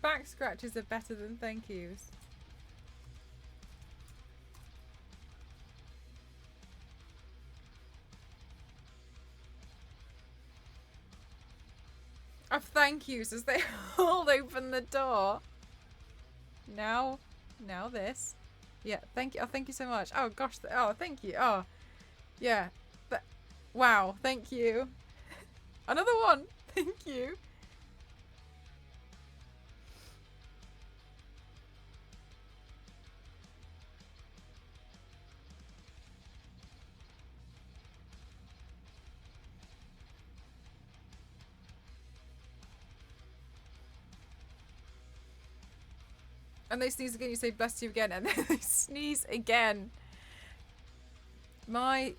Back scratches are better than thank yous. Of thank yous as they all open the door. Now this. Yeah, thank you. Oh, thank you so much. Oh gosh. Oh, thank you. Oh, yeah. Wow. Thank you. Another one. Thank you. And they sneeze again, you say bless you again, and then they sneeze again. My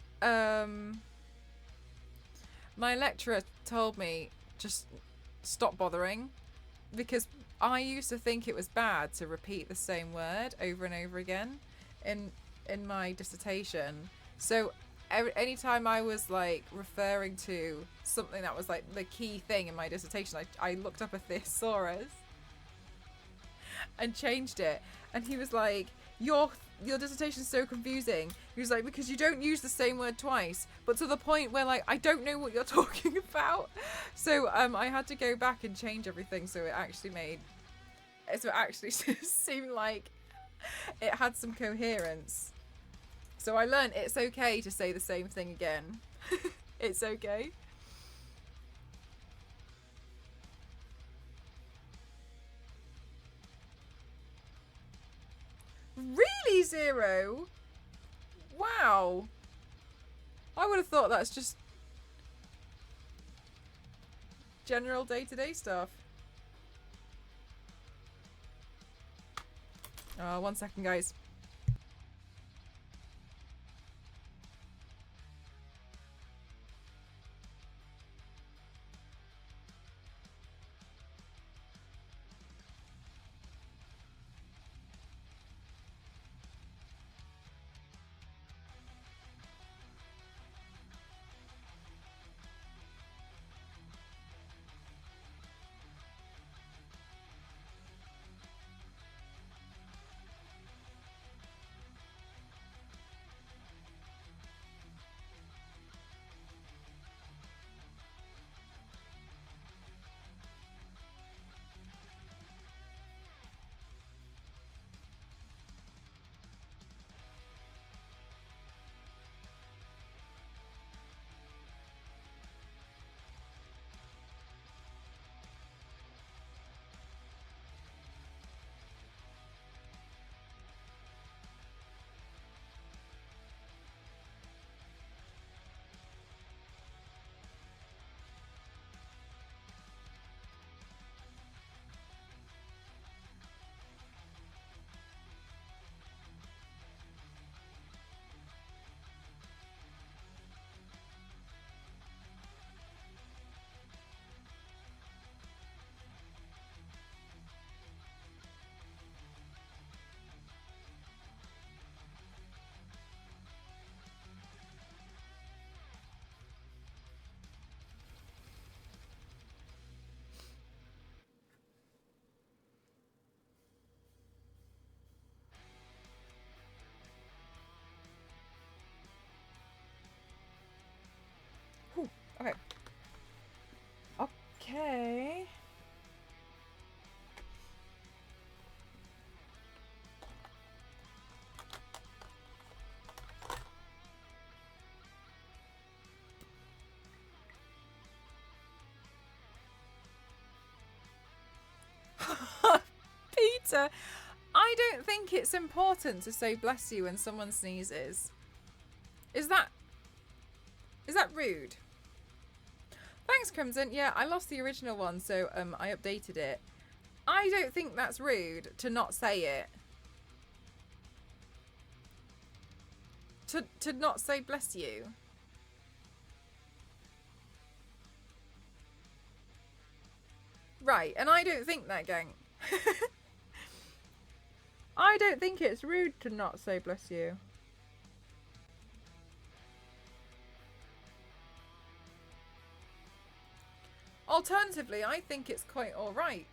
my lecturer told me just stop bothering, because I used to think it was bad to repeat the same word over and over again in my dissertation. So anytime I was like referring to something that was like the key thing in my dissertation, I looked up a thesaurus and changed it, and he was like, your dissertation is so confusing. He was like, because you don't use the same word twice, but to the point where like I don't know what you're talking about. So I had to go back and change everything so it actually seemed like it had some coherence. So I learned it's okay to say the same thing again. It's okay. Really, Zero? Wow. I would have thought that's just general day-to-day stuff. Oh, 1 second, guys. Okay. Okay. Peter, I don't think it's important to say bless you when someone sneezes. Is that rude? Thanks, Crimson. Yeah, I lost the original one, so I updated it. I don't think that's rude to not say it. To not say bless you. Right, and I don't think that, gang. I don't think it's rude to not say bless you. Alternatively, I think it's quite alright.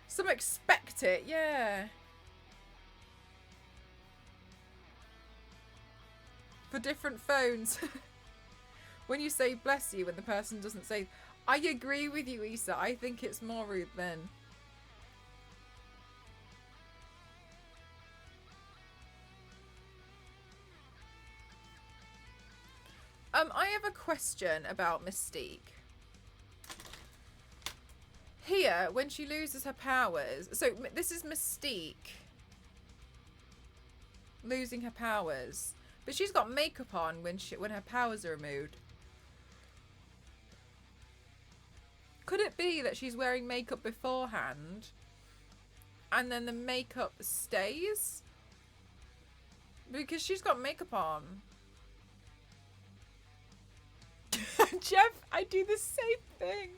Some expect it, yeah. For different phones. When you say bless you when the person doesn't say... I agree with you, Issa. I think it's more rude then. I have a question about Mystique. Here, when she loses her powers... So, this is Mystique losing her powers. But she's got makeup on when her powers are removed. Could it be that she's wearing makeup beforehand and then the makeup stays? Because she's got makeup on. Jeff, I do the same thing.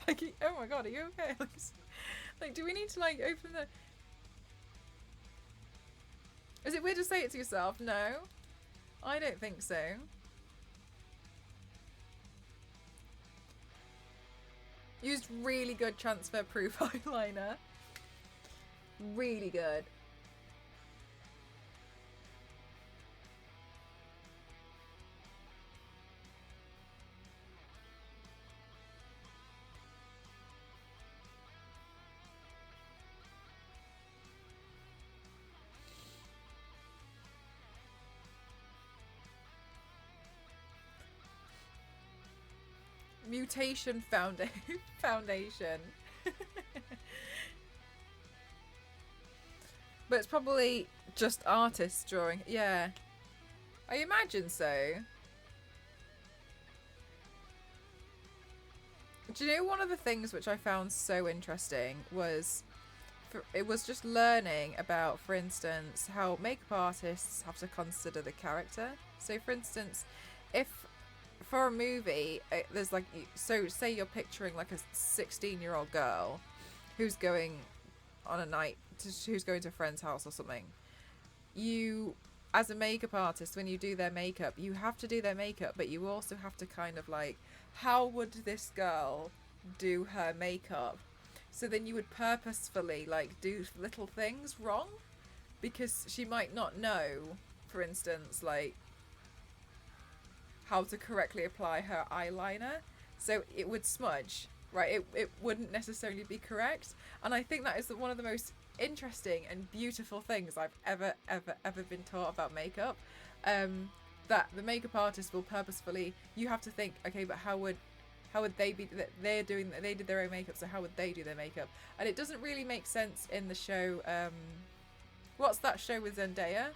Like, oh my god, are you okay? Like, do we need to, like, open the... Is it weird to say it to yourself? No. I don't think so. Used really good transfer proof eyeliner. Really good. Mutation foundation. But it's probably just artists drawing. Yeah. I imagine so. Do you know one of the things which I found so interesting was... It was just learning about, for instance, how makeup artists have to consider the character. So, for instance, if for a movie, there's like, so say you're picturing like a 16-year-old girl who's going on a night, who's going to a friend's house or something. You, as a makeup artist, when you do their makeup, you have to do their makeup, but you also have to kind of like, how would this girl do her makeup? So then you would purposefully like do little things wrong because she might not know, for instance, like how to correctly apply her eyeliner. So it would smudge, right? It wouldn't necessarily be correct. And I think that is one of the most interesting and beautiful things I've ever been taught about makeup. That the makeup artist will purposefully, you have to think, okay, but how would they be, they did their own makeup, so how would they do their makeup? And it doesn't really make sense in the show, what's that show with Zendaya?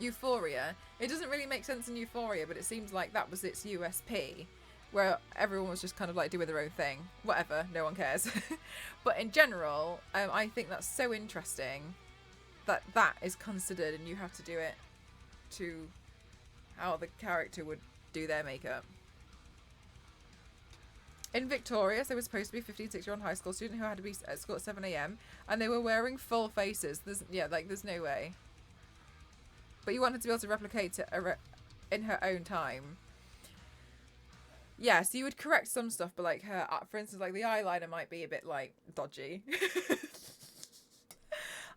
Euphoria. It doesn't really make sense in Euphoria, but it seems like that was its USP, where everyone was just kind of like doing their own thing. Whatever, no one cares. But in general, I think that's so interesting that that is considered and you have to do it to how the character would do their makeup. In Victorious, they were supposed to be 15, 16-year-old high school student who had to be at school at 7 a.m. and they were wearing full faces. There's no way. But you want her to be able to replicate it in her own time. Yeah, so you would correct some stuff, but like her, for instance, like the eyeliner might be a bit like dodgy.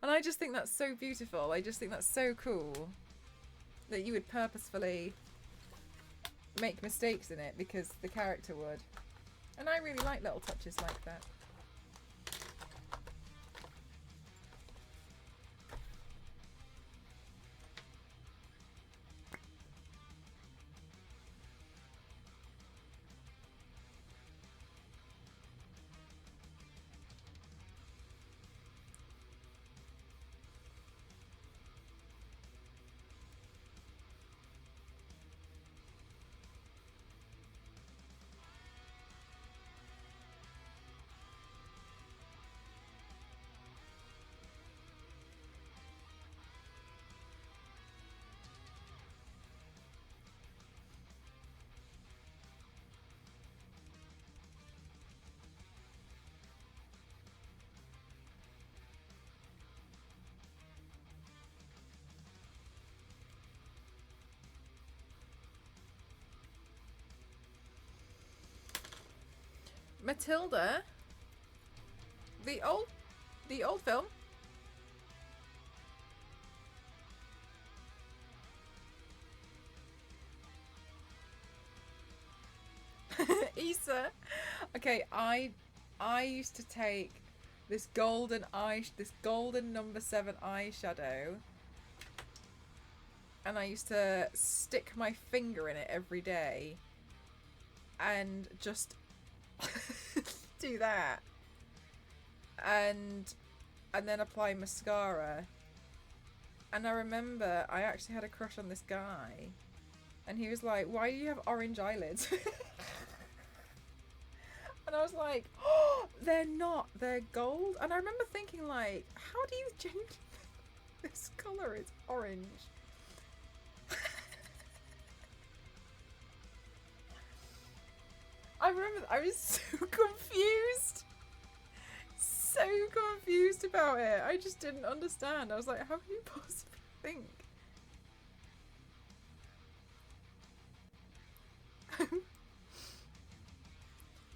And I just think that's so beautiful. I just think that's so cool that you would purposefully make mistakes in it because the character would. And I really like little touches like that. Matilda, the old film. Issa. Okay, I used to take this golden number 7 eyeshadow, and I used to stick my finger in it every day, and just do that, and then apply mascara. And I remember I actually had a crush on this guy, and he was like, "Why do you have orange eyelids?" And I was like, "Oh, they're not, they're gold." And I remember thinking, like, how do you genuinely think this colour is orange? I remember I was so confused. So confused about it. I just didn't understand. I was like, how can you possibly think?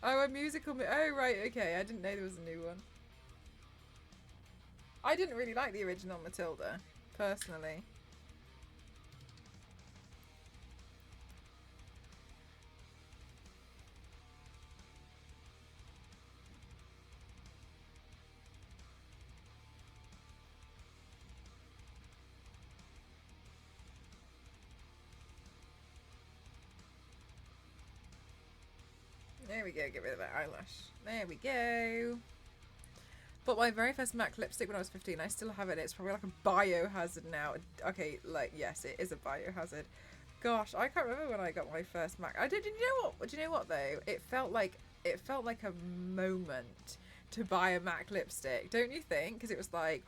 Oh, a musical. Oh, right, okay. I didn't know there was a new one. I didn't really like the original Matilda, personally. There we go, get rid of that eyelash. There we go. But my very first MAC lipstick when I was 15, I still have it. It's probably like a biohazard now. Okay, like, yes, it is a biohazard. Gosh, I can't remember when I got my first MAC. I did. Do you know what? Do you know what though? It felt like a moment to buy a MAC lipstick, don't you think? Because it was like,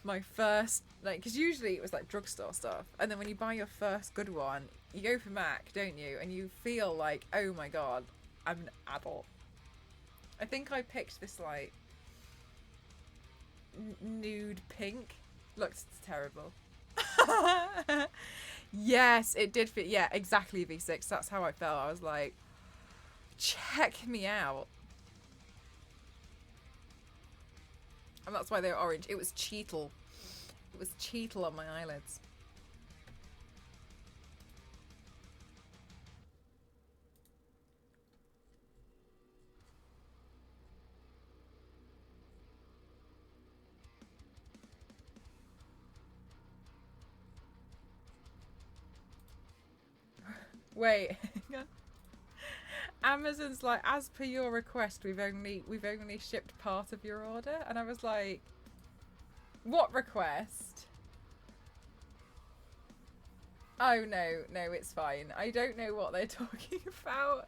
my first, like, because usually it was like drugstore stuff, and then when you buy your first good one, you go for MAC, don't you? And you feel like, oh my god, I'm an adult. I think I picked this like nude pink. Looks terrible. Yes, it did fit. Yeah, exactly, V6. That's how I felt. I was like, check me out. And that's why they were orange. It was Cheetle. It was Cheetle on my eyelids. Wait. Amazon's like, as per your request, we've only shipped part of your order. And I was like, what request? Oh no, it's fine. I don't know what they're talking about.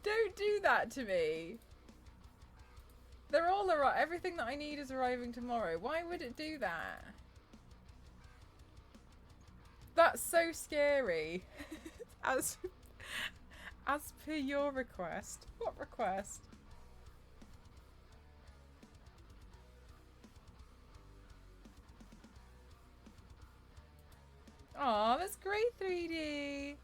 Don't do that to me. They're all arriving. Everything that I need is arriving tomorrow. Why would it do that? That's so scary. As per your request. What request? Aw, that's great, 3D.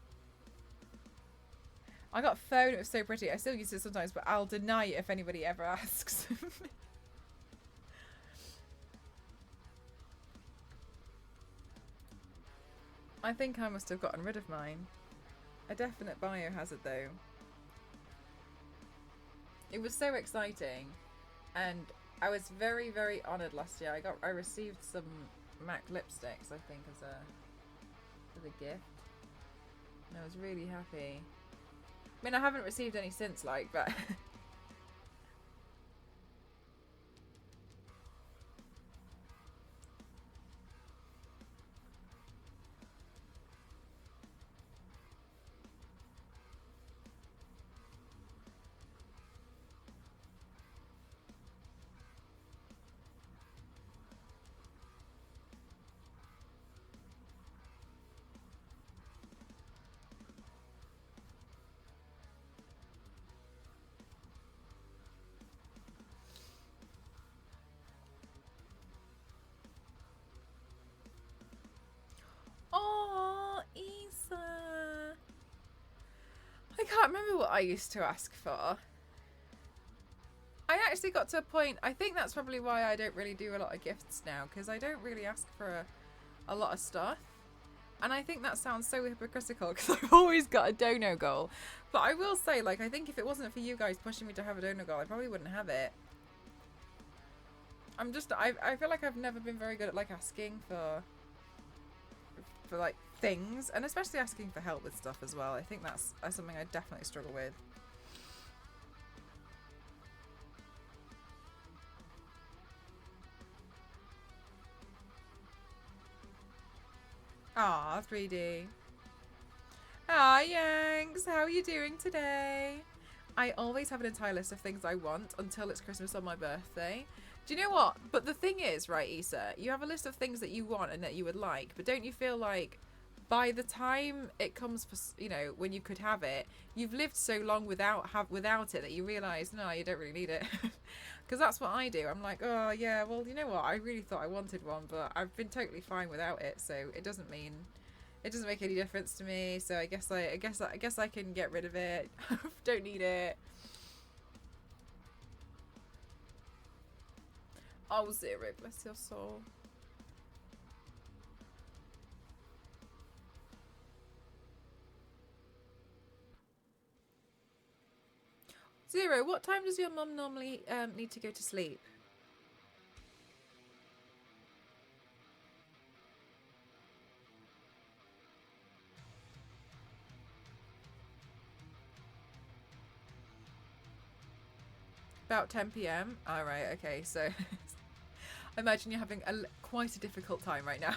I got a phone, it was so pretty. I still use it sometimes, but I'll deny it if anybody ever asks. I think I must have gotten rid of mine. A definite biohazard though. It was so exciting, and I was very, very honoured last year. I received some MAC lipsticks, I think, as a gift, and I was really happy. I mean, I haven't received any since, like, but oh, Issa. I can't remember what I used to ask for. I actually got to a point, I think that's probably why I don't really do a lot of gifts now, because I don't really ask for a lot of stuff. And I think that sounds so hypocritical, because I've always got a dono goal. But I will say, like, I think if it wasn't for you guys pushing me to have a dono goal, I probably wouldn't have it. I feel like I've never been very good at, like, asking for like, things. And especially asking for help with stuff as well. I think that's something I definitely struggle with. Aw, 3D. Ah, Yanks, how are you doing today? I always have an entire list of things I want until it's Christmas on my birthday. Do you know what? But the thing is, right, Issa, you have a list of things that you want and that you would like, but don't you feel like by the time it comes for, you know, when you could have it, you've lived so long without it that you realise, no, you don't really need it. Because that's what I do. I'm like, oh yeah, well, you know what? I really thought I wanted one, but I've been totally fine without it, so it doesn't make any difference to me. So I guess I can get rid of it. Don't need it. Oh, Zero, bless your soul. Zero, what time does your mum normally need to go to sleep? About 10 p.m. All right, okay. So I imagine you're having quite a difficult time right now.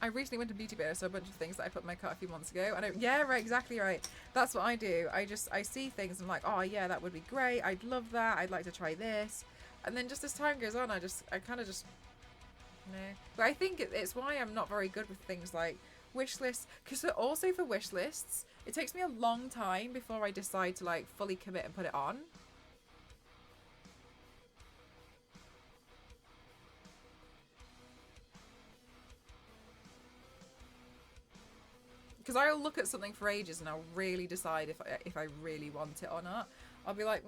I recently went to Beauty Bay, so a bunch of things that I put in my cart a few months ago. Yeah, right, exactly right. That's what I do. I see things and I'm like, oh yeah, that would be great. I'd love that. I'd like to try this. And then just as time goes on, I kind of just, no. But I think it's why I'm not very good with things like wish lists. Because also for wish lists, it takes me a long time before I decide to like fully commit and put it on. Because I'll look at something for ages and I'll really decide if I really want it or not. I'll be like,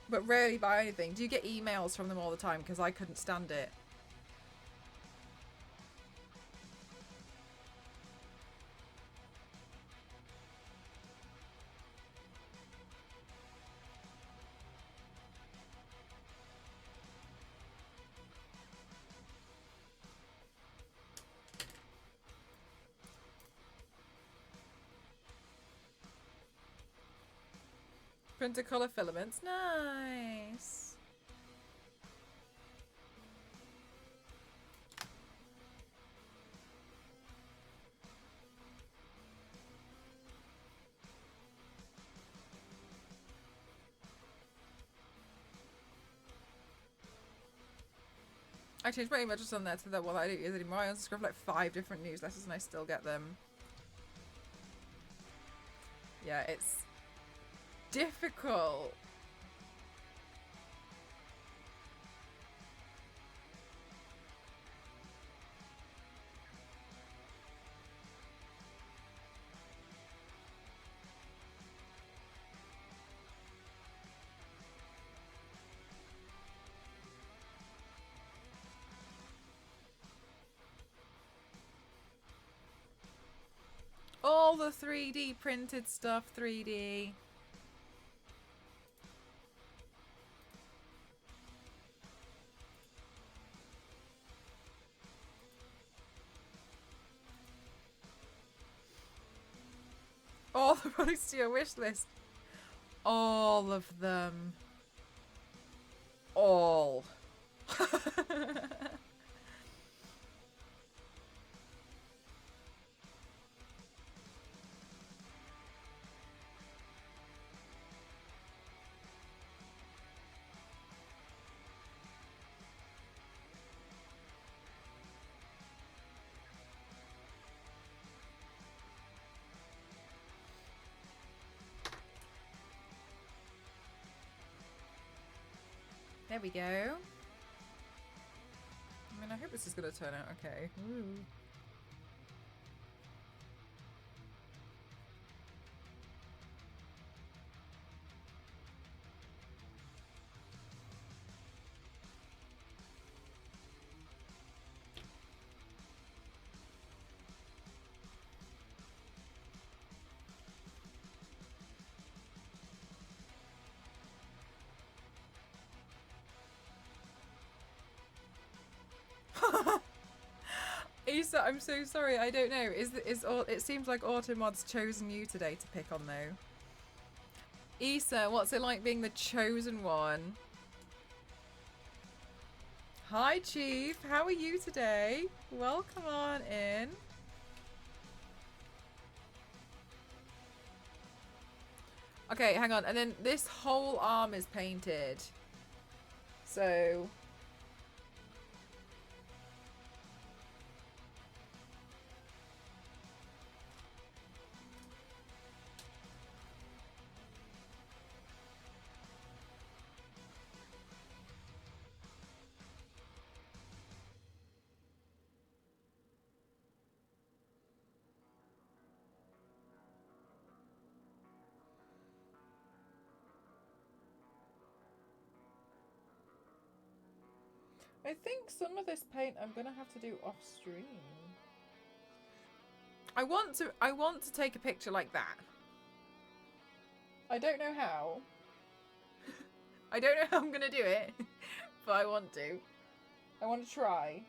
but rarely buy anything. Do you get emails from them all the time? Because I couldn't stand it. Printer colour filaments. Nice. I changed my email just on there to the one I don't use anymore. I unsubscribed like 5 different newsletters and I still get them. Yeah, it's difficult. the 3D printed stuff, 3D. All the products to your wish list. All of them. All. There we go. I mean, I hope this is going to turn out okay. Ooh. Issa, I'm so sorry. I don't know. It seems like Automod's chosen you today to pick on though. Issa, what's it like being the chosen one? Hi, Chief. How are you today? Welcome on in. Okay, hang on. And then this whole arm is painted. So... I think some of this paint I'm gonna have to do off stream. I want to take a picture like that. I don't know how. I don't know how I'm gonna do it, but I want to. I want to try.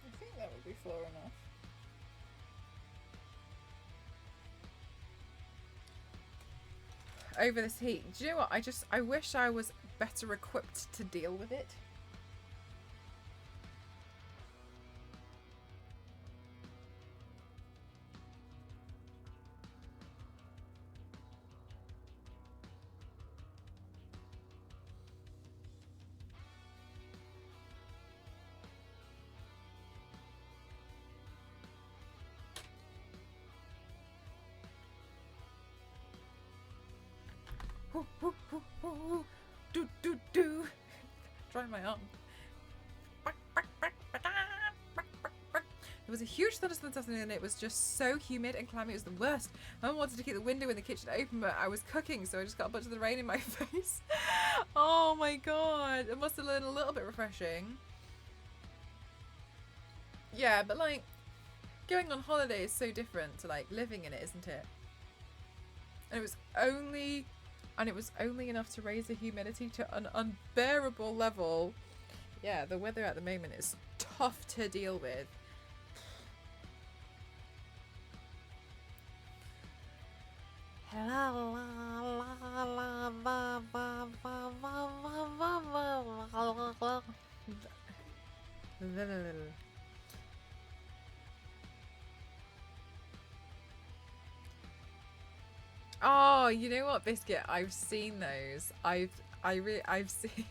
I think that would be far enough. Over this heat. Do you know what? I wish I was better equipped to deal with it. Do do do. Try my arm. There was a huge thunderstorm this afternoon and it was just so humid and clammy. It was the worst. I wanted to keep the window in the kitchen open, but I was cooking, so I just got a bunch of the rain in my face. Oh my god. It must have been a little bit refreshing. Yeah, but like, going on holiday is so different to like living in it, isn't it? And it was only enough to raise the humidity to an unbearable level. Yeah, the weather at the moment is tough to deal with. Oh Oh, you know what, Biscuit? I've seen those. I've seen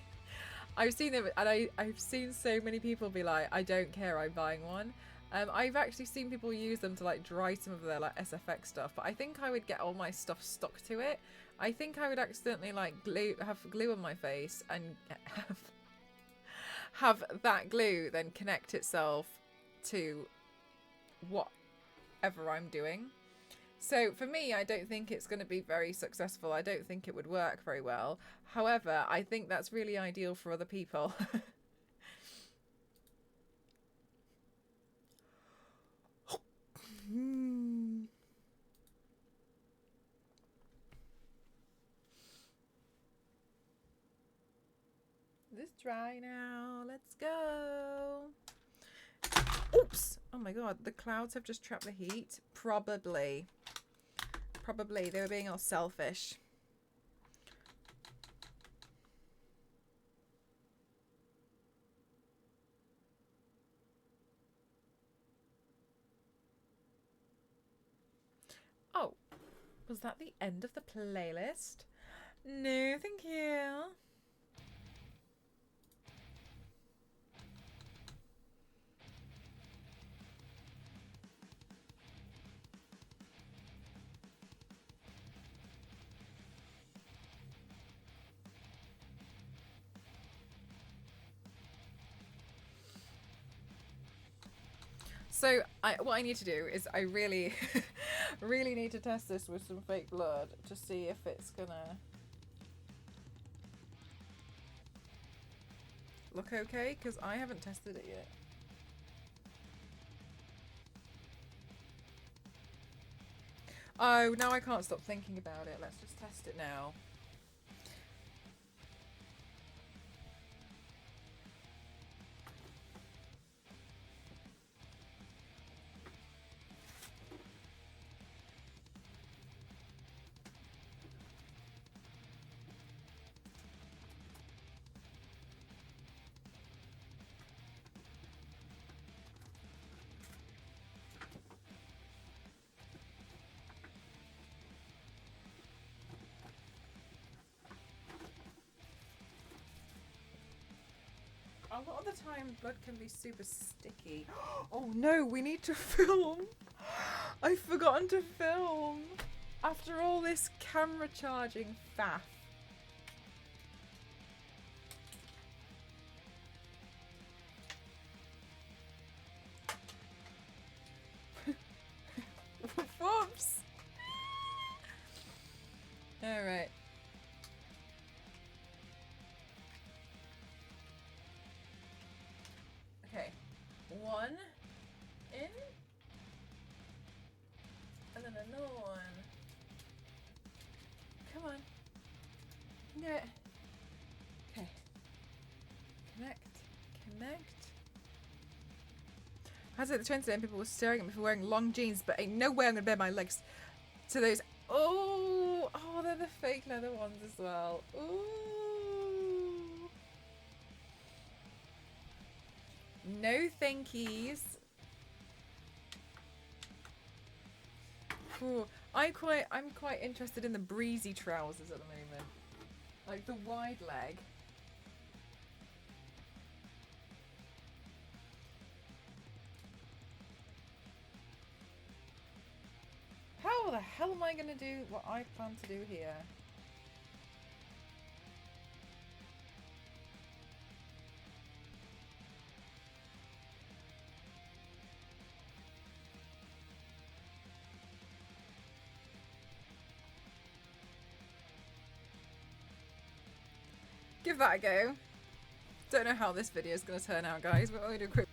I've seen them, and I've seen so many people be like, I don't care, I'm buying one. I've actually seen people use them to like dry some of their like SFX stuff, but I think I would get all my stuff stuck to it. I think I would accidentally like have glue on my face and have that glue then connect itself to whatever I'm doing. So for me, I don't think it's going to be very successful. I don't think it would work very well. However, I think that's really ideal for other people. This dry now. Let's go. Oops. Oh my god, the clouds have just trapped the heat. Probably. Probably. They were being all selfish. Oh. Was that the end of the playlist? No, thank you. So what I need to do is I really, really need to test this with some fake blood to see if it's gonna look okay, because I haven't tested it yet. Oh, now I can't stop thinking about it. Let's just test it now. A lot of the time, blood can be super sticky. Oh no, we need to film. I've forgotten to film. After all this camera charging faff. Whoops. All right. Okay. One in. And then another one. Come on. You can do it. Okay. Connect. Connect. How's it the trend today and people were staring at me for wearing long jeans, but ain't no way I'm gonna bare my legs to those. Oh, they're the fake leather ones as well. Ooh. No thankies. Ooh. I'm quite interested in the breezy trousers at the moment. Like the wide leg. How the hell am I going to do what I plan to do here? Give that a go. Don't know how this video is going to turn out, guys, but I'm going to do a quick.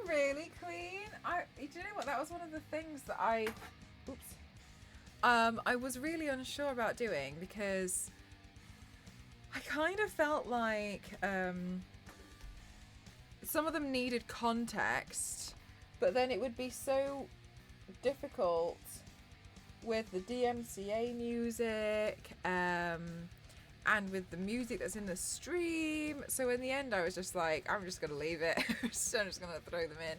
really, Queen? Do you know what? That was one of the things that I was really unsure about doing, because I kind of felt like some of them needed context, but then it would be so difficult with the DMCA music and with the music that's in the stream. So in the end, I was just like, I'm just gonna leave it. So I'm just gonna throw them in.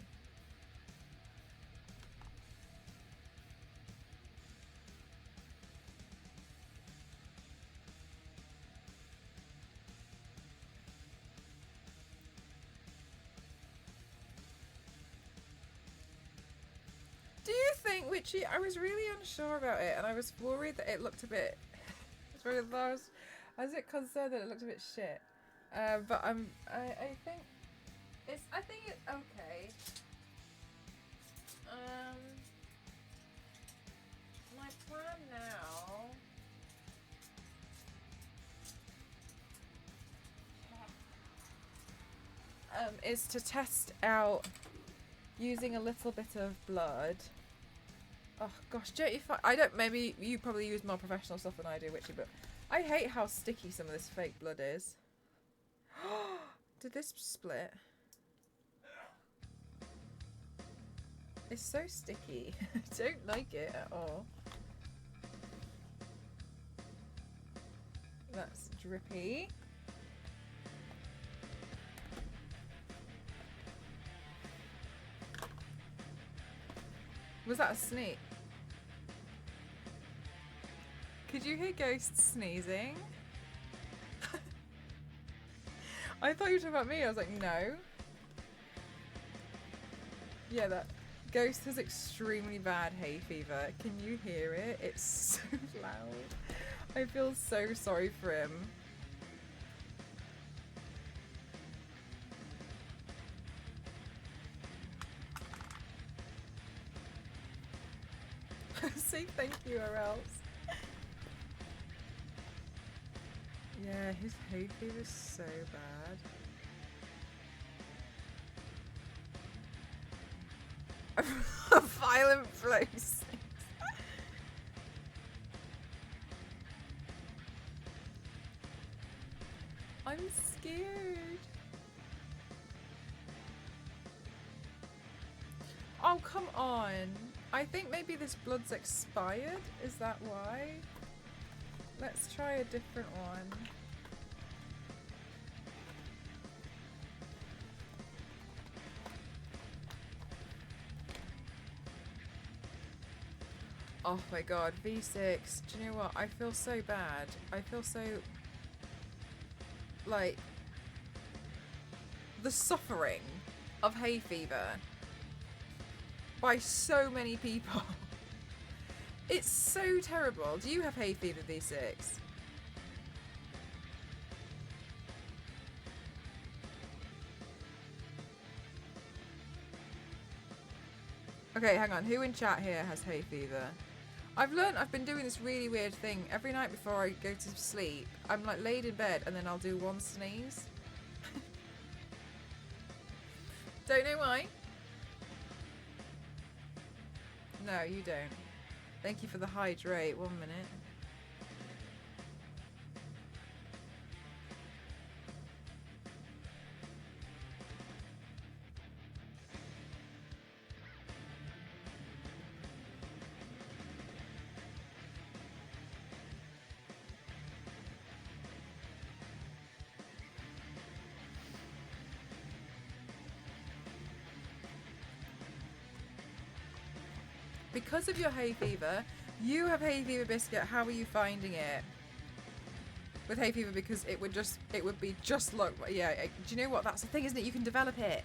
Do you think, Witchy? I was really unsure about it, and I was worried that it looked a bit. I was a bit concerned that it looked a bit shit. But I think it's okay. My plan now. Is to test out using a little bit of blood. Oh gosh, I don't. Maybe you probably use more professional stuff than I do, Witchy, but I hate how sticky some of this fake blood is. Did this split? It's so sticky. I don't like it at all. That's drippy. Was that a sneeze? Could you hear ghosts sneezing? I thought you were talking about me. I was like, no. Yeah, that ghost has extremely bad hay fever. Can you hear it? It's so loud. I feel so sorry for him. Say thank you or else. Yeah, his hay fever's so bad. A violent flows. I'm scared. Oh, come on. I think maybe this blood's expired. Is that why? Let's try a different one. Oh my god, V6. Do you know what? I feel so bad. I feel so... like... the suffering of hay fever by so many people. It's so terrible. Do you have hay fever, V6? Okay, hang on. Who in chat here has hay fever? I've been doing this really weird thing. Every night before I go to sleep, I'm like laid in bed and then I'll do one sneeze. Don't know why. No, you don't. Thank you for the hydrate. 1 minute. Because of your hay fever, you have hay fever, Biscuit. How are you finding it? With hay fever, because it would be just like, yeah, do you know what? That's the thing, isn't it? You can develop it.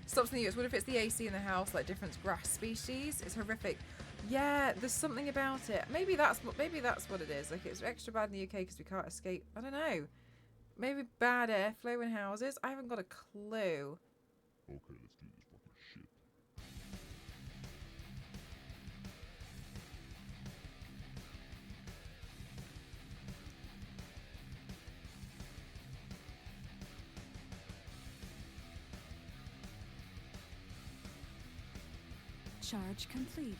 Stops in the US. What if it's the AC in the house, like different grass species? It's horrific. Yeah, there's something about it. Maybe that's what it is. Like, it's extra bad in the UK because we can't escape. I don't know. Maybe bad airflow in houses. I haven't got a clue. Okay, let's do this fucking shit. Charge complete.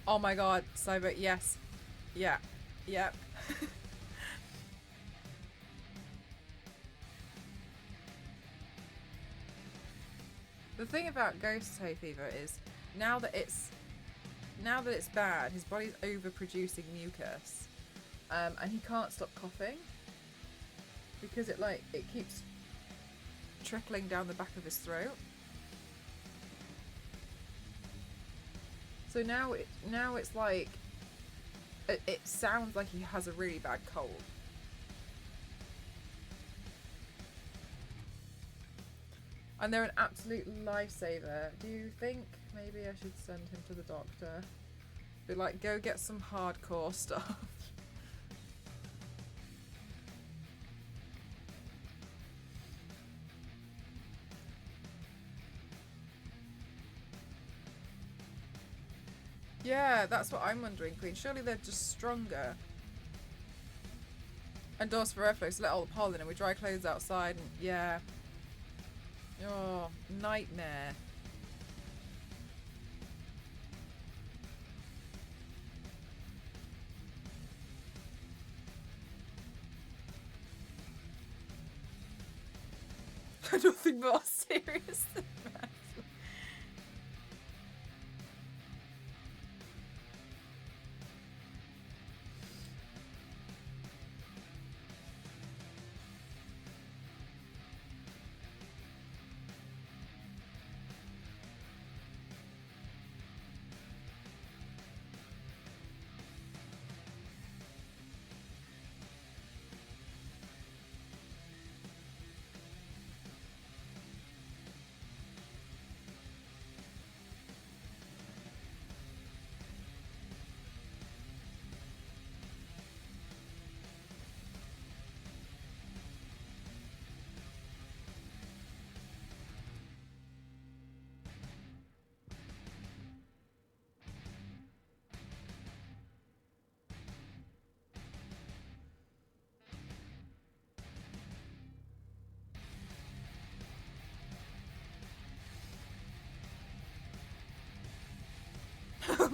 Oh my god, Cyber, yes. Yeah. Yep. The thing about ghost hay fever is now that it's bad, his body's overproducing mucus, and he can't stop coughing because it keeps trickling down the back of his throat. So now it's like it sounds like he has a really bad cold. And they're an absolute lifesaver. Do you think maybe I should send him to the doctor? Be like, go get some hardcore stuff. Yeah, that's what I'm wondering, Queen. Surely they're just stronger. And doors for airflow, so let all the pollen in and we dry clothes outside and yeah. Oh, nightmare. Nothing more serious than that.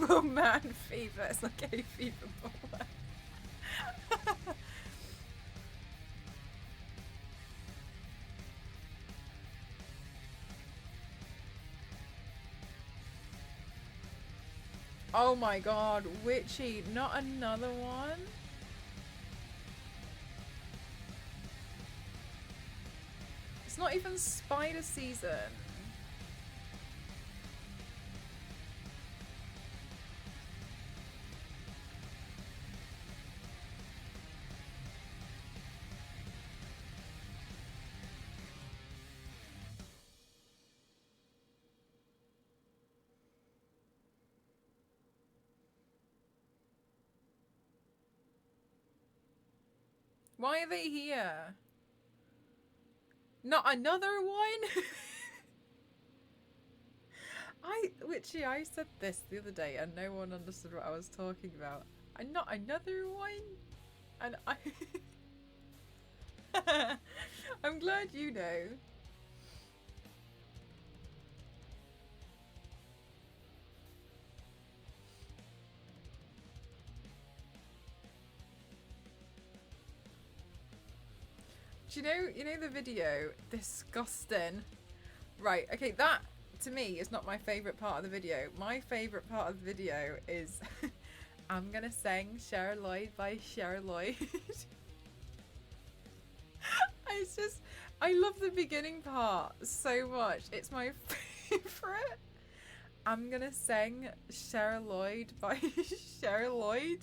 Oh man, fever. It's like a fever boy. Oh my god, Witchy, not another one? It's not even spider season. Why are they here? Not another one? Witchy, I said this the other day and no one understood what I was talking about. And not another one? And I'm glad you know. Do you know the video? Disgusting. Right, okay, that to me is not my favourite part of the video. My favourite part of the video is I'm gonna sing Cheryl Lloyd by Cheryl Lloyd. It's just, I love the beginning part so much. It's my favourite. I'm gonna sing Cheryl Lloyd by Cheryl Lloyd.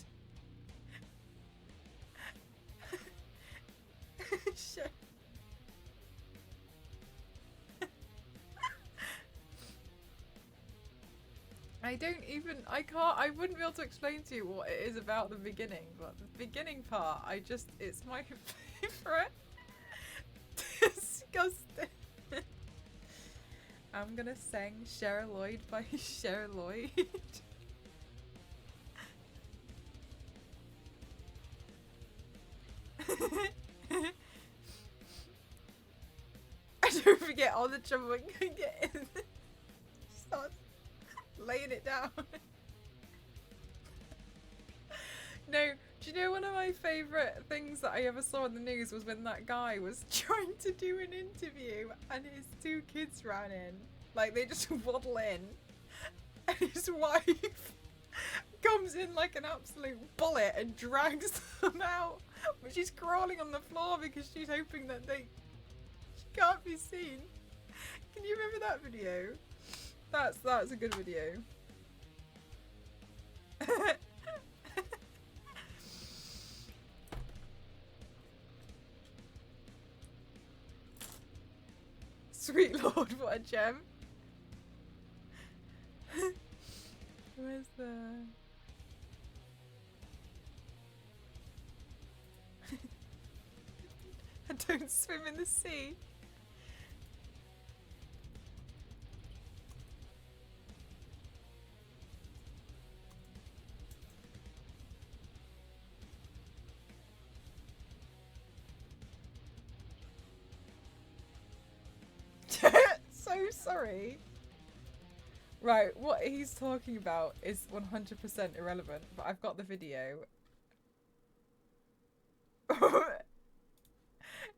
I wouldn't be able to explain to you what it is about the beginning, but the beginning part, it's my for it. Disgusting. I'm gonna sing Cheryl Lloyd by Cheryl Lloyd. And don't forget all the trouble we can get in. Start laying it down. No, do you know one of my favourite things that I ever saw in the news was when that guy was trying to do an interview and his two kids ran in. Like, they just waddle in. And his wife comes in like an absolute bullet and drags them out. But she's crawling on the floor because she's hoping that she can't be seen. Can you remember that video? That's a good video. Sweet Lord, what a gem. Where's the... I don't swim in the sea. So sorry. Right, what he's talking about is 100% irrelevant, but I've got the video.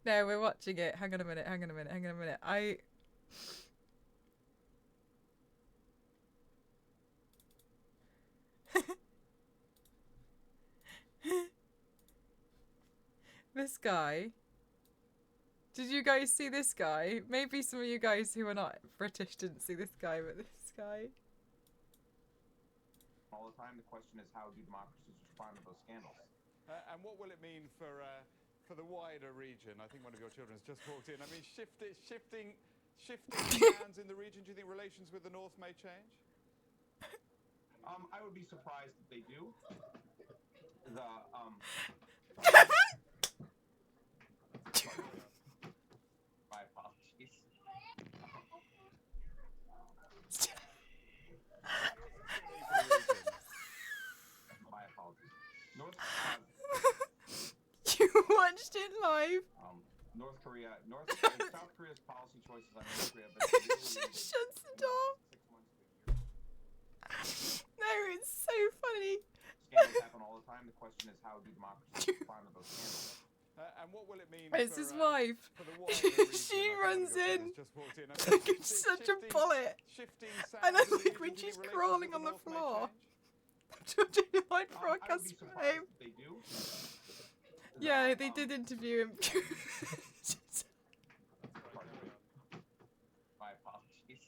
No, we're watching it. Hang on a minute. This guy. Did you guys see this guy? Maybe some of you guys who are not British didn't see this guy, but this guy. All the time, the question is, how do democracies respond to those scandals? And what will it mean for the wider region? I think one of your children's just walked in. I mean, shifting hands in the region. Do you think relations with the North may change? I would be surprised if they do. My apologies. My apologies. You watched it live. South Korea's policy choices on North Korea, but Shuts the door. 6 months to a year. No, it's so funny. Scandals happen all the time. The question is, how do democracies respond to those scandals? And what will it mean It's his for wife. the wider region? She I think runs one of your in. children's just walked in. I mean, Like it's such a bullet. Shifting And I sands in the think region, when do you she's think crawling relations on with the North may floor. change? Georgina might I would be broadcast from surprised home. if they do. Yeah, they did interview him. My apologies.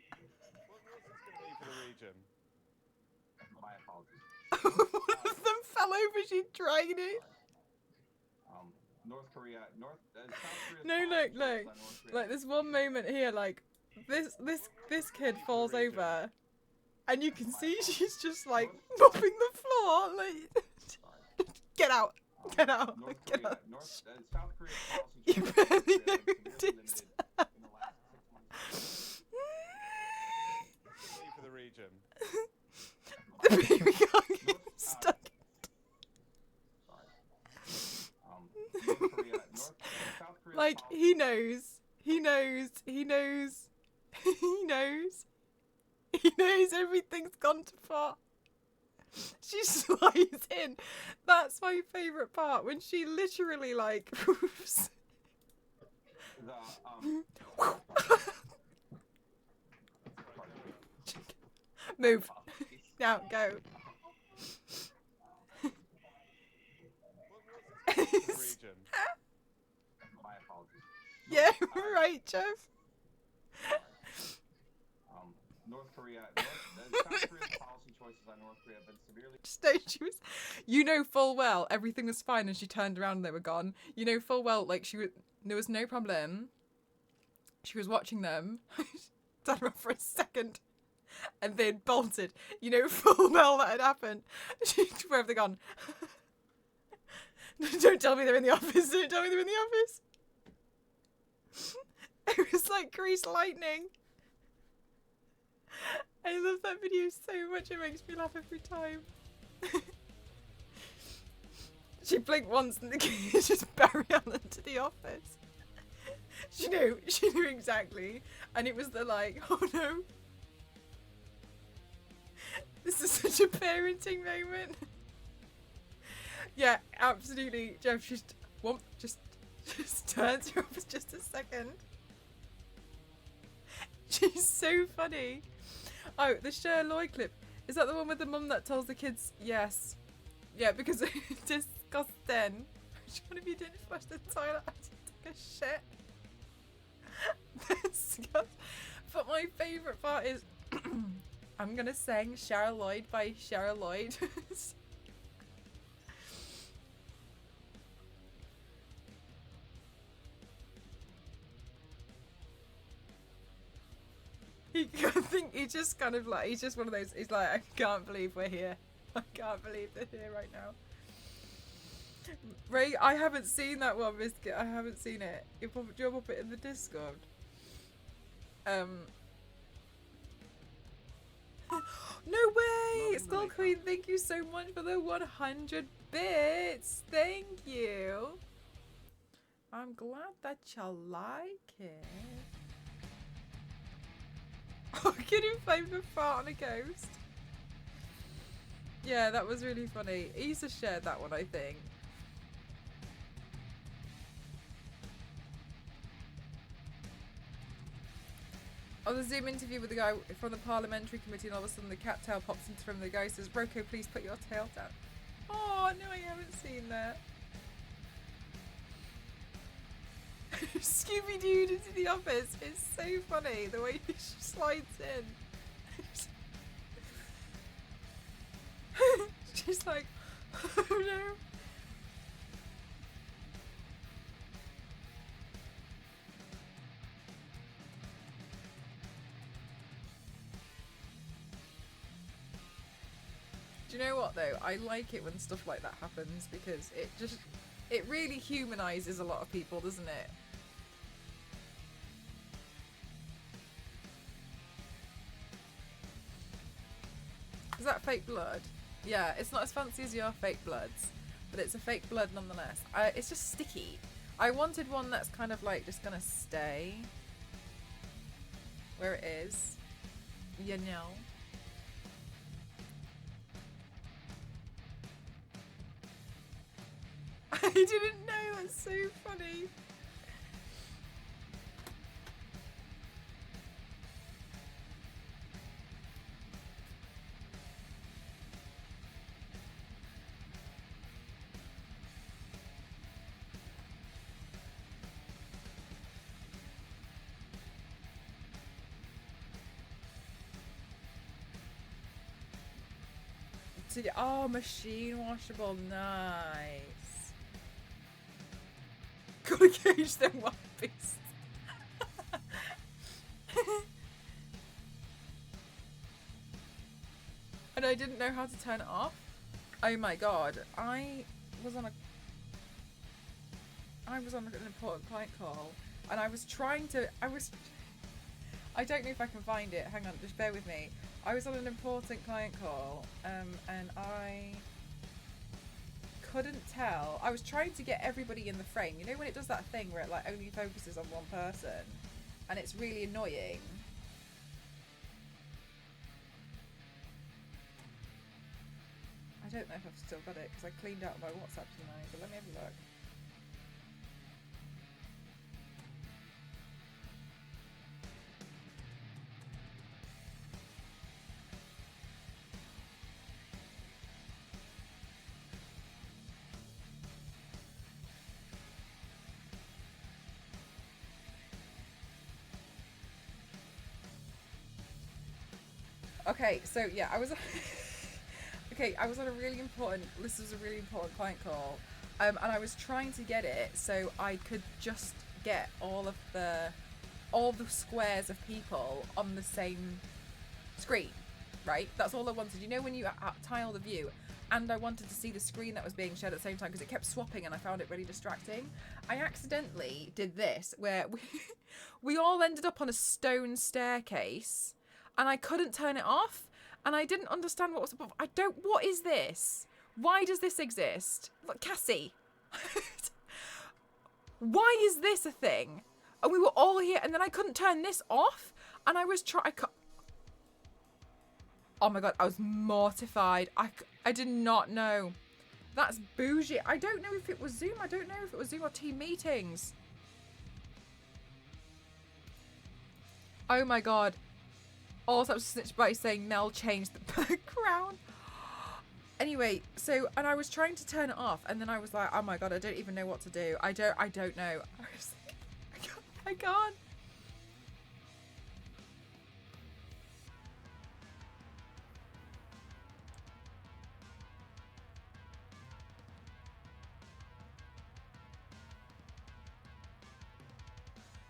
What's this going to mean for the region? My apologies. One of them fell over, she dragged it. South Korea's No, policy look. choices on North Korea. Like, there's one moment here, like, this kid falls over, and you can see she's just, like, mopping the floor, like, get out, get out, North get Korea, out. South Korea's policy You choices on barely North Korea have been noticed. severely limited in the last 6 months. What's this going to mean for the region? The baby can't get stuck. North Korea, South Korea's Like, policy- he knows. He knows everything's gone to pot. She slides in. That's my favourite part, when she literally, like, moves. Move. Now, go. What's this going to mean for the region? My apologies. Yeah, right, Jeff. South Korea's policy choices on North Korea have been severely. She was, you know full well everything was fine, and she turned around and they were gone. You know full well, like, there was no problem. She was watching them, turned around for a second, and they'd bolted. You know full well that had happened. Where have they gone? Don't tell me they're in the office. Don't tell me they're in the office. It was like grease lightning. I love that video so much. It makes me laugh every time. She blinked once and the kids just barrel into the office. She knew exactly. And it was the like, oh no. This is such a parenting moment. Yeah, absolutely. Jeff just turns her off for just a second. She's so funny. Oh, the Cher Lloyd clip. Is that the one with the mum that tells the kids yes? Yeah, because it's disgusting. Which one of you didn't flush the toilet after you took a shit? Disgusting. But my favourite part is I'm gonna sing Cheryl Lloyd by Cheryl Lloyd. I think he's just kind of like, he's just one of those, he's like, I can't believe we're here. I can't believe they're here right now. Ray, I haven't seen that one, Mystique. I haven't seen it. Do you pop it in the Discord? No way! Skull Queen, thank you so much for the 100 bits. Thank you. I'm glad that you like it. Oh, can you flame the fart on a ghost? Yeah, that was really funny. Isa shared that one, I think. Oh, the Zoom interview with the guy from the parliamentary committee, and all of a sudden the cat tail pops into from the guy, says, Roko, please put your tail down. Oh, no, I haven't seen that. Scooby-Doo into the office. It's so funny, the way she slides in. She's like, oh no. Do you know what though? I like it when stuff like that happens because it really humanizes a lot of people, doesn't it? Is that fake blood? Yeah, it's not as fancy as your fake bloods, but it's a fake blood nonetheless. It's just sticky. I wanted one that's kind of like just gonna stay where it is, you know. I didn't know, that's so funny. Oh, machine washable, nice. Gotta cage them wild beasts. And I didn't know how to turn it off. Oh my god, I was on an important client call, and I was trying to. I don't know if I can find it. Hang on, just bear with me. I was on an important client call, and I couldn't tell. I was trying to get everybody in the frame. You know when it does that thing where it like only focuses on one person, and it's really annoying. I don't know if I've still got it because I cleaned out my WhatsApp tonight, but let me have a look. Okay, so yeah, I was on a really important, this was a really important client call, and I was trying to get it so I could just get all the squares of people on the same screen, right? That's all I wanted. You know when you tile the view, and I wanted to see the screen that was being shared at the same time because it kept swapping and I found it really distracting. I accidentally did this where we all ended up on a stone staircase and I couldn't turn it off and I didn't understand what was above. What is this? Why does this exist? Look, Cassie. Why is this a thing? And we were all here and then I couldn't turn this off and I was oh my god, I was mortified. I did not know. That's bougie. I don't know if it was Zoom. I don't know if it was Zoom or team meetings. Oh my god. Also, I was snitched by saying Nell changed the background. Anyway, so, and I was trying to turn it off and then I was like, oh my god, I don't even know what to do. I don't know. I was like, I can't.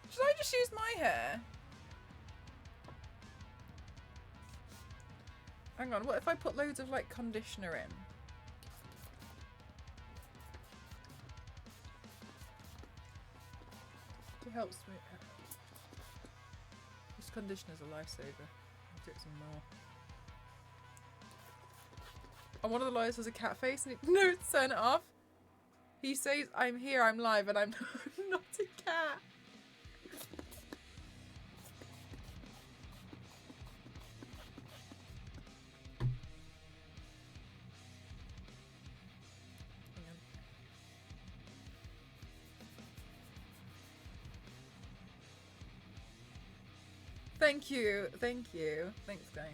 Should I just use my hair? Hang on, what if I put loads of like conditioner in? To help smooth. This conditioner's a lifesaver. I'll get some more. And one of the lawyers has a cat face and no, turn it off. He says, I'm here, I'm live, and I'm not a cat. Thank you. Thanks, guys.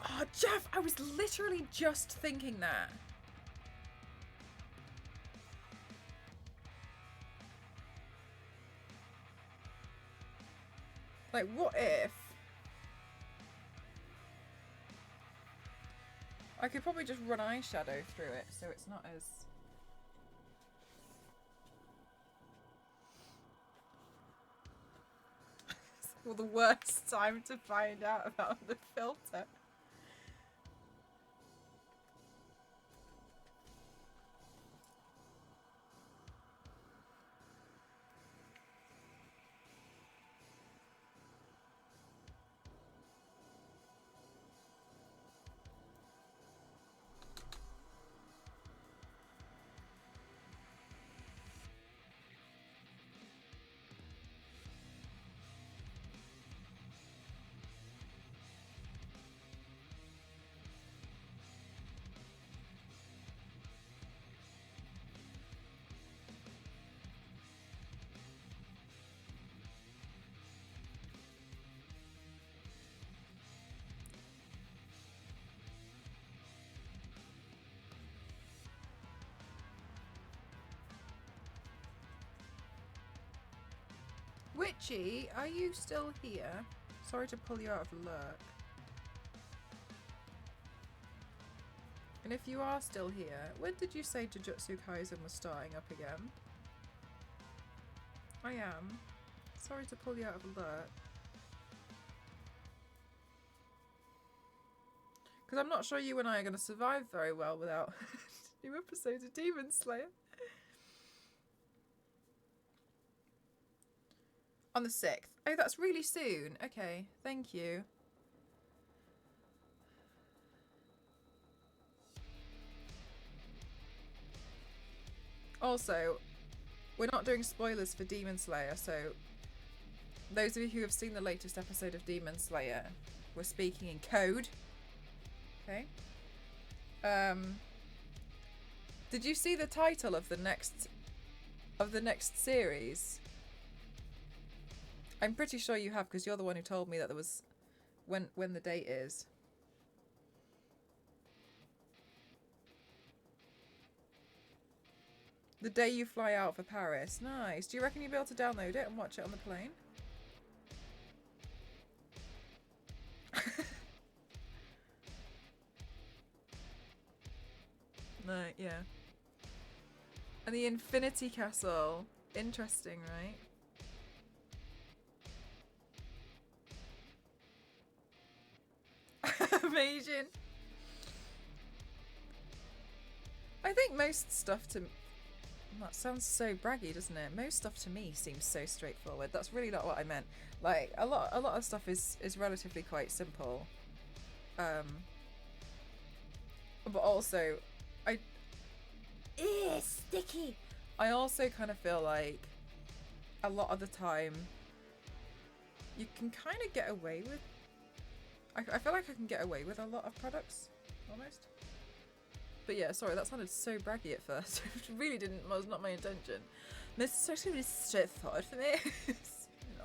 Oh, Jeff, I was literally just thinking that. Like, what if I could probably just run eyeshadow through it so it's not as... Well, the worst time to find out about the filter. Witchy, are you still here? Sorry to pull you out of lurk. And if you are still here, when did you say Jujutsu Kaisen was starting up again? I am. Sorry to pull you out of lurk. Because I'm not sure you and I are going to survive very well without new episodes of Demon Slayer. On the 6th. Oh, that's really soon. Okay, thank you. Also, we're not doing spoilers for Demon Slayer, so those of you who have seen the latest episode of Demon Slayer, we're speaking in code. Okay. Did you see the title of the next series? I'm pretty sure you have because you're the one who told me that there was when the date is. The day you fly out for Paris. Nice. Do you reckon you'll be able to download it and watch it on the plane? No, yeah. And the Infinity Castle. interesting, right? Amazing. I think most stuff to... That sounds so braggy, doesn't it? Most stuff to me seems so straightforward. That's really not what I meant. Like, a lot of stuff is relatively quite simple. But also, sticky! I also kind of feel like a lot of the time you can kind of get away with... I feel like I can get away with a lot of products, almost. But yeah, sorry, that sounded so braggy at first. It really was not my intention. This is actually really straightforward for me. No.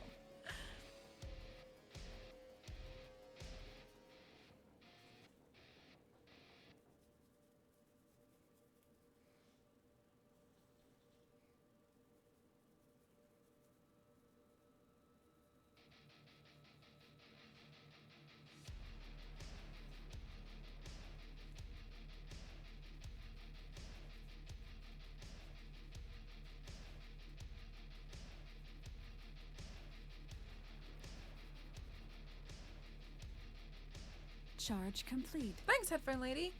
Charge complete. Thanks, headphone lady.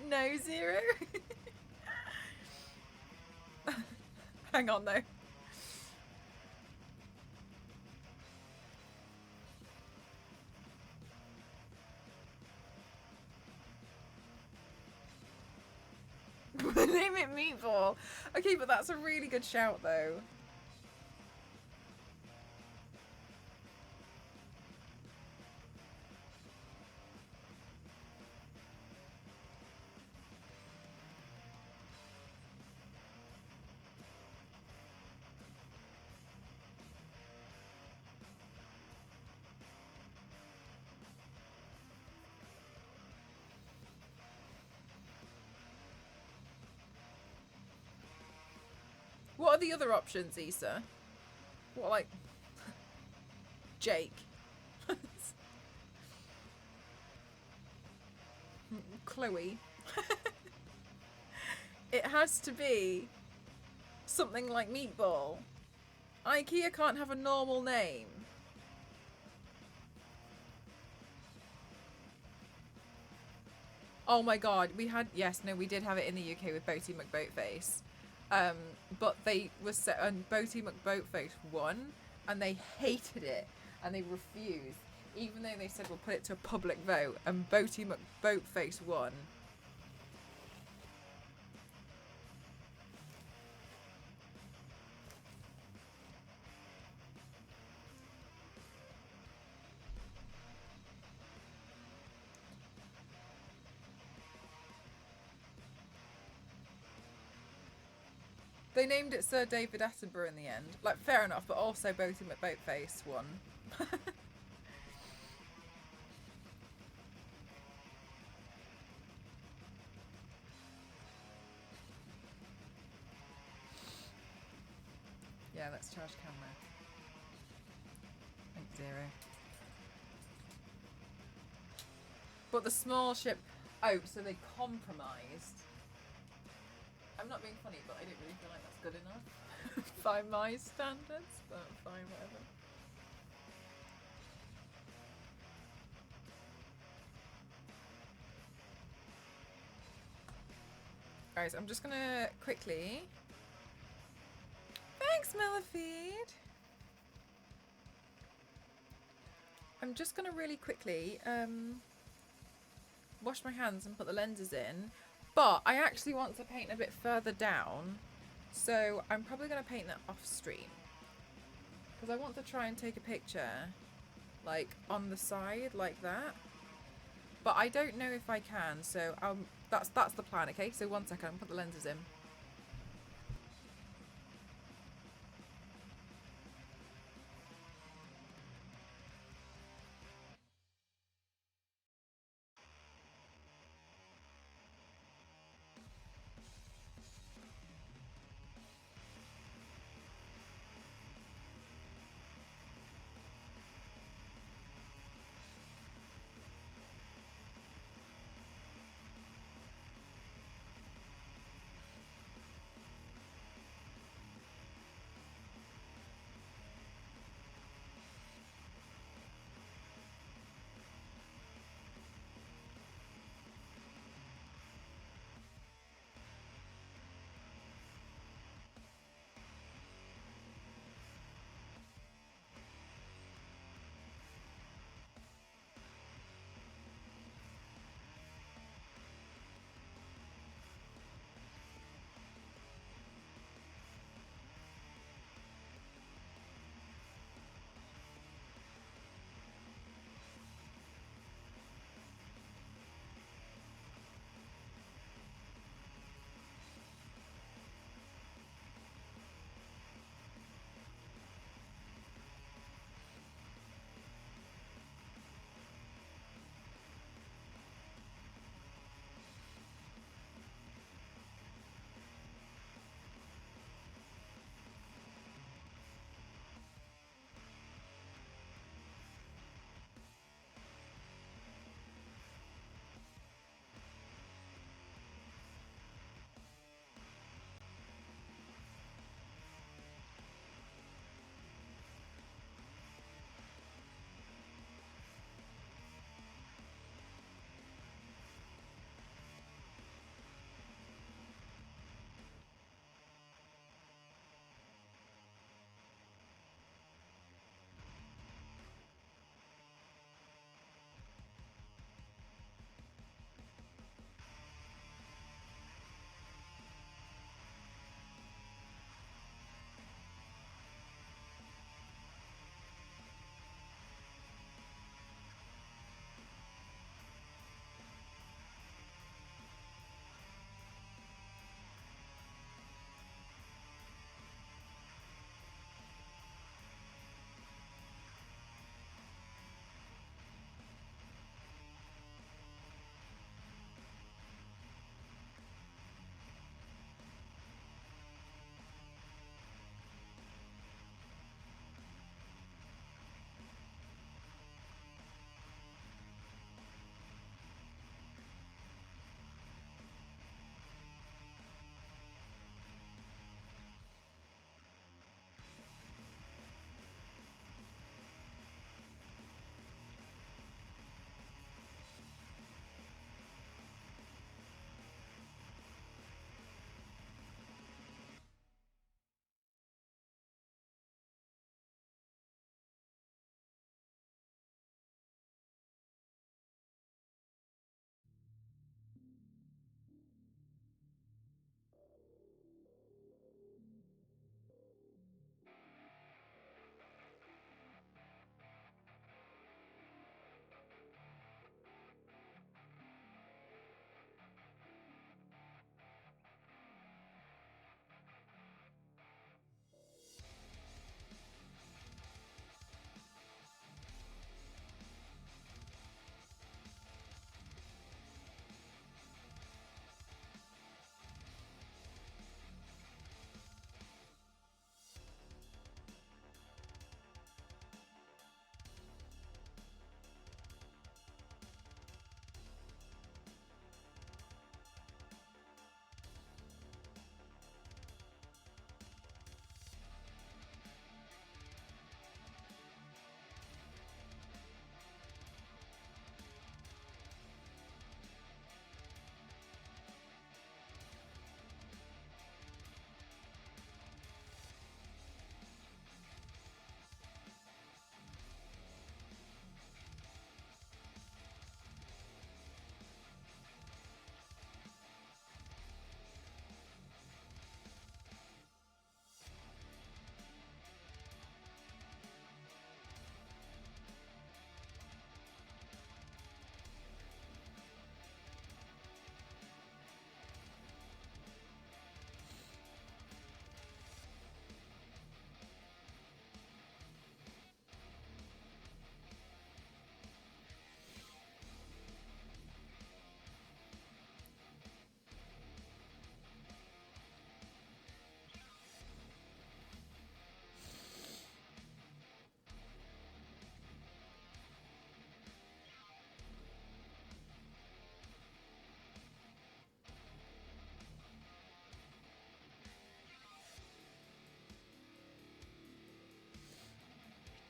No, zero. Hang on, though. Name it Meatball. Okay, but that's a really good shout, though. What are the other options, Issa? What, like... Jake? Chloe? It has to be something like Meatball. IKEA can't have a normal name. Oh my god, we had... Yes, no, we did have it in the UK with Boaty McBoatface. But they were set on Boaty McBoatface won, and they hated it, and they refused, even though they said we'll put it to a public vote, and Boaty McBoatface won. They named it Sir David Attenborough in the end. Like, fair enough, but also Boaty McBoatface won. Yeah, let's charge camera. Thank zero. But the small ship... Oh, so they compromised. I'm not being funny, but I don't really feel like that's good enough by my standards, but fine, whatever. Guys, I'm just gonna quickly... Thanks, Millifeed! I'm just gonna really quickly wash my hands and put the lenses in, but I actually want to paint a bit further down, so I'm probably gonna paint that off stream because I want to try and take a picture like on the side like that, but I don't know if I can, so that's the plan. Okay, so 1 second, I'll put the lenses in.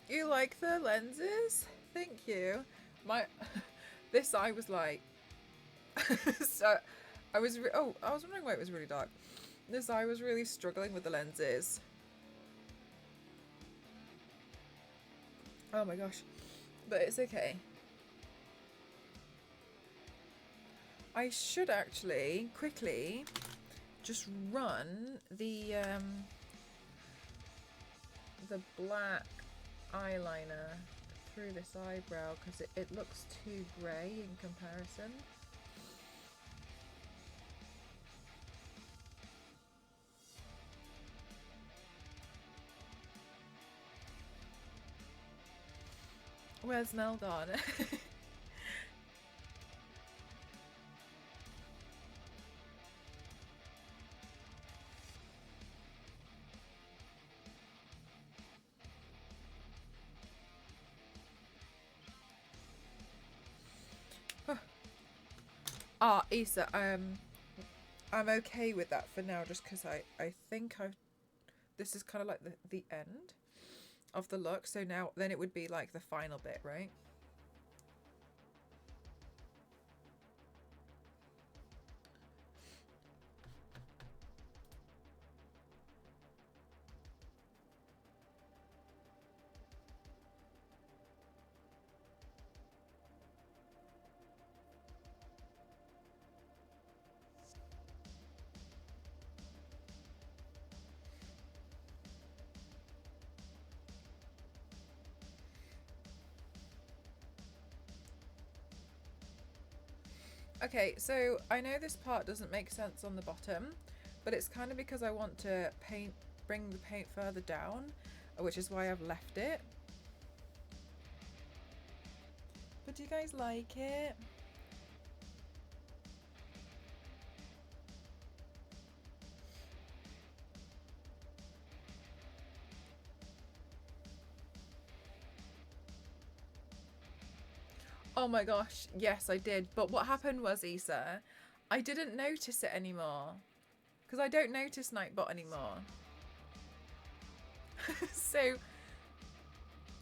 You like the lenses? Thank you. My this eye was like so I was I was wondering why it was really dark. This eye was really struggling with the lenses. Oh my gosh. But it's okay. I should actually quickly just run the black eyeliner through this eyebrow because it looks too grey in comparison. Where's Mel gone? Ah, Issa, I'm okay with that for now, just because I think this is kind of like the end of the look, so now then it would be like the final bit, right? Okay, so I know this part doesn't make sense on the bottom, but it's kind of because I want to bring the paint further down, which is why I've left it. But do you guys like it? Oh my gosh, yes I did. But what happened was, Issa, I didn't notice it anymore. Because I don't notice Nightbot anymore. So,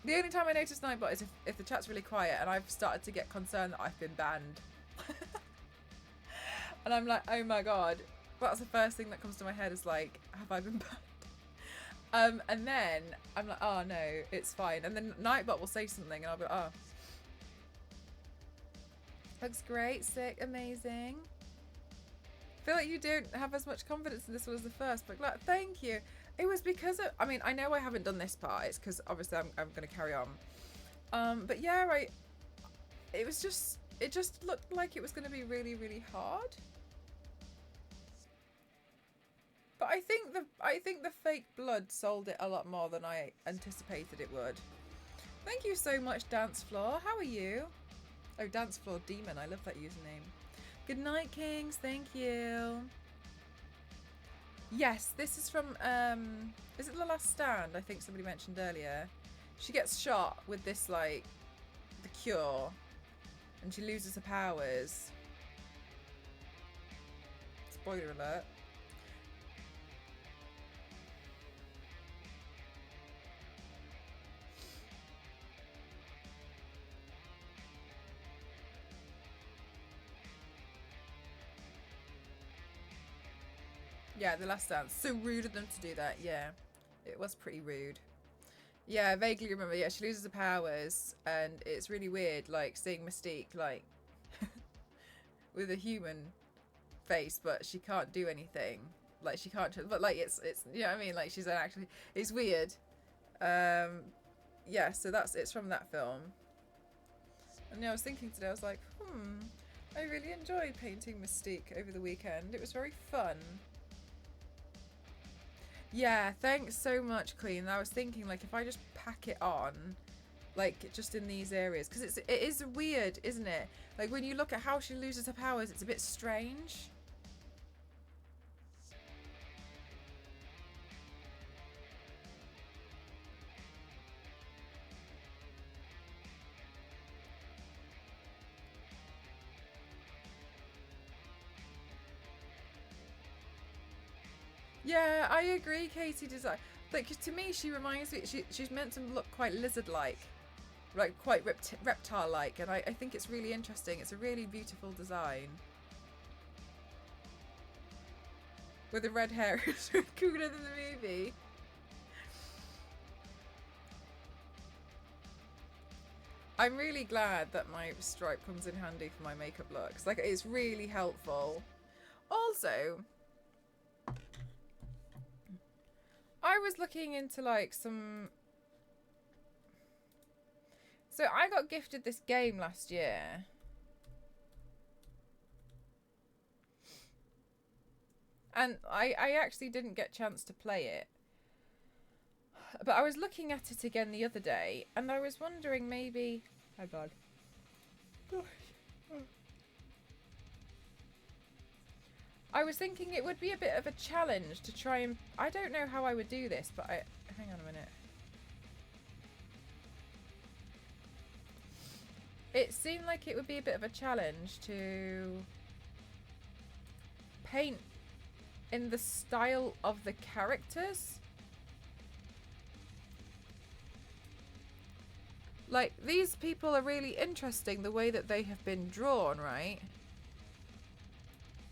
the only time I notice Nightbot is if the chat's really quiet and I've started to get concerned that I've been banned. And I'm like, oh my god. That's the first thing that comes to my head is like, have I been banned? And then I'm like, oh no, it's fine. And then Nightbot will say something and I'll be like, oh. Looks great, sick, amazing. I feel like you don't have as much confidence in this one as the first, but like, thank you. It was because of, I mean, I know I haven't done this part. It's because obviously I'm going to carry on. But yeah, it just looked like it was going to be really, really hard. But I think the fake blood sold it a lot more than I anticipated it would. Thank you so much, Dance Floor. How are you? Oh, Dance Floor Demon. I love that username. Good night, Kings. Thank you. Yes, this is from, is it The Last Stand? I think somebody mentioned earlier. She gets shot with this, like, the cure. And she loses her powers. Spoiler alert. Yeah, The Last Dance. So rude of them to do that. Yeah, it was pretty rude. Yeah, I vaguely remember. Yeah, she loses her powers, and it's really weird, like seeing Mystique like with a human face, but she can't do anything. Like she can't. But like it's you know what I mean. Like she's actually. It's weird. Yeah. So it's from that film. And yeah, I was thinking today. I was like, I really enjoyed painting Mystique over the weekend. It was very fun. Yeah, thanks so much, Queen. I was thinking, like, if I just pack it on, like, just in these areas, because it is weird, isn't it? Like, when you look at how she loses her powers, it's a bit strange. Yeah, I agree, Katie Design. Like, to me, she reminds me, she's meant to look quite lizard-like. Like, quite reptile-like. And I think it's really interesting. It's a really beautiful design. With the red hair, it's cooler than the movie. I'm really glad that my stripe comes in handy for my makeup looks. Like, it's really helpful. Also, I was looking into like some... So I got gifted this game last year. And I actually didn't get a chance to play it. But I was looking at it again the other day, and I was wondering maybe... Oh God. I was thinking it would be a bit of a challenge to try and... I don't know how I would do this, but I... Hang on a minute. It seemed like it would be a bit of a challenge to paint in the style of the characters. Like, these people are really interesting, the way that they have been drawn, right?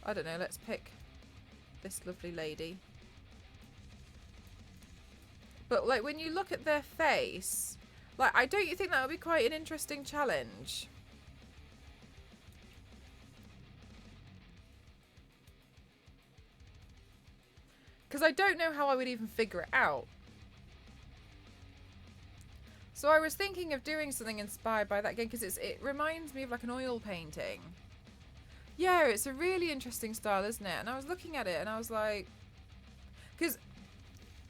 I don't know, let's pick this lovely lady. But, like, when you look at their face, like, don't you think that would be quite an interesting challenge? Because I don't know how I would even figure it out. So I was thinking of doing something inspired by that game, because it reminds me of like an oil painting. Yeah, it's a really interesting style, isn't it? And I was looking at it and I was like... Because...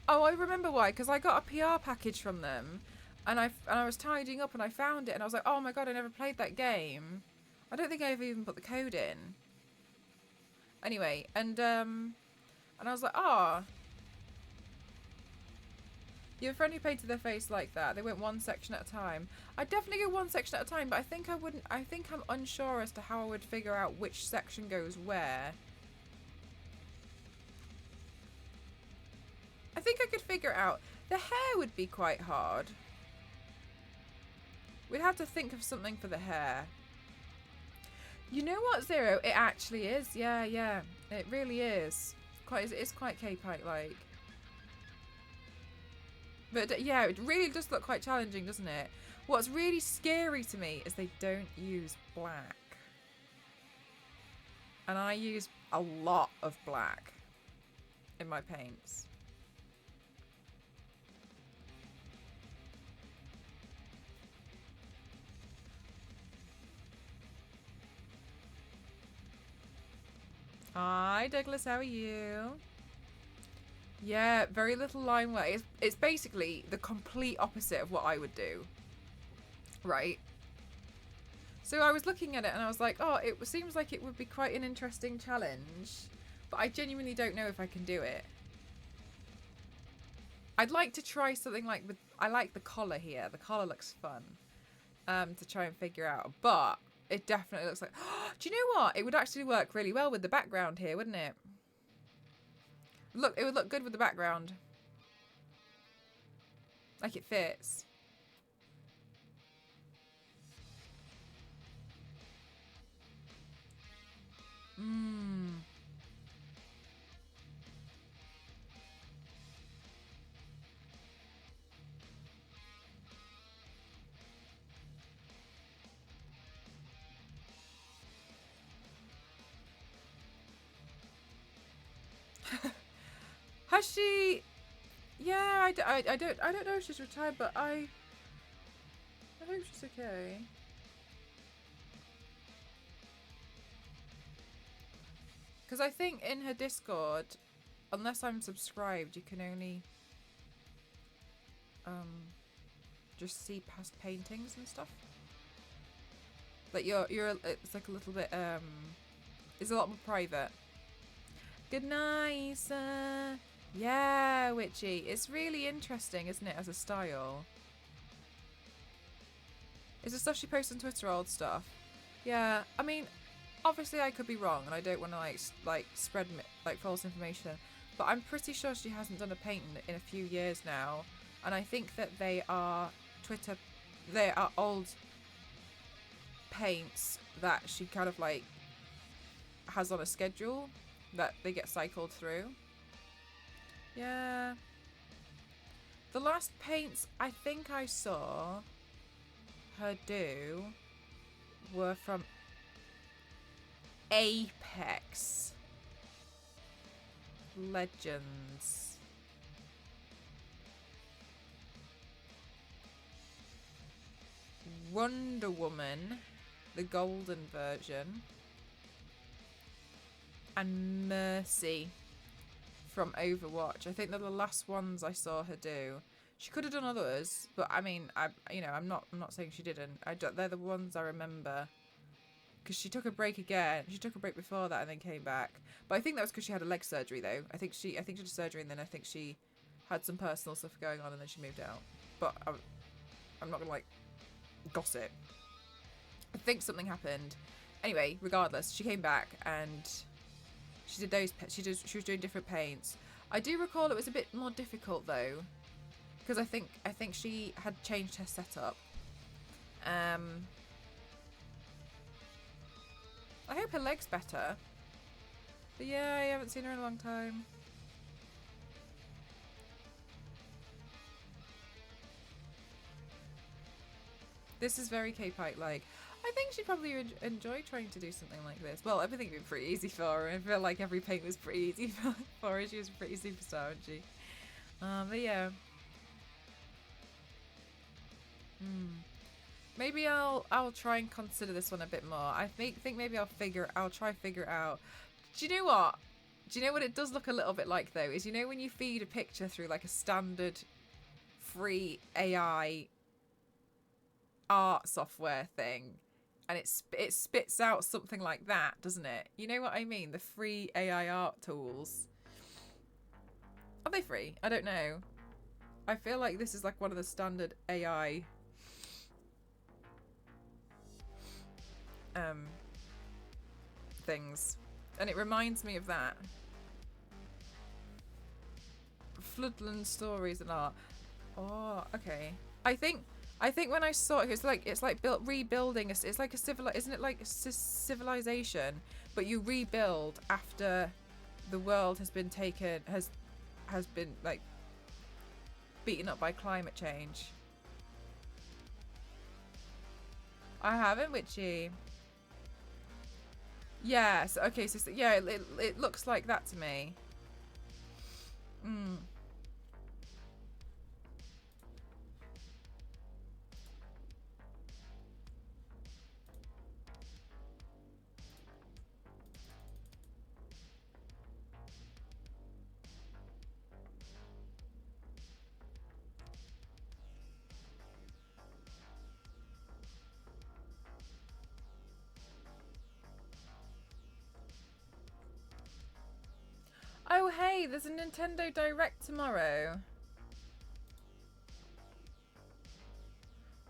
Oh, I remember why. Because I got a PR package from them. And I was tidying up and I found it. And I was like, oh my God, I never played that game. I don't think I ever even put the code in. Anyway, and I was like, ah... You have a friend who painted their face like that. They went one section at a time. I'd definitely go one section at a time, but I think I wouldn't. I think I'm unsure as to how I would figure out which section goes where. I think I could figure it out. The hair would be quite hard. We'd have to think of something for the hair. You know what, Zero? It actually is. Yeah, yeah. It really is. It's quite K-Pike-like. But yeah, it really does look quite challenging, doesn't it? What's really scary to me is they don't use black. And I use a lot of black in my paints. Hi, Douglas, how are you? Yeah, very little line work. It's basically the complete opposite of what I would do. Right? So I was looking at it and I was like, oh, it seems like it would be quite an interesting challenge. But I genuinely don't know if I can do it. I'd like to try something like with... I like the collar here. The collar looks fun. To try and figure out. But it definitely looks like... Do you know what? It would actually work really well with the background here, wouldn't it? Look, it would look good with the background. Like it fits. Has she? Yeah, I don't know if she's retired, but I hope she's okay. Because I think in her Discord, unless I'm subscribed, you can only just see past paintings and stuff. Like it's like a little bit it's a lot more private. Good night, sir. Yeah, Witchy. It's really interesting, isn't it, as a style? Is the stuff she posts on Twitter old stuff? Yeah, I mean, obviously I could be wrong, and I don't want to like spread like false information. but I'm pretty sure she hasn't done a paint in a few years now. And I think that they are old paints that she kind of like has on a schedule that they get cycled through. Yeah. The last paints I think I saw her do were from Apex Legends. Wonder Woman, the golden version, and Mercy from Overwatch. I think they're the last ones I saw her do. She could have done others, but I mean, I'm not saying she didn't. They're the ones I remember. Because she took a break again. She took a break before that and then came back. But I think that was because she had a leg surgery though. I think she did surgery and then I think she had some personal stuff going on and then she moved out. But I'm not gonna like gossip. I think something happened. Anyway, regardless, she came back and she did those. She was doing different paints. I do recall it was a bit more difficult though, because I think she had changed her setup. I hope her leg's better. But yeah, I haven't seen her in a long time. This is very K-Pike like. I think she'd probably enjoy trying to do something like this. Well, everything would be pretty easy for her. I feel like every paint was pretty easy for her. She was a pretty superstar, wasn't she? But yeah. Maybe I'll try and consider this one a bit more. I think maybe I'll try figure it out. Do you know what? Do you know what it does look a little bit like though? Is, you know, when you feed a picture through like a standard free AI art software thing, and it spits out something like that, doesn't it? You know what I mean? The free AI art tools. Are they free? I don't know. I feel like this is like one of the standard AI things, and it reminds me of that. Floodland Stories and Art. Oh, okay. I think when I saw it, it's like rebuilding. It's like isn't it like a civilization? But you rebuild after the world has been taken, has been like beaten up by climate change. I haven't, Witchy. Yes. Okay. So yeah, it looks like that to me. Oh, hey, there's a Nintendo Direct tomorrow.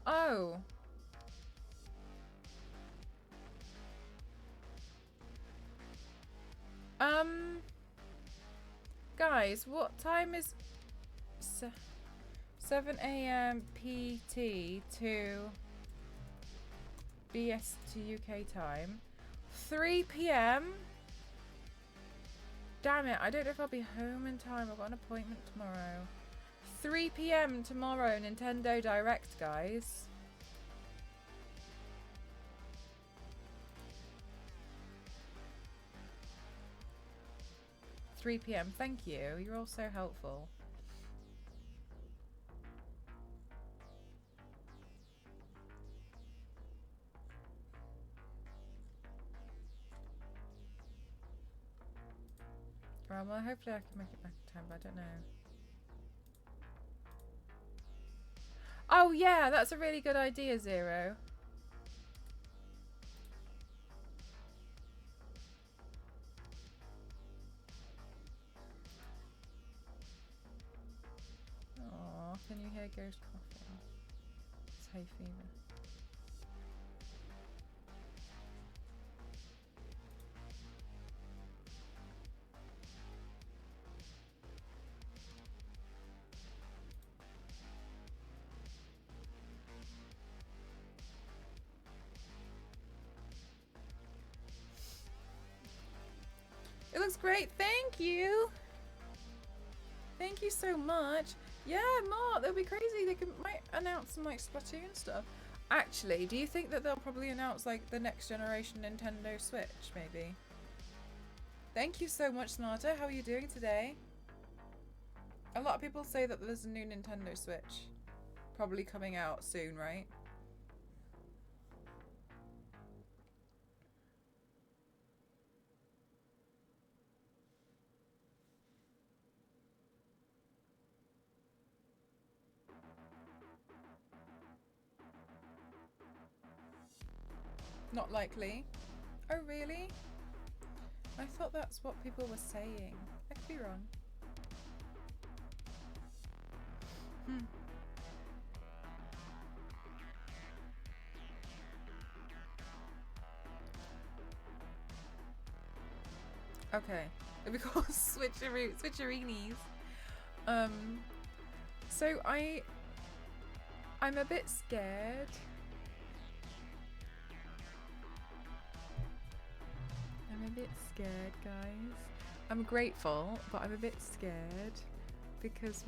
Oh. Guys, what time is 7 a.m. PT to BS to UK time? 3 p.m. Damn it, I don't know if I'll be home in time. I've got an appointment tomorrow. 3 p.m. tomorrow, Nintendo Direct, guys. $3 p.m. Thank you. You're all so helpful. Right, well, hopefully I can make it back in time, but I don't know. Oh, yeah, that's a really good idea, Zero. Aw, can you hear Ghost coughing? It's hay fever. was great. Thank you. Thank you so much. Yeah, Mark, they'll be crazy. They might announce some like Splatoon stuff. Actually, do you think that they'll probably announce like the next generation Nintendo Switch, maybe? Thank you so much, Smarter. How are you doing today? A lot of people say that there's a new Nintendo Switch probably coming out soon, right? Not likely. Oh, really? I thought that's what people were saying. I could be wrong. Okay. It'd be called switcheroonies. So I'm a bit scared. I'm a bit scared, guys. I'm grateful, but I'm a bit scared because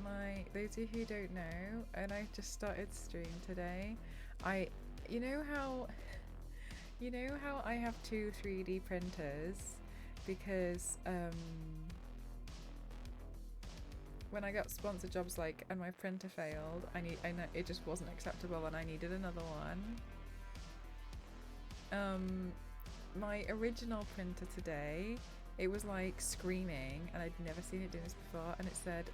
those of you who don't know, and I just started stream today, you know how I have two 3D printers because when I got sponsored jobs and my printer failed, it just wasn't acceptable and I needed another one. My original printer today, it was like screaming and I'd never seen it doing this before, and it said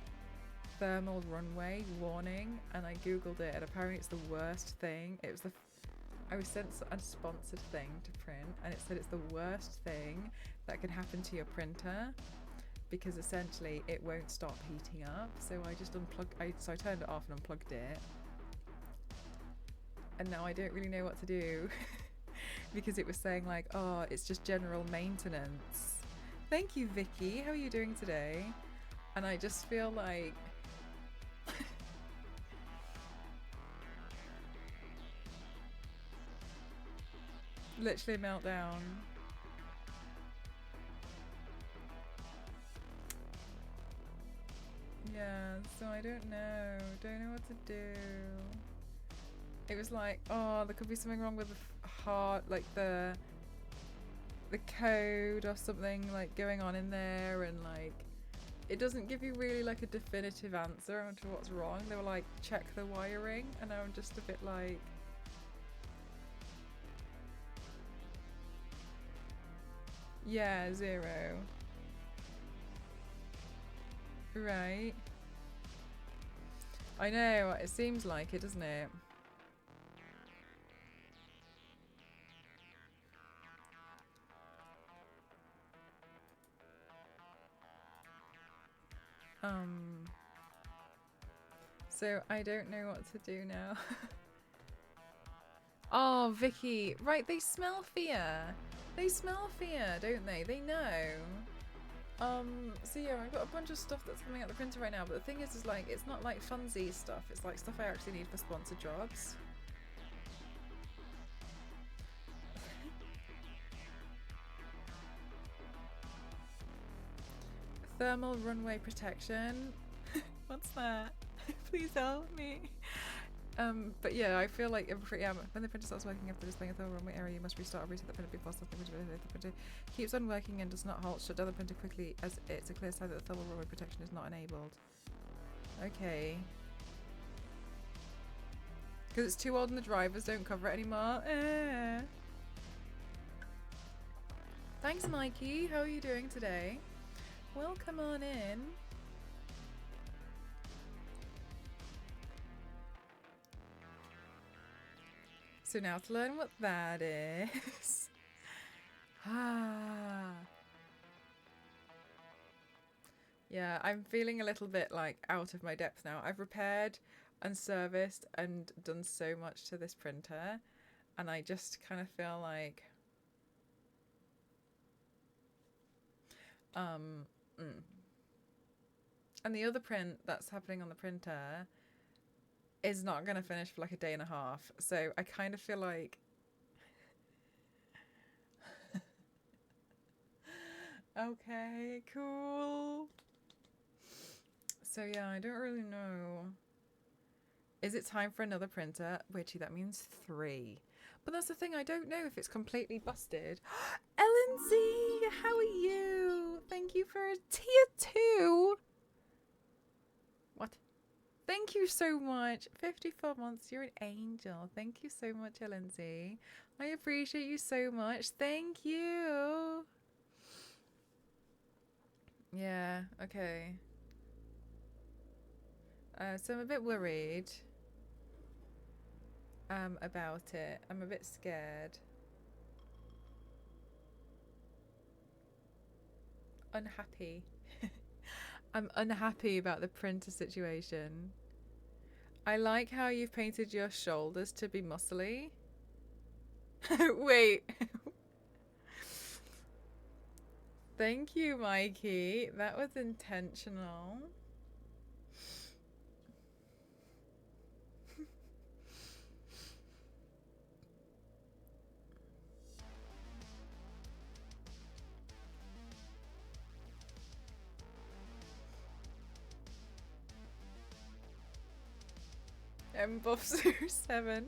thermal runway warning, and I googled it and apparently it's the worst thing. It was I was sent a sponsored thing to print and it said it's the worst thing that can happen to your printer because essentially it won't stop heating up. So I just so I turned it off and unplugged it, and now I don't really know what to do. Because it was saying like, oh, it's just general maintenance. Thank you, Vicky. How are you doing today? And I just feel like literally a meltdown. Yeah, so I don't know what to do. It was like, oh, there could be something wrong with the heart, like the code or something like going on in there, and like it doesn't give you really like a definitive answer onto what's wrong. They were like, check the wiring, and I'm just a bit like, yeah, 0. Right. I know, it seems like it, doesn't it? So I don't know what to do now. Oh, Vicky. Right, they smell fear. They smell fear, don't they? They know. So yeah, I've got a bunch of stuff that's coming out the printer right now, but the thing is like, it's not like funsy stuff. It's like stuff I actually need for sponsored jobs. Thermal runway protection. What's that? Please help me. But yeah, I feel like when the printer starts working after displaying a thermal runway area, you must restart or reset the printer before starting the printer. The printer keeps on working and does not halt. Shut down the printer quickly, as it's a clear sign that the thermal runway protection is not enabled. Okay. Because it's too old and the drivers don't cover it anymore. Thanks, Mikey. How are you doing today? Welcome on in. So now to learn what that is. Yeah, I'm feeling a little bit like out of my depth now. I've repaired and serviced and done so much to this printer, and I just kind of feel like and the other print that's happening on the printer is not going to finish for like a day and a half. So I kind of feel like Okay, cool. So yeah, I don't really know. Is it time for another printer? Witchy, that means 3. But that's the thing, I don't know if it's completely busted. LNZ, how are you? Thank you for a tier 2. What? Thank you so much. 54 months, you're an angel. Thank you so much, LNZ. I appreciate you so much. Thank you. Yeah, okay. So I'm a bit worried about it. I'm a bit scared. Unhappy. I'm unhappy about the printer situation. I like how you've painted your shoulders to be muscly. Wait. Thank you, Mikey. That was intentional. Buff07.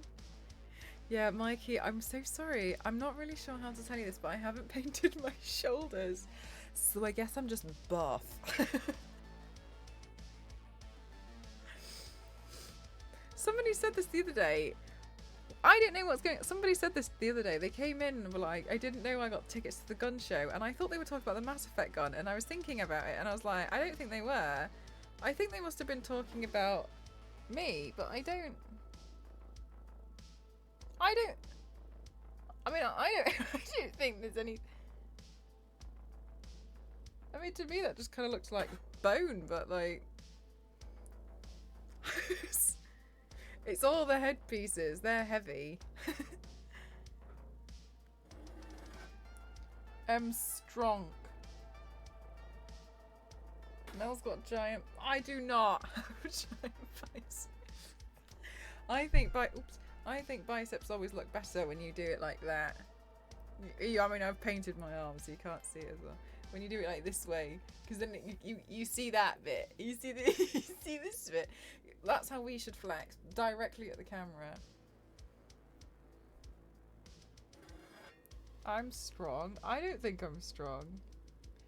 Yeah, Mikey, I'm so sorry. I'm not really sure how to tell you this, but I haven't painted my shoulders. So I guess I'm just buff. Somebody said this the other day. I didn't know what's going on. Somebody said this the other day. They came in and were like, I didn't know I got tickets to the gun show. And I thought they were talking about the Mass Effect gun. And I was thinking about it. And I was like, I don't think they were. I think they must have been talking about me. But I don't. I mean, I don't think there's any. I mean, to me, that just kind of looks like bone. But like. It's all the headpieces. They're heavy. Strong. Mel's got giant. I do not have giant biceps. I think biceps always look better when you do it like that. I mean, I've painted my arms, so you can't see it as well. When you do it like this way, because then you see that bit. You see you see this bit. That's how we should flex, directly at the camera. I'm strong. I don't think I'm strong.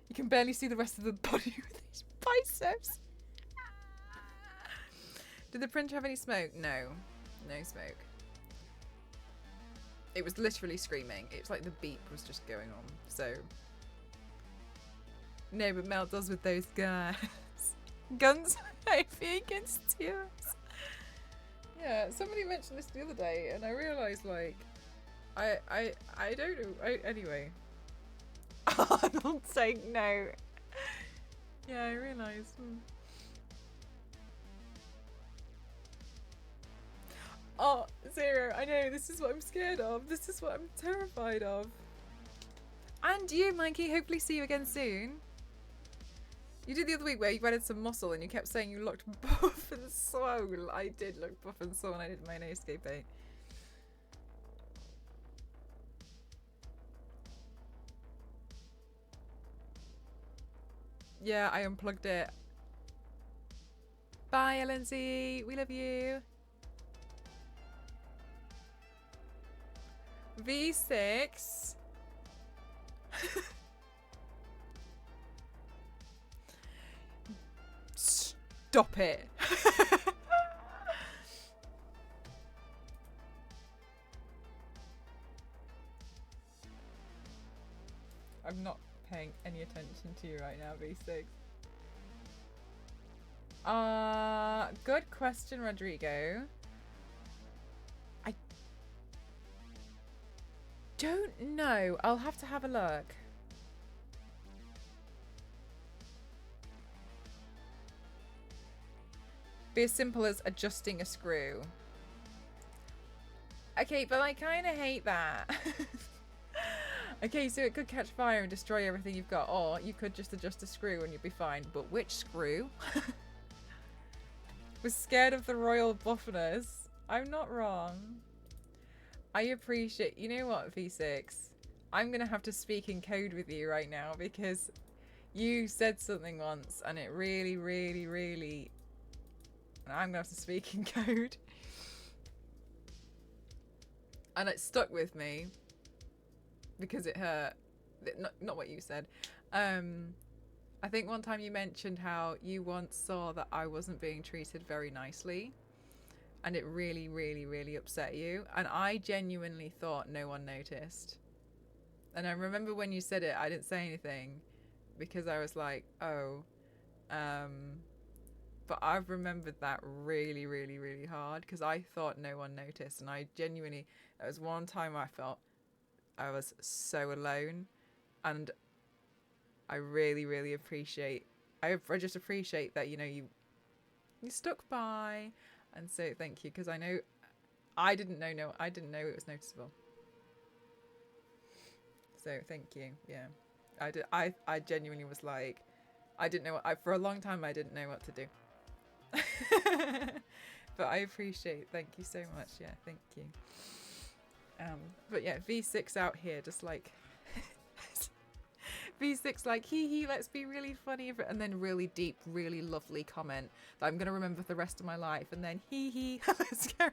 You can barely see the rest of the body with these biceps. Did the printer have any smoke? No. No smoke. It was literally screaming. It was like the beep was just going on. So. No, but Mel does with those guys. Guns heavy against tears. Yeah, somebody mentioned this the other day, and I realised, like, I don't know. Anyway, Arnold saying no. Yeah, I realised. Oh, Zero, I know, this is what I'm scared of. This is what I'm terrified of. And you, Mikey, hopefully see you again soon. You did the other week where you added some muscle and you kept saying you looked buff and swole. I did look buff and swole when I did my no escape paint. Yeah, I unplugged it. Bye, LNZ. We love you. V6. Stop it. I'm not paying any attention to you right now, V6. Good question, Rodrigo. I don't know. I'll have to have a look. Be as simple as adjusting a screw. Okay, but I kind of hate that. Okay, so it could catch fire and destroy everything you've got, or you could just adjust a screw and you'd be fine. But which screw? Was scared of the royal buffness. I'm not wrong. I appreciate... You know what, V6? I'm going to have to speak in code with you right now because You said something once and it really, really, really... And I'm going to have to speak in code. And it stuck with me because it hurt. Not what you said. I think one time you mentioned how you once saw that I wasn't being treated very nicely. And it really, really, really upset you. And I genuinely thought no one noticed. And I remember when you said it, I didn't say anything because I was like, oh. But I've remembered that really, really, really hard because I thought no one noticed. And I genuinely, there was one time I felt I was so alone. And I really, really appreciate, I just appreciate that, you know, you stuck by. And so thank you, because I know I didn't know it was noticeable. So thank you. Yeah. I genuinely was like, I didn't know for a long time I didn't know what to do. But I appreciate, thank you so much. Yeah, thank you. But yeah, V6 out here just like V6 like hee, let's be really funny, and then really deep, really lovely comment that I'm gonna remember for the rest of my life, and then hee scary.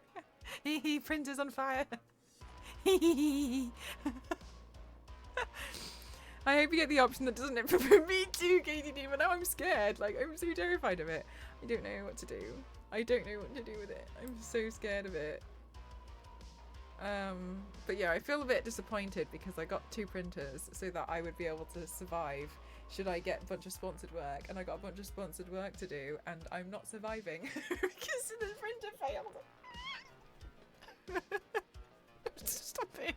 Hee printer's on fire. Hee. I hope you get the option that doesn't it for me too, KDD, but now I'm scared. Like, I'm so terrified of it. I don't know what to do. I don't know what to do with it. I'm so scared of it. But yeah, I feel a bit disappointed because I got 2 printers so that I would be able to survive should I get a bunch of sponsored work, and I got a bunch of sponsored work to do, and I'm not surviving because the printer failed. Stop it.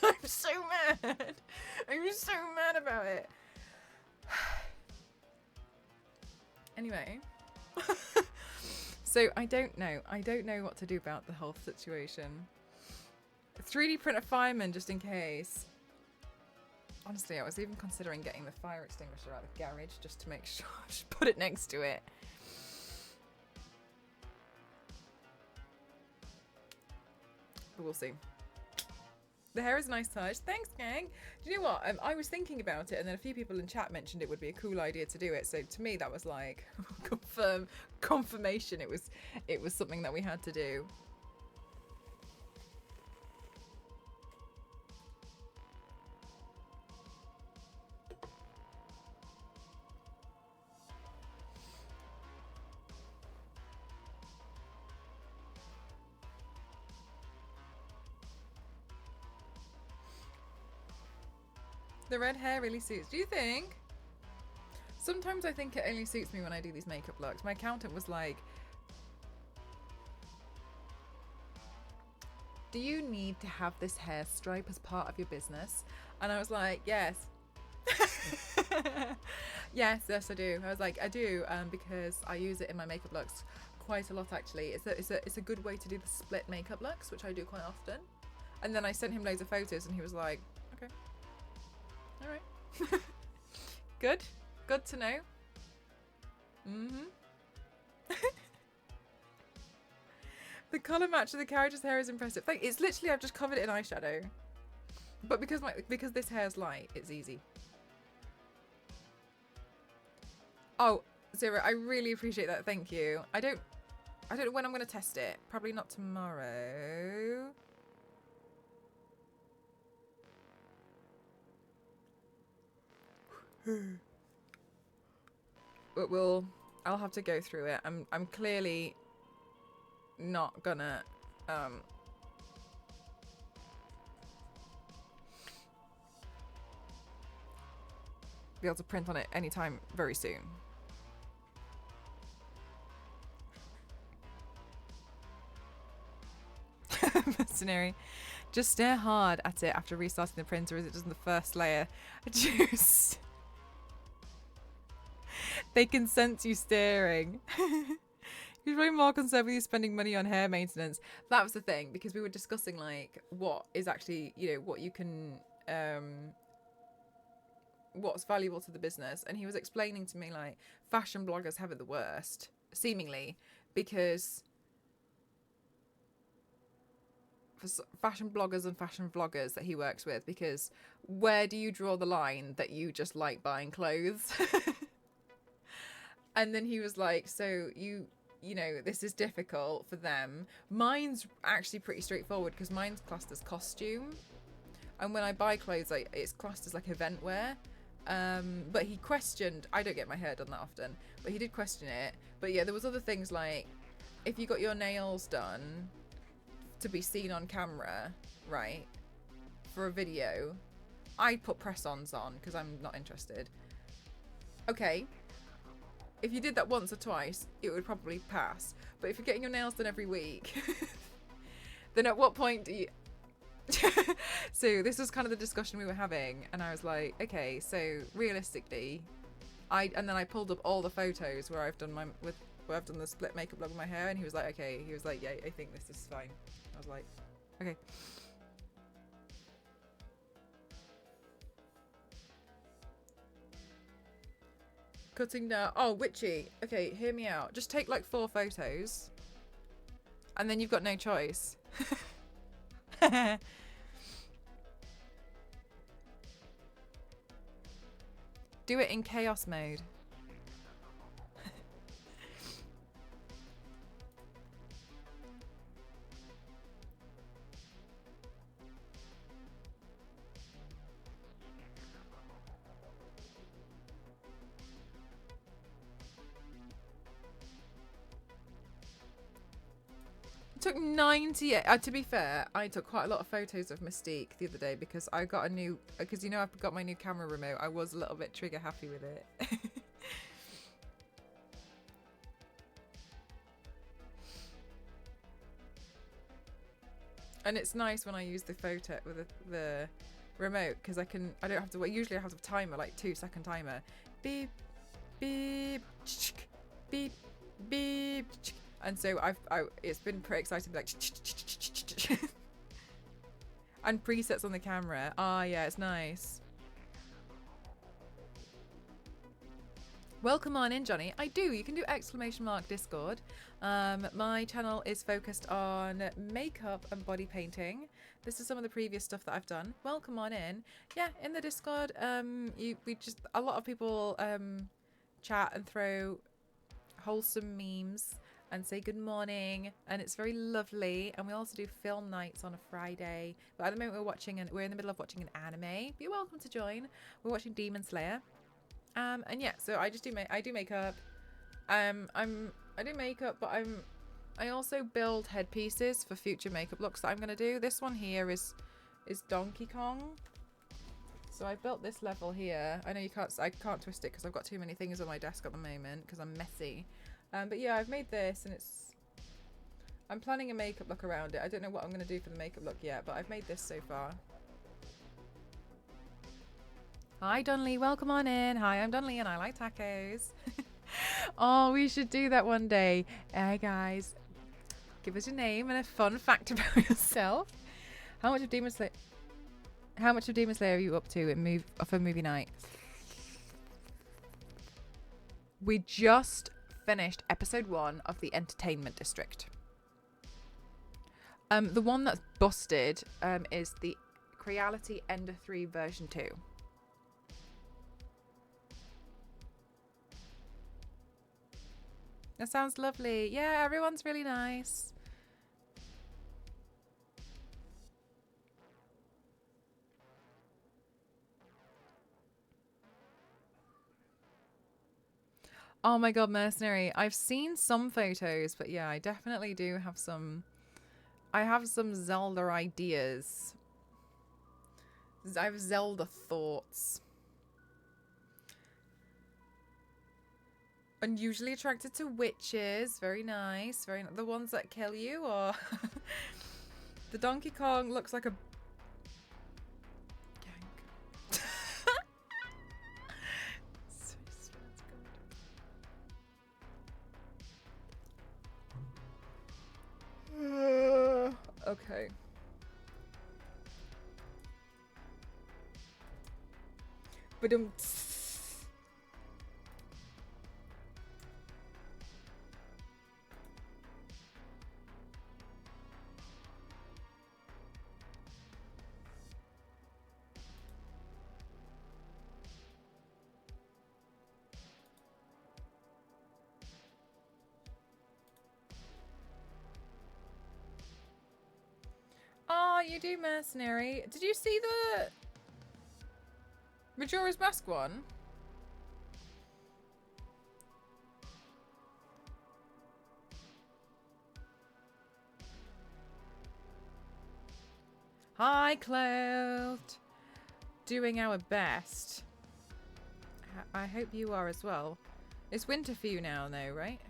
I'm so mad. I'm so mad about it. Anyway. So I don't know what to do about the whole situation. 3D print a fireman just in case. Honestly, I was even considering getting the fire extinguisher out of the garage just to make sure. Just put it next to it. But we'll see. The hair is a nice touch. Thanks, gang. Do you know what? I was thinking about it, and then a few people in chat mentioned it would be a cool idea to do it. So to me, that was like confirmation. It was something that we had to do. The red hair really suits. Do you think? Sometimes I think it only suits me when I do these makeup looks. My accountant was like, do you need to have this hair stripe as part of your business? And I was like, yes. yes, I do. I was like, I do, because I use it in my makeup looks quite a lot actually. It's a good way to do the split makeup looks, which I do quite often. And then I sent him loads of photos and he was like, okay. All right. Good to know. The colour match of the character's hair is impressive. Like, it's literally, I've just covered it in eyeshadow. But because this hair's light, it's easy. Oh, Zero, I really appreciate that. Thank you. I don't know when I'm going to test it. Probably not tomorrow. But I'll have to go through it. I'm clearly not gonna be able to print on it anytime very soon. Mercenary. Just stare hard at it after restarting the printer as it does in the first layer. Just they can sense you staring. You're probably more concerned with you spending money on hair maintenance. That was the thing, because we were discussing like what is actually, you know, what you can what's valuable to the business, and he was explaining to me like fashion bloggers have it the worst, seemingly, because fashion bloggers and fashion vloggers that he works with, because where do you draw the line that you just like buying clothes? And then he was like, so you know, this is difficult for them. Mine's actually pretty straightforward because mine's classed as costume. And when I buy clothes, it's classed as like event wear. But he questioned, I don't get my hair done that often, but he did question it. But yeah, there was other things like, if you got your nails done to be seen on camera, right, for a video, I put press-ons on because I'm not interested. Okay. If you did that once or twice, it would probably pass. But if you're getting your nails done every week, then at what point do you... So this was kind of the discussion we were having, and I was like, okay, so realistically, and then I pulled up all the photos where I've done the split makeup look with my hair, and he was like, okay, he was like, yeah, I think this is fine. I was like, okay. Cutting down. Oh, witchy. Okay, hear me out. Just take like 4 photos, and then you've got no choice. Do it in chaos mode. It took 90. To be fair, I took quite a lot of photos of Mystique the other day because I got a new, because you know I've got my new camera remote. I was a little bit trigger happy with it. And it's nice when I use the photo with the remote because I don't have to wait. Usually I have a timer, like 2-second timer. Beep, beep, beep, beep. And so it's been pretty exciting, like, and presets on the camera. Ah, yeah, it's nice. Welcome on in, Johnny. I do. You can do !! Discord. My channel is focused on makeup and body painting. This is some of the previous stuff that I've done. Welcome on in. Yeah, in the Discord, a lot of people chat and throw wholesome memes and say good morning, and it's very lovely. And we also do film nights on a Friday. But at the moment we're in the middle of watching an anime. You're welcome to join. We're watching Demon Slayer. And yeah, so I do makeup. I do makeup, but I also build headpieces for future makeup looks that I'm gonna do. This one here is Donkey Kong. So I built this level here. I know I can't twist it because I've got too many things on my desk at the moment because I'm messy. But yeah, I've made this, and I'm planning a makeup look around it. I don't know what I'm going to do for the makeup look yet, but I've made this so far. Hi, Dunley. Welcome on in. Hi, I'm Dunley, and I like tacos. Oh, we should do that one day. Hey, guys. Give us your name and a fun fact about yourself. How much of Demon Slayer are you up to for movie night? We just finished episode 1 of the Entertainment District. The one that's busted is the Creality Ender 3 version 2. That sounds lovely. Yeah, everyone's really nice. Oh my god, Mercenary. I've seen some photos, but yeah, I definitely do have some... I have some Zelda ideas. I have Zelda thoughts. Unusually attracted to witches. Very nice. The ones that kill you, or... The Donkey Kong looks like a... Okay. But you do, Mercenary. Did you see the Majora's Mask one? Hi, Cloud. Doing our best. I hope you are as well. It's winter for you now, though, right?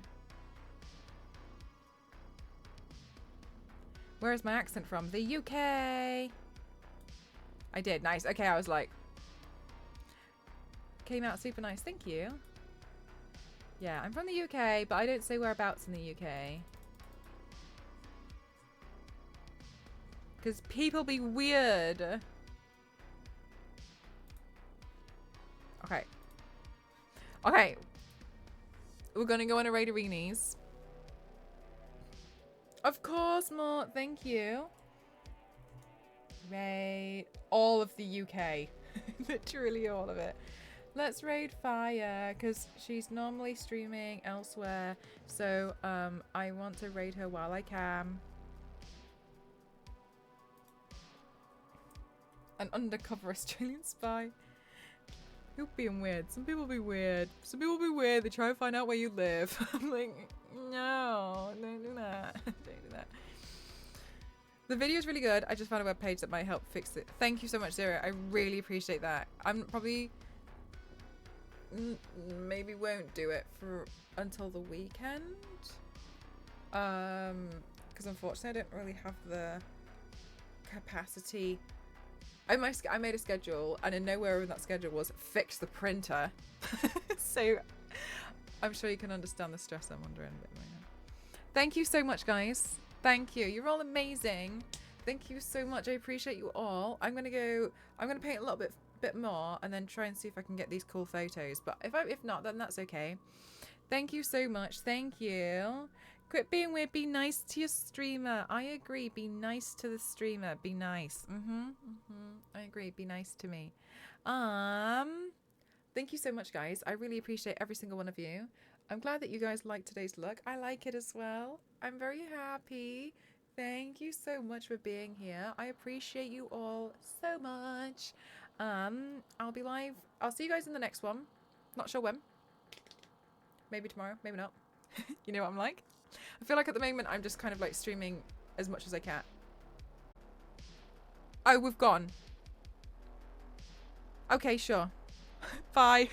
Where is my accent from? The UK. I did. Nice. Okay, I was like... Came out super nice. Thank you. Yeah, I'm from the UK, but I don't say whereabouts in the UK. Because people be weird. Okay. Okay. We're going to go on a raid arenas. Of course, Mort. Thank you. Raid all of the UK. Literally all of it. Let's raid Fire because she's normally streaming elsewhere. So I want to raid her while I can. An undercover Australian spy. You're being weird. Some people be weird. Some people be weird. They try to find out where you live. I'm like, no, don't do that. Don't do that. The video is really good. I just found a web page that might help fix it. Thank you so much, Zero. I really appreciate that. I'm probably maybe won't do it for until the weekend. Because unfortunately I don't really have the capacity. I made a schedule, and in nowhere in that schedule was fix the printer. So I'm sure you can understand the stress I'm under. Thank you so much, guys. Thank you. You're all amazing. Thank you so much. I appreciate you all. I'm gonna paint a little bit more, and then try and see if I can get these cool photos. But if not, then that's okay. Thank you so much. Thank you. Quit being weird. Be nice to your streamer. I agree. Be nice to the streamer. Be nice. I agree. Be nice to me. Thank you so much, guys. I really appreciate every single one of you. I'm glad that you guys like today's look. I like it as well. I'm very happy. Thank you so much for being here. I appreciate you all so much. I'll be live. I'll see you guys in the next one. Not sure when. Maybe tomorrow. Maybe not. You know what I'm like? I feel like at the moment I'm just kind of like streaming as much as I can. Oh, we've gone. Okay, sure. Bye.